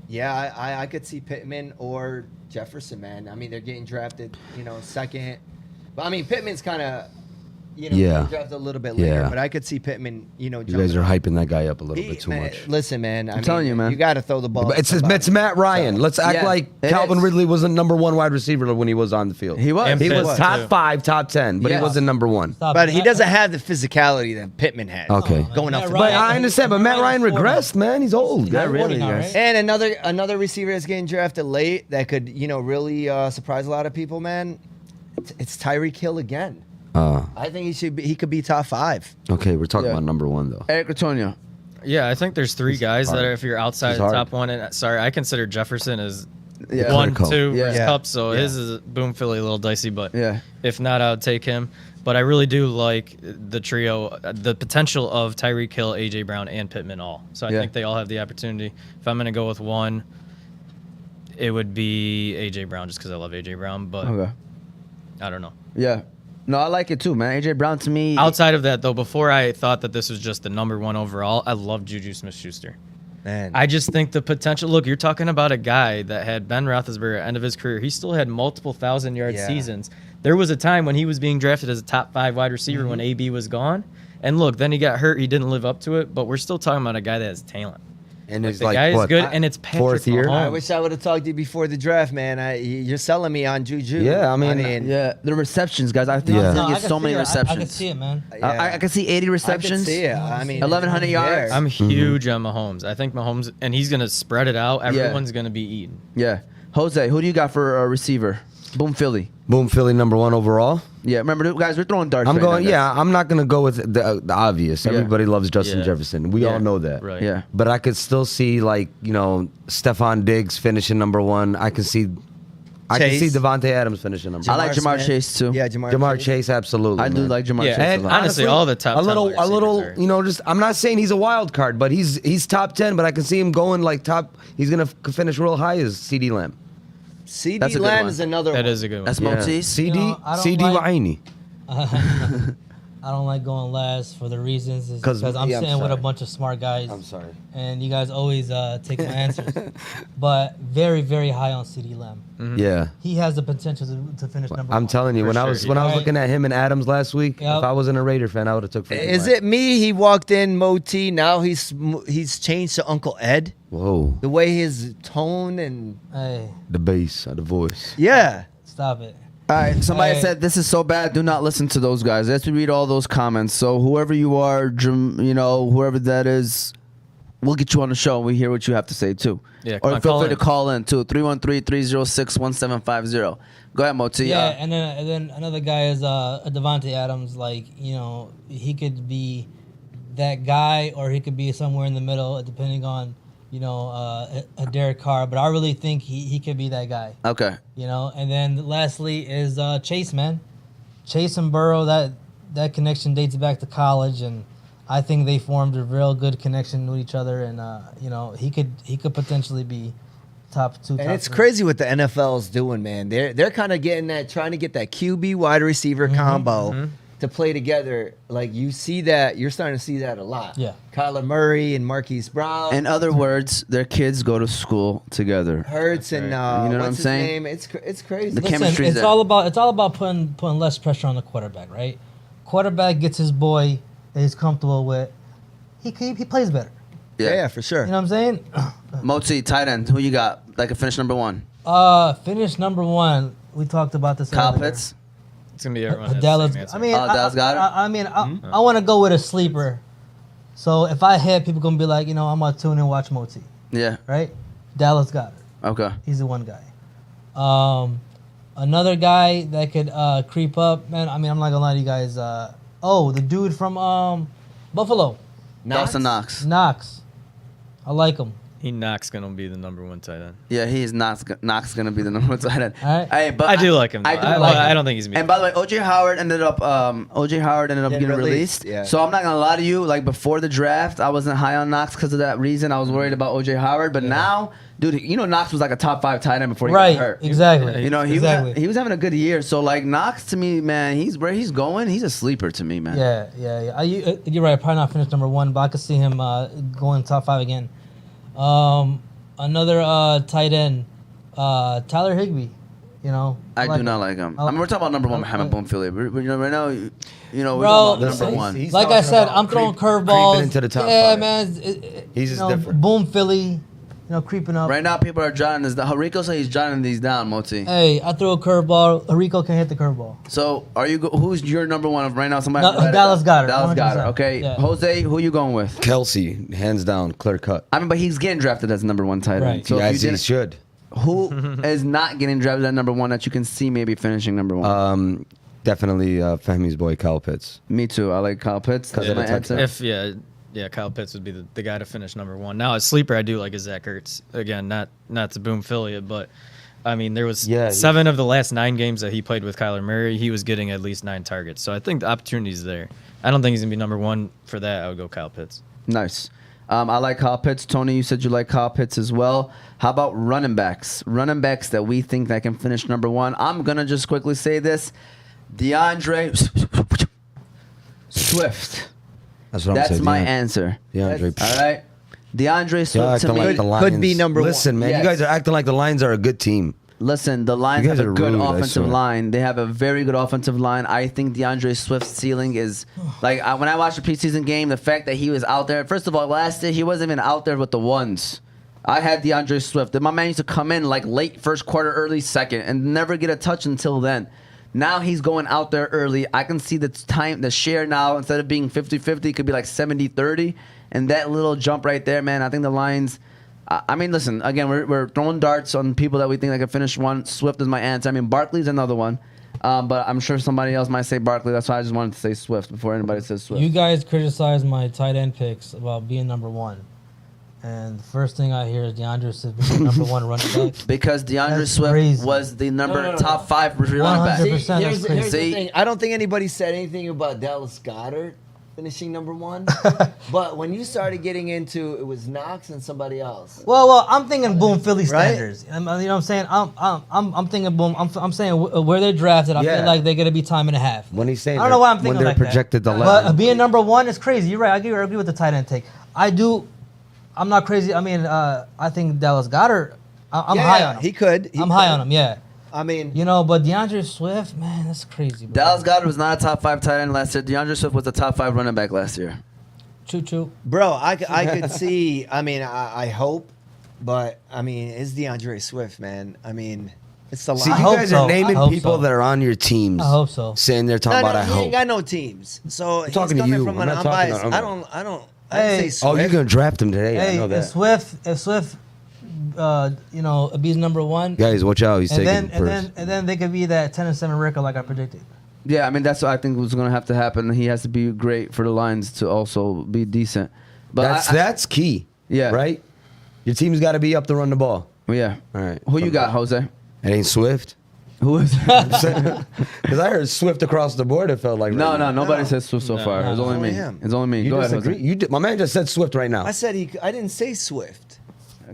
Yeah, I could see Pittman or Jefferson, man. I mean, they're getting drafted, second. But I mean, Pittman's kind of, Yeah. drafted a little bit later. Yeah. But I could see Pittman, You guys are hyping that guy up a little bit too man, much. Listen, man. I'm telling you, man. You got to throw the ball. But to somebody. it's Matt Ryan. Let's act Yeah, like it Calvin is. Ridley wasn't number one wide receiver when he was on the field. He was. And He Pitt was too. top 5, top 10, but Yes. he wasn't number one. Stop But it. he doesn't have the physicality that Pittman has. Okay. Going up Matt for But Ryan- I understand. But Matt Ryan Ryan's 40. regressed, man. He's old. He's guys. 40 now, guys. right? And another receiver that's getting drafted late that could, really surprise a lot of people, man. It's Tyreek Hill again. I think he could be top 5. Okay, we're talking Yeah. about number one though. Eric Antonio. Yeah, I think there's 3 guys hard. that are, if you're outside It's of the hard. top one, and sorry, I consider Jefferson as Yeah. 1, Critical. 2 Yeah. versus Yeah. Cup, so Yeah. his is boom Philly a little dicey, but Yeah. if not, I would take him. But I really do like the trio, the potential of Tyreek Hill, AJ Brown, and Pittman all. So I Yeah. think they all have the opportunity. If I'm gonna go with one, it would be AJ Brown, just because I love AJ Brown. But Okay. I don't know. Yeah. No, I like it too, man. AJ Brown to me. Outside of that, though, before I thought that this was just the number one overall, I love Juju Smith-Schuster. Man. I just think the potential. Look, you're talking about a guy that had Ben Roethlisberger at the end of his career. He still had multiple 1,000-yard Yeah. seasons. There was a time when he was being drafted as a top 5 wide receiver when AB was gone. And look, then he got hurt. He didn't live up to it. But we're still talking about a guy that has talent. And Like, it's the like guy is what, good, and it's Patrick 4th year? Mahomes. I wish I would have talked to you before the draft, man. You're selling me on Juju. Yeah, I mean, Yeah, the receptions, guys. I think Yeah. he's No, gonna I get can so see many it. receptions. I can see it, man. I can see 80 receptions. I can see it. I mean, 1,100 who yards. cares? I'm huge on Mahomes. I think Mahomes, and he's going to spread it out. Everyone's going to be eaten. Yeah. Jose, who do you got for a receiver? Boom Philly. Boom, Philly number one overall. Yeah, remember, guys, we're throwing darts. I'm right going. now, guys. Yeah, I'm not gonna go with the obvious. Yeah. Everybody loves Justin Yeah. Jefferson. We Yeah. all know that. Right. Yeah. But I could still see Stephon Diggs finishing number one. I can see Chase. Devontae Adams finishing number I one. like Jamar Smith. Chase too. Yeah, Jamar. Jamar Chase, absolutely. I do man. like Jamar Yeah, Chase and a lot. honestly, all the top 10 a wide little, receivers are- I'm not saying he's a wild card, but he's top 10. But I can see him going like top. He's gonna finish real high as CD Lamb. CD That's a good Lamb one. is another That one. is a good one. That's Yeah. Motis. CD I don't CD like- Waini. I don't like going last for the reasons is 'Cause- because I'm yeah, I'm sitting with a sorry. bunch of smart guys. I'm sorry. And you guys always take my answers. But very, very high on CD Lamb. Yeah. He has the potential to finish number I'm one. telling you, For when I sure, was he when I was does. looking at him and Adams last week, Yep. if I wasn't a Raider fan, I would have took. freaking Is Lamb. it me? He walked in Moti. Now he's changed to Uncle Ed. Whoa, The way his tone and Hey, the bass, the voice. yeah. stop it. All right, somebody Hey. said this is so bad. Do not listen to those guys. Let's read all those comments. So whoever you are, whoever that is, we'll get you on the show and we hear what you have to say too. Yeah, come or on, feel call free in. to call in too. 313-306-1750. Go ahead, Moti. Yeah, and then another guy is Devontae Adams. Like, he could be that guy or he could be somewhere in the middle, depending on a Derek Carr. But I really think he could be that guy. Okay. And then lastly is Chase, man. Chase and Burrow, that connection dates back to college, and I think they formed a real good connection with each other. And he could potentially be top 2. And top it's 3. crazy what the NFL's doing, man. They're kind of trying to get that QB wide receiver combo to play together. Like you're starting to see that a lot. Yeah. Kyler Murray and Marquise Brown. In other words, their kids go to school together. Hurts and You know what what's I'm his saying? name? It's crazy. The Listen, chemistry's it's there. all about putting less pressure on the quarterback, right? Quarterback gets his boy that he's comfortable with. He plays better. yeah, for sure. You know what I'm saying? Moti, tight end. Who you got? That can finish number one. Finish number 1. We talked about this. Kyle earlier. Pitts. It's going to be everyone. has the Dallas. same answer. I mean, Dallas got it? I want to go with a sleeper. So if I hit, people gonna be like, I'm gonna tune in and watch Moti, Yeah. right? Dallas got it. Okay. He's the one guy. Another guy that could creep up, man. I mean, I'm not gonna lie to you guys. The dude from Buffalo, Dawson Knox. Knox. I like him. Knox gonna be the number 1 tight end. Yeah, he's Knox gonna be the number 1 tight end. All right. Hey, but I do like him. I though. do I, like him. I don't think he's. And by the way, OJ Howard ended up getting Getting released. released, yeah. So I'm not gonna lie to you. Like before the draft, I wasn't high on Knox because of that reason. I was worried about OJ Howard. But now, dude, you know Knox was like a top 5 tight end before he Right. got hurt. Exactly. You know, he exactly. was having a good year. So like Knox to me, man, he's where he's going. He's a sleeper to me, man. Yeah. You're right. Probably not finished number 1, but I could see him going top 5 again. Another tight end, Tyler Higbee. You know, I like do not like him. I I mean, we're talking about number 1 I- Muhammad Boomfield. You know, right now, you know, we're Bro, talking about number listen, 1. he's Like I talking said, about I'm throwing creeping curveballs. into the top Yeah, 5. man. He's you just know, different. Boom Philly, creeping up. Right now, people are jotting this down. Rico said he's jotting these down, Moti. Hey, I throw a curveball. Rico can hit the curveball. So, who's your number 1 of right now? Somebody. No, write it Dallas down. Goedert, Dallas 100%. Goddard. Okay, Yeah. Jose, who you going with? Kelsey, hands down, clear cut. I mean, but he's getting drafted as number 1 tight end. Right. So if As you he didn't, should. who is not getting drafted at number 1 that you can see maybe finishing number 1? Definitely Fehmi's boy, Kyle Pitts. Me too. I like Kyle Pitts. That's of my the answer. If Kyle Pitts would be the guy to finish number 1. Now, a sleeper I do like is Zach Ertz. Again, not to boom affiliate, but I mean there was 7 of the last 9 games that he played with Kyler Murray. He was getting at least 9 targets. So I think the opportunity's there. I don't think he's gonna be number 1 for that. I would go Kyle Pitts. Nice. I like Kyle Pitts. Tony, you said you like Kyle Pitts as well. How about running backs? Running backs that we think that can finish number 1. I'm gonna just quickly say this: DeAndre Swift. That's what I'm That's saying. my answer. DeAndre. All right. DeAndre Swift Y'all to acting me. like the Lions. could be number 1. Listen, man, Yes. you guys are acting like the Lions are a good team. Listen, the Lions You guys have a are good rude, I offensive swear. line. They have a very good offensive line. I think DeAndre Swift's ceiling is like when I watched the preseason game, the fact that he was out there. First of all, last year he wasn't even out there with the ones. I had DeAndre Swift. My man used to come in like late first quarter, early second, and never get a touch until then. Now he's going out there early. I can see the share now, instead of being 50-50, it could be like 70-30. And that little jump right there, man, I think the Lions. I mean, listen, again, we're throwing darts on people that we think that can finish 1. Swift is my answer. I mean, Barkley's another one. But I'm sure somebody else might say Barkley. That's why I just wanted to say Swift before anybody says Swift. You guys criticize my tight end picks about being number 1. And the first thing I hear is DeAndre Swift being number 1 running back. Because DeAndre That's Swift crazy. was the No. top 5 running back. 100%. Here's That's the crazy. thing. I don't think anybody said anything about Dallas Goedert finishing number 1. But when you started getting into it was Knox and somebody else. Well, I'm thinking Boom Philly Right? standards. You know what I'm saying? I'm thinking Boom. I'm saying where they're drafted. I Yeah. feel like they're gonna be time and a half. When he's saying I don't know why I'm when thinking they're like that. projected to But land. being number 1 is crazy. You're right. I agree with the tight end take. I'm not crazy. I mean, I think Dallas Goedert. I'm high on him. He could. I'm high on him. Yeah. I mean, But DeAndre Swift, man, that's crazy. Bro. Dallas Goedert was not a top 5 tight end last year. DeAndre Swift was a top 5 running back last year. Choo. bro, I could see. I mean, I hope, but I mean, it's DeAndre Swift, man. I mean, it's the See, line. you hope guys so. are naming I hope people so. that are on your teams. I hope so. Saying they're talking about I he ain't hope. got no teams. So he's talking to coming you. from I'm an not talking unbiased. to- I don't. Hey. I say Oh, Swift. you're gonna draft him today. I Hey, know if that. Swift, be's number 1. Guys, watch out. He's And taking then, first. and then they could be that 10-7 record like I predicted. Yeah, I mean, that's what I think was going to have to happen. He has to be great for the Lions to also be decent. But That's key. Yeah. Right? Your team's got to be up to run the ball. yeah. All right. Who you got, Jose? It ain't Swift. Who is it? Because I heard Swift across the board, it felt like. No, right now. nobody says Swift so No. far. It's only Only me. him. It's only me. You Go ahead, disagree? Jose. You did, my man just said Swift right now. I said I didn't say Swift.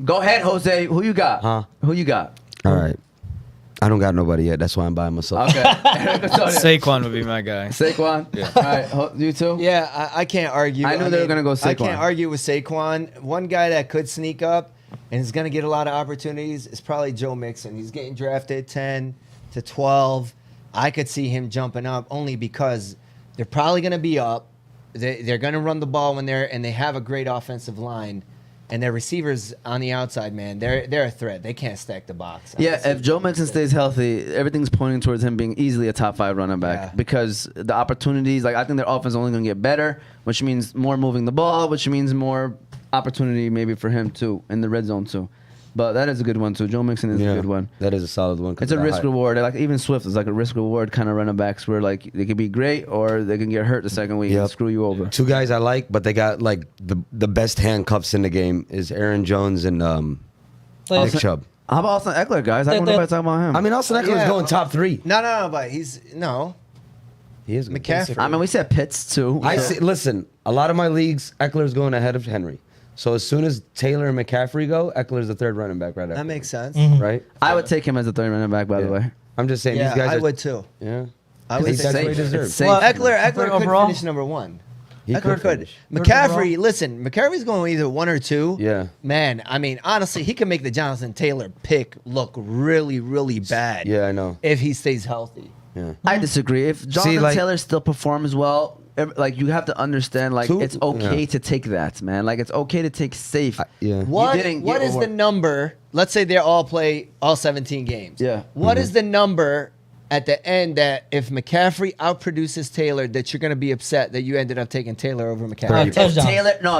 Go ahead, Jose. Who you got? Huh? Who you got? All right. I don't got nobody yet. That's why I'm by myself. Okay. Saquon would be my guy. Saquon? Yeah. All right. You too? Yeah, I can't argue. I knew they were gonna go I Saquon. can't argue with Saquon. One guy that could sneak up and is going to get a lot of opportunities is probably Joe Mixon. He's getting drafted 10 to 12. I could see him jumping up only because they're probably going to be up. They're going to run the ball and they have a great offensive line. And their receivers on the outside, man, they're a threat. They can't stack the box. Yeah, if Joe Mixon stays healthy, everything's pointing towards him being easily a top 5 running back Yeah. because the opportunities, like I think their offense is only going to get better, which means more moving the ball, which means more opportunity maybe for him too in the red zone too. But that is a good one too. Joe Mixon is a good one. That is a solid one. 'cause It's a of that risk height. reward. Like even Swift is like a risk reward kind of running backs where like they could be great or they can get hurt the second week and Yep. screw you over. Two guys I like, but they got like the best handcuffs in the game is Aaron Jones and Nick Chubb. How about Austin Eckler, guys? I don't know if I talk about him. I mean, Austin Eckler's Yeah. going top 3. No, but he's He is good. McCaffrey. I mean, we said Pitts too. I see. Listen, a lot of my leagues, Eckler's going ahead of Henry. So as soon as Taylor and McCaffrey go, Eckler's the third running back right after. That makes sense. right. I would take him as a third running back, by the way. I'm just saying Yeah, these guys. I are, would too. Yeah. I would Think that's say what he It's deserves. safe. Well, Eckler could overall? finish number 1. He Eckler could could. finish. McCaffrey, listen, McCaffrey's going either 1 or 2. Yeah. Man, I mean, honestly, he can make the Jonathan Taylor pick look really, really bad. Yeah, I know. If he stays healthy. Yeah. I disagree. If Jonathan like- Taylor still performs well, like you have to understand, like Two- it's okay yeah. to take that, man. Like it's okay to take safe. Yeah. What didn't what get is over- the number? Let's say they all play all 17 games. Yeah. What is the number at the end that if McCaffrey outproduces Taylor, that you're going to be upset that you ended up taking Taylor over McCaffrey? If touchdowns.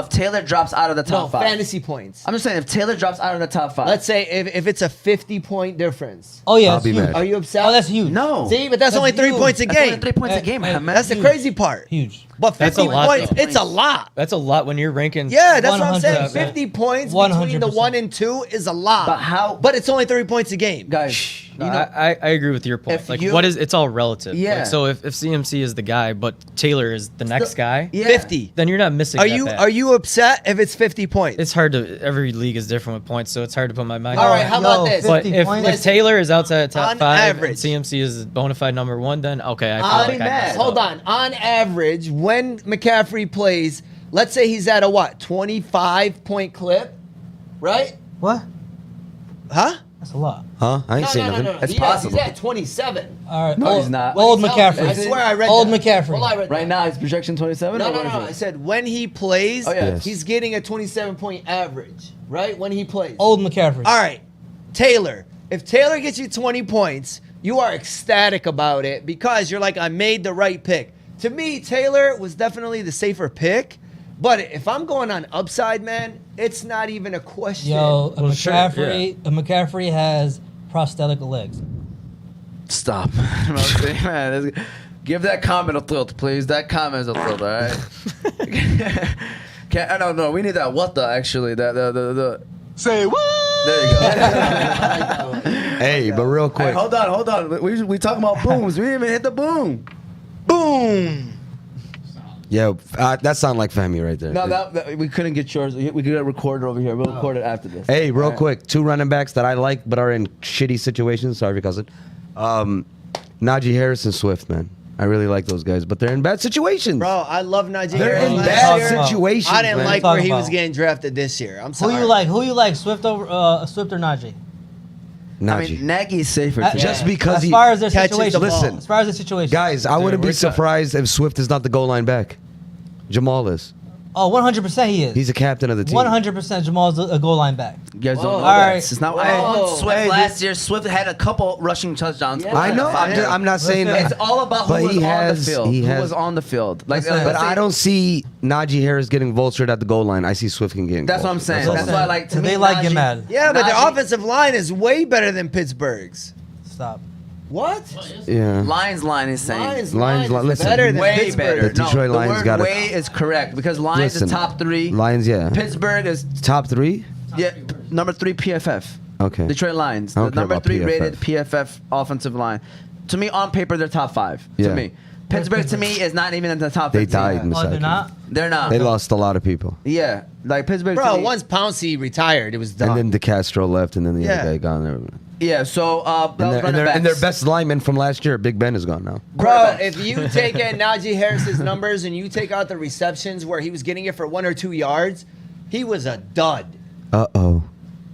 if Taylor drops out of the No, top 5, fantasy points. I'm just saying if Taylor drops out of the top 5, Let's say if it's a 50-point difference. Oh yeah, I'll that's be huge. mad. Are you upset? Oh, that's huge. no. See, but that's only 3 huge. points a That's only game. 3 points a Hey, game, hey, Ahmed. That's the Huge. crazy part. Huge. But That's 50 a lot, points, though. it's a lot. That's a lot when you're ranking. Yeah, that's what I'm saying. 100%. 50 points between the 100%. 1 and 2 is a lot. But how- But it's only 3 points a game. Guys, No, I agree with your point. if Like, you- what is it's all relative. Yeah. Like, so if CMC is the guy, but Taylor is the next guy, yeah. 50. then you're not missing. Are that you bad. are you upset if it's 50 points? It's hard to. Every league is different with points, so it's hard to put my mind. All on right, it. how about Yo, this? But 50 if, points. if Taylor is outside the top On 5 average. and CMC is bona fide number 1, then okay, I feel I'll like be I mad. messed Hold up. on. On average, when McCaffrey plays, let's say he's at a what, 25-point clip, right? What? Huh? That's a lot. Huh? I ain't No, saying no, no, nothing. no. That's He's possible. at 27. All right. No, old, he's not. Old Tell me. I McCaffrey. swear I read Old that. McCaffrey. Well, I read Right that. now, it's projection 27. No, or no, what is no. it? I said when he plays, Oh, yeah. Yes. he's getting a 27-point average, right? When he plays. Old McCaffrey. All right, Taylor. If Taylor gets you 20 points, you are ecstatic about it because you're like, I made the right pick. To me, Taylor was definitely the safer pick. But if I'm going on upside, man, it's not even a question. Yo, a Well, sure, McCaffrey has prosthetic legs. Stop. Man, give that comment a tilt, please. That comment is a tilt, all right? I don't know. We need that what the, actually. The Say what? There you go. Hey, but real Hey, quick. hold on. We talking about booms. We didn't even hit the boom. Boom. Yeah, that sounded like Fahmy right there. No, that we couldn't get yours. We could get a recorder over here. We'll record it after this. Hey, real All right. quick, 2 running backs that I like but are in shitty situations. Sorry, cousin. Najee Harris and Swift, man. I really like those guys, but they're in bad situations. Bro, I love Najee They're Harris in last bad year. situations. I didn't man. like Talking where he was about. getting drafted this year. I'm Who sorry. you like? Who you like? Swift over Swift or Najee? I Najee. mean, Nagy's safer. Uh, too. Just because as he far as their catches the situation. ball. Listen. As far as the situation. guys, I wouldn't be we're cut. surprised if Swift is not the goal line back. Jamal is. Oh, 100% he is. He's a captain of the team. 100% Jamal's a goal line back. You guys don't know All that. right. It's not. Whoa. Swift Hey, last year. Swift had a couple rushing touchdowns. Yeah. I know. I'm not saying that. It's all about But who was he on has- the field. he Who has- was on the field? Like, Listen, But let's say- I don't see Najee Harris getting vultured at the goal line. I see Swift getting. That's what I'm vultured. saying. all That's I'm why, saying. like, to me, They like get Najee- mad. Yeah, but the Najee- offensive line is way better than Pittsburgh's. Stop. What? Yeah. Lions line is saying. Lions Lions line is listen, better than Way Pittsburgh. better. The Detroit no, Lions the word got it. way is correct because Lions Listen, is top 3. Lions, yeah. Pittsburgh is Top 3. number 3 PFF. Okay. Detroit Lions, I the don't care number about 3 PFF. rated PFF offensive line. To me, on paper, they're top 5. Yeah. To me, Pittsburgh to me is not even in the top. They 15. died in the Oh, they're second. not? They're not. They lost a lot of people. Yeah, like Pittsburgh. Bro, to me, once Pouncey retired, it was done. And then DeCastro left, and then the Yeah. other guy gone there. Yeah, so And their best lineman from last year, Big Ben, is gone now. Bro, if you take in Najee Harris's numbers and you take out the receptions where he was getting it for 1 or 2 yards, he was a dud. Uh-oh.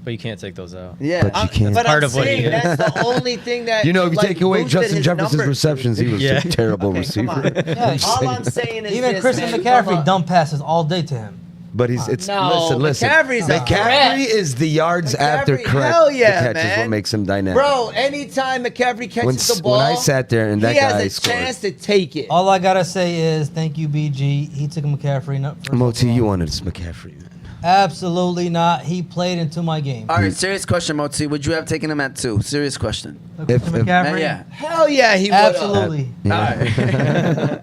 But you can't take those out. Yeah, But you can't. But Part I'm of what he saying is. that's the only thing that You know, if you like, take away boosted Justin his Jefferson's numbers. receptions, he was Yeah. a terrible Okay, receiver. come on. Yeah, All I'm saying is even this, Christian man. McCaffrey dump passes all day to him. But it's No, listen. McCaffrey's a McCaffrey threat. is the yards after McCaffrey, correct. hell yeah, the catch is man. what makes him dynamic. Bro, anytime McCaffrey catches the ball, when I sat there and that he guy has a scored. chance to take it. All I gotta say is thank you, BG. He took McCaffrey. Moti, you wanted this McCaffrey, man. Absolutely not. He played into my game. All right, serious question, Moti. Would you have taken him at 2? Serious question. Christian McCaffrey? Yeah. Hell yeah, he would. Absolutely. All right.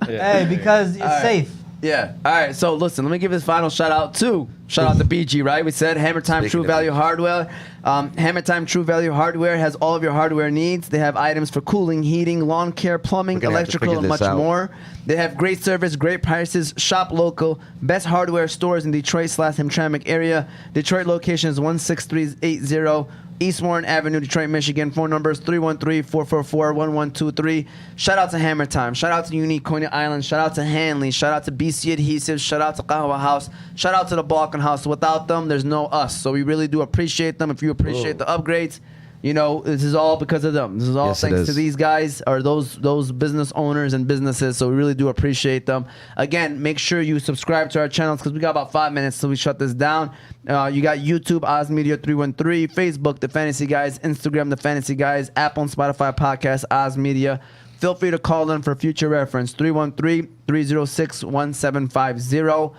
Hey, because it's safe. Yeah. All right. So listen, let me give this final shout out to BG. Right? We said Hammertime Speaking True of Value BG. Hardware. Hammertime True Value Hardware has all of your hardware needs. They have items for cooling, heating, lawn care, plumbing, We're gonna have to electrical, and figure much this out. more. They have great service, great prices. Shop local. Best hardware stores in Detroit/Hamtramck area. Detroit location is 16380. East Warren Avenue, Detroit, Michigan. Phone numbers 313-444-1123. Shout out to Hammertime. Shout out to Unique Coney Island. Shout out to Hanley. Shout out to BC Adhesives. Shout out to Qahwah House. Shout out to the Balkan House. Without them, there's no us. So we really do appreciate them. If you appreciate the upgrades, you know, this is all because of them. This is all Yes, it thanks to is. these guys or those business owners and businesses. So we really do appreciate them. Again, make sure you subscribe to our channels because we got about 5 minutes till we shut this down. You got YouTube, Oz Media 313, Facebook, The Fantasy Guys, Instagram, The Fantasy Guys, Apple and Spotify podcast, Oz Media. Feel free to call in for future reference, 313-306-1750.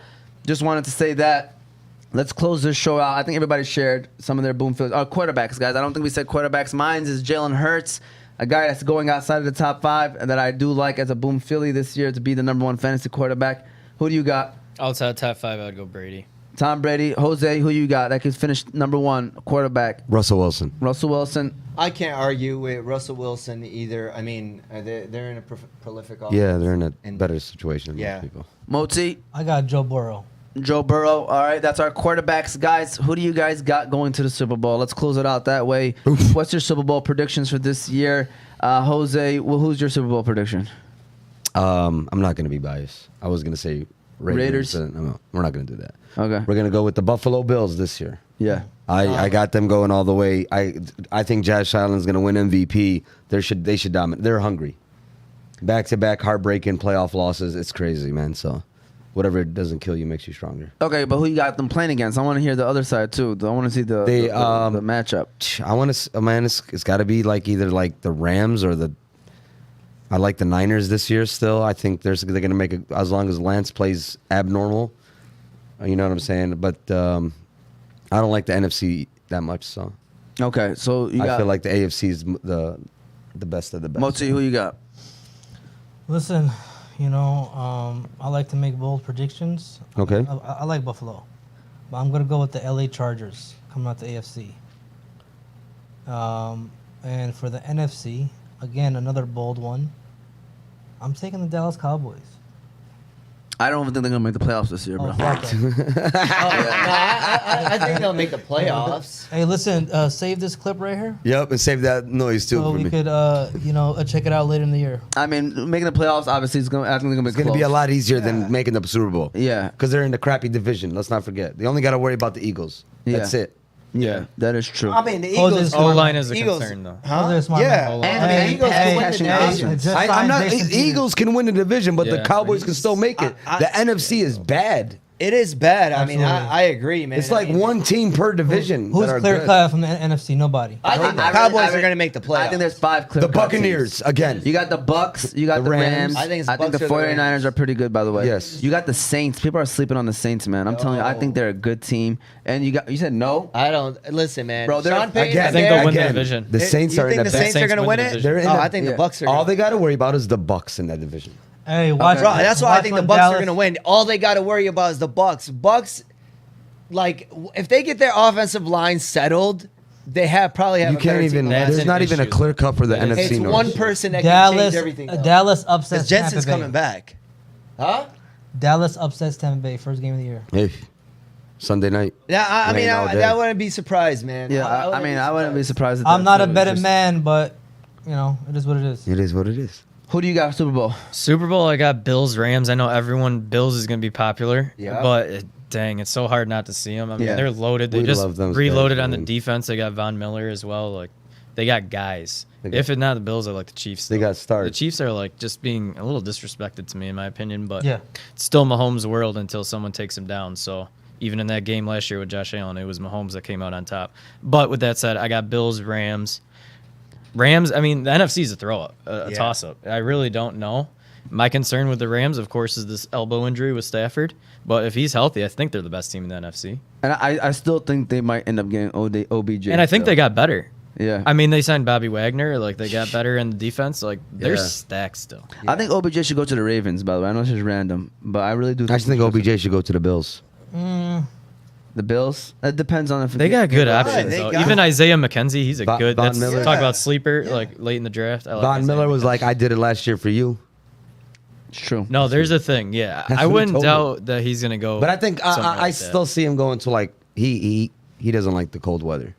Just wanted to say that. Let's close this show out. I think everybody shared some of their boom fields. Quarterbacks, guys. I don't think we said quarterbacks. Mine is Jalen Hurts, a guy that's going outside of the top 5 and that I do like as a boom Philly this year to be the #1 fantasy quarterback. Who do you got? Outside top 5, I'd go Brady. Tom Brady. Jose, who you got that could finish #1 quarterback? Russell Wilson. Russell Wilson. I can't argue with Russell Wilson either. I mean, they're in a prolific offense. Yeah, they're in a And- better situation than Yeah. most people. Moti. I got Joe Burrow. Joe Burrow. All right, that's our quarterbacks, guys. Who do you guys got going to the Super Bowl? Let's close it out that way. What's your Super Bowl predictions for this year? Jose, who's your Super Bowl prediction? I'm not going to be biased. I was going to say Raiders? but no, we're not going to do that. Okay. We're going to go with the Buffalo Bills this year. Yeah. I got them going all the way. I think Josh Allen's going to win MVP. They should dominate. They're hungry. Back-to-back heartbreaking playoff losses. It's crazy, man. So whatever doesn't kill you makes you stronger. Okay, but who you got them playing against? I want to hear the other side too. I want to see the matchup. I want to, man. It's got to be like either like the Rams or the. I like the Niners this year still. I think they're going to make it as long as Lance plays abnormal. You know what I'm saying? But I don't like the NFC that much. So Okay, so you I got feel like the AFC is the best of the best. Moti. Who you got? Listen, I like to make bold predictions. Okay. I like Buffalo, but I'm going to go with the LA Chargers coming out the AFC. And for the NFC, again, another bold one. I'm taking the Dallas Cowboys. I don't even think they're gonna make the playoffs this year, bro. Oh, fuck that. I think they'll make the playoffs. Hey, listen, save this clip right here. Yep, and save that noise too So for we me. could, check it out later in the year. I mean, making the playoffs obviously is gonna. I think they're gonna be It's going to be a lot easier than making the Super Bowl. Yeah. Because they're in the crappy division. Let's not forget. They only got to worry about the Eagles. That's Yeah. it. Yeah, that is true. I mean, the Jose's Eagles. smart. O-line is a Eagles- concern, though. Huh? Jose's smart Yeah. man. And I mean, the Eagles can win the Catching division. options. just I'm signed not. Jason Peters. Eagles can win the division, but the Yeah. Cowboys can still make it. I- The NFC is bad. It is bad. I mean, Absolutely. I agree, man. It's like I mean, one team per division. Who's that are clear good. cut from the NFC? Nobody. I think the I Cowboys really- are going to make the playoffs. I think there's 5 clear. The cut Buccaneers teams. again. You got the Bucks. You got The the Rams. Rams. I think it's the Bucks or the 49ers Rams. are pretty good, by the way. Yes. You got the Saints. People are sleeping on the Saints, man. I'm telling you, I think they're a good team. And you said no. I don't listen, man. Bro, they're- Sean Payton Again, I think they'll win the again, division. The Saints you are in think the the best. Saints are going to Saints win win the it? division. They're in Oh, the- I think the yeah. Bucks are. All Gonna, they got to worry about is the Bucks in that division. Hey, watch. bro, that's why I think the when Bucks are Dallas- going to win. All they got to worry about is the Bucks. Bucks, like, if they get their offensive line settled, they probably have. You a can't better even. team That's There's an not even a issue. clear cut for the That is- NFC It's North. one person that can Dallas. change everything. though. Dallas Because upsets Jensen's Tampa Bay. coming back. Huh? Dallas upsets Tampa Bay first game of the year. Hey, Sunday night. Yeah, I mean, Rain all day. that wouldn't be surprised, man. Yeah, I mean, I wouldn't be surprised. If I'm not a that's betting just- man, but it is what it is. It is what it is. Who do you got for Super Bowl? Super Bowl, I got Bills, Rams. I know Bills is going to be popular. Yeah. But dang, it's so hard not to see them. I mean, Yeah. they're loaded. They We just love those reloaded guys, on the man. defense. They got Von Miller as well. Like, they got guys. They got- If it's not the Bills, I like the Chiefs. They though. got stars. The Chiefs are like just being a little disrespected to me, in my opinion. But Yeah. it's still Mahomes' world until someone takes him down. So even in that game last year with Josh Allen, it was Mahomes that came out on top. But with that said, I got Bills, Rams. I mean, the NFC is a throw-up, a Yeah. toss-up. I really don't know. My concern with the Rams, of course, is this elbow injury with Stafford. But if he's healthy, I think they're the best team in the NFC. And I still think they might end up getting OBJ. And I think they got better. Yeah. I mean, they signed Bobby Wagner. Like, they got better in the defense. Like, they're Yeah. stacked still. I think OBJ should go to the Ravens, by the way. I know it's just random, but I really do I just think OBJ should go to the Bills. The Bills? It depends on if They got good options. they though. got- Even Isaiah McKenzie, he's a Von good. That's Miller. talk Yeah. about sleeper, like late in the draft. I like Von Isaiah Miller was McKenzie. like, I did it last year for you. It's true. No, there's a thing. Yeah, That's I what he wouldn't told doubt that he's gonna go. But I think somewhere I like still that. see him going to like he doesn't like the cold weather.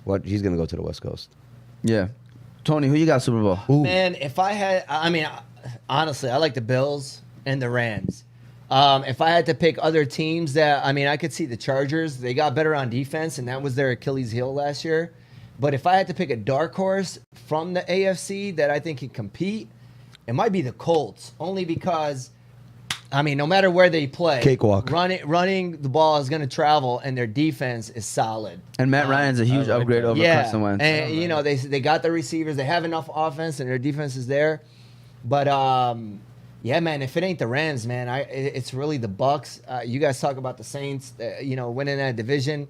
What he's gonna go to the West Coast. Yeah. Tony, who you got Super Bowl? Ooh. Man, if I had, I mean, honestly, I like the Bills and the Rams. If I had to pick other teams that, I mean, I could see the Chargers. They got better on defense, and that was their Achilles heel last year. But if I had to pick a dark horse from the AFC that I think can compete, it might be the Colts. Only because, I mean, no matter where they play, Cakewalk. running the ball is going to travel, and their defense is solid. And Matt Ryan's a huge like upgrade that. over Yeah, Carson Wentz. and you know they got the receivers. They have enough offense, and their defense is there. But yeah, man, if it ain't the Rams, man, it's really the Bucks. You guys talk about the Saints, winning that division.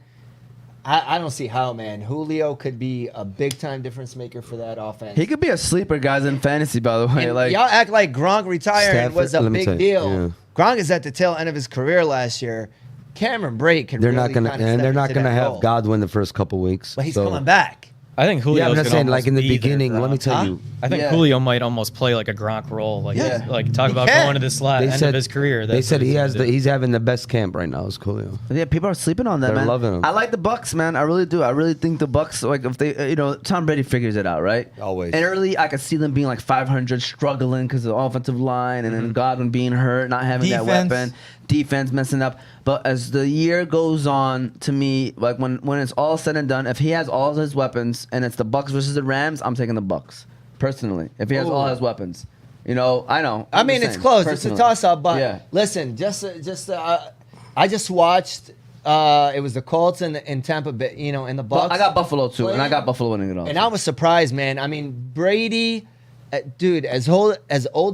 I don't see how, man. Julio could be a big time difference maker for that offense. He could be a sleeper, guys, in fantasy, by the way. And Like, y'all act like Gronk retiring Stafford- was a let me big tell you, deal. yeah. Gronk is at the tail end of his career last year. Cameron Brate can They're really not gonna kinda and step they're not into gonna that have role. Godwin the first couple weeks. But he's so- coming back. I think Julio. Yeah, I'm just saying, like in the beginning. Let me tell Huh? you, I think Yeah. Julio might almost play like a Gronk role. Like, Yeah. like talk He about can. going to the slot they end said of his career. They That's said what he he's has gonna do. he's having the best camp right now. Is Julio. yeah, people are sleeping on that, They're man. loving him. I like the Bucks, man. I really do. I really think the Bucks, like, if they, Tom Brady figures it out, right? Always. And early, I could see them being like 500, struggling because of the offensive line, and then Godwin being hurt, not having that Defense. weapon, defense messing up. But as the year goes on, to me, like when it's all said and done, if he has all his weapons and it's the Bucks versus the Rams, I'm taking the Bucks personally. If he has all his weapons, I know. I I'm mean, just it's saying, close. personally. It's a toss-up. But Yeah. listen, I just watched. It was the Colts and Tampa Bay, and the Bucks. I got Buffalo too, and I playing. got Buffalo winning it all. And I was surprised, man. I mean, Brady, dude, as old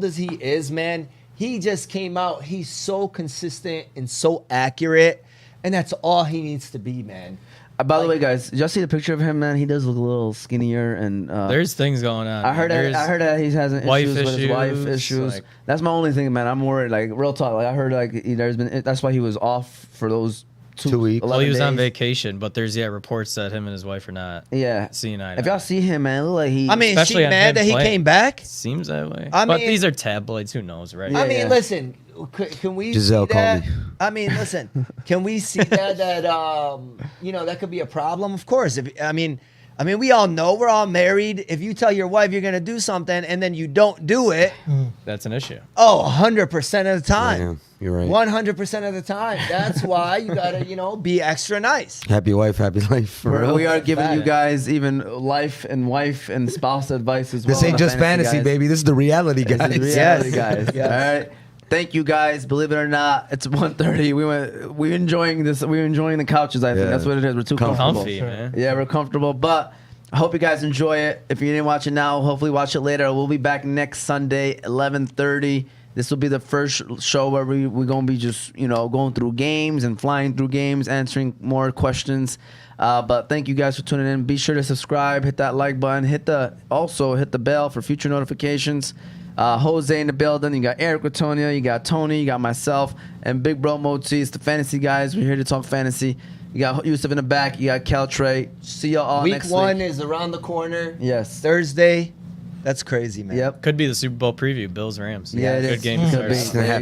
as he is, man, he just came out. He's so consistent and so accurate, and that's all he needs to be, man. By the way, guys, did y'all see the picture of him, man? He does look a little skinnier, and There's things going on. I heard man. that. I heard that he's having wife issues with his wife issues, issues. like- That's my only thing, man. I'm worried. Like, real talk. Like, I heard there's been. That's why he was off for those 2 weeks. Well, he was on days. vacation, but there's reports that him and his wife are not Yeah. seeing eye to If y'all eye. see him, man, it look like he. I mean, is Especially she on mad him that he playing. came back? Seems that way. I But mean- these are tabloids. Who knows, right? Yeah, I mean, yeah. listen, can we Giselle see that? called me. I mean, listen, can we see that that could be a problem? Of course. I mean, we all know we're all married. If you tell your wife you're going to do something and then you don't do it, That's an issue. 100% of the time. Yeah, you're right. 100% of the time. That's why you got to, be extra nice. Happy wife, happy life. For real. we are giving you Fact. guys even life and wife and spouse advice as well. This ain't on just fantasy, guys. baby. This is the reality, This guys. is reality, Yes. guys. Yes. All right. Thank you, guys. Believe it or not, it's 1:30. We're enjoying this. We're enjoying the couches. I think Yeah. that's what it is. We're too comfortable. Comfy, man. Yeah, we're comfortable. But I hope you guys enjoy it. If you didn't watch it now, hopefully watch it later. We'll be back next Sunday, 11:30. This will be the first show where we're going to be just, going through games and flying through games, answering more questions. But thank you guys for tuning in. Be sure to subscribe, hit that like button, hit the bell for future notifications. Jose in the building. You got Eric with Tonya. You got Tony. You got myself and Big Bro Moti. It's the Fantasy Guys. We're here to talk fantasy. You got Yusuf in the back. You got Cal Trey. See y'all all Week next one week. is around the corner. Yes. Thursday. That's crazy, man. Yep. Could be the Super Bowl preview. Bills Rams. Yeah, it Good is. game to Could start. be. out. There you go.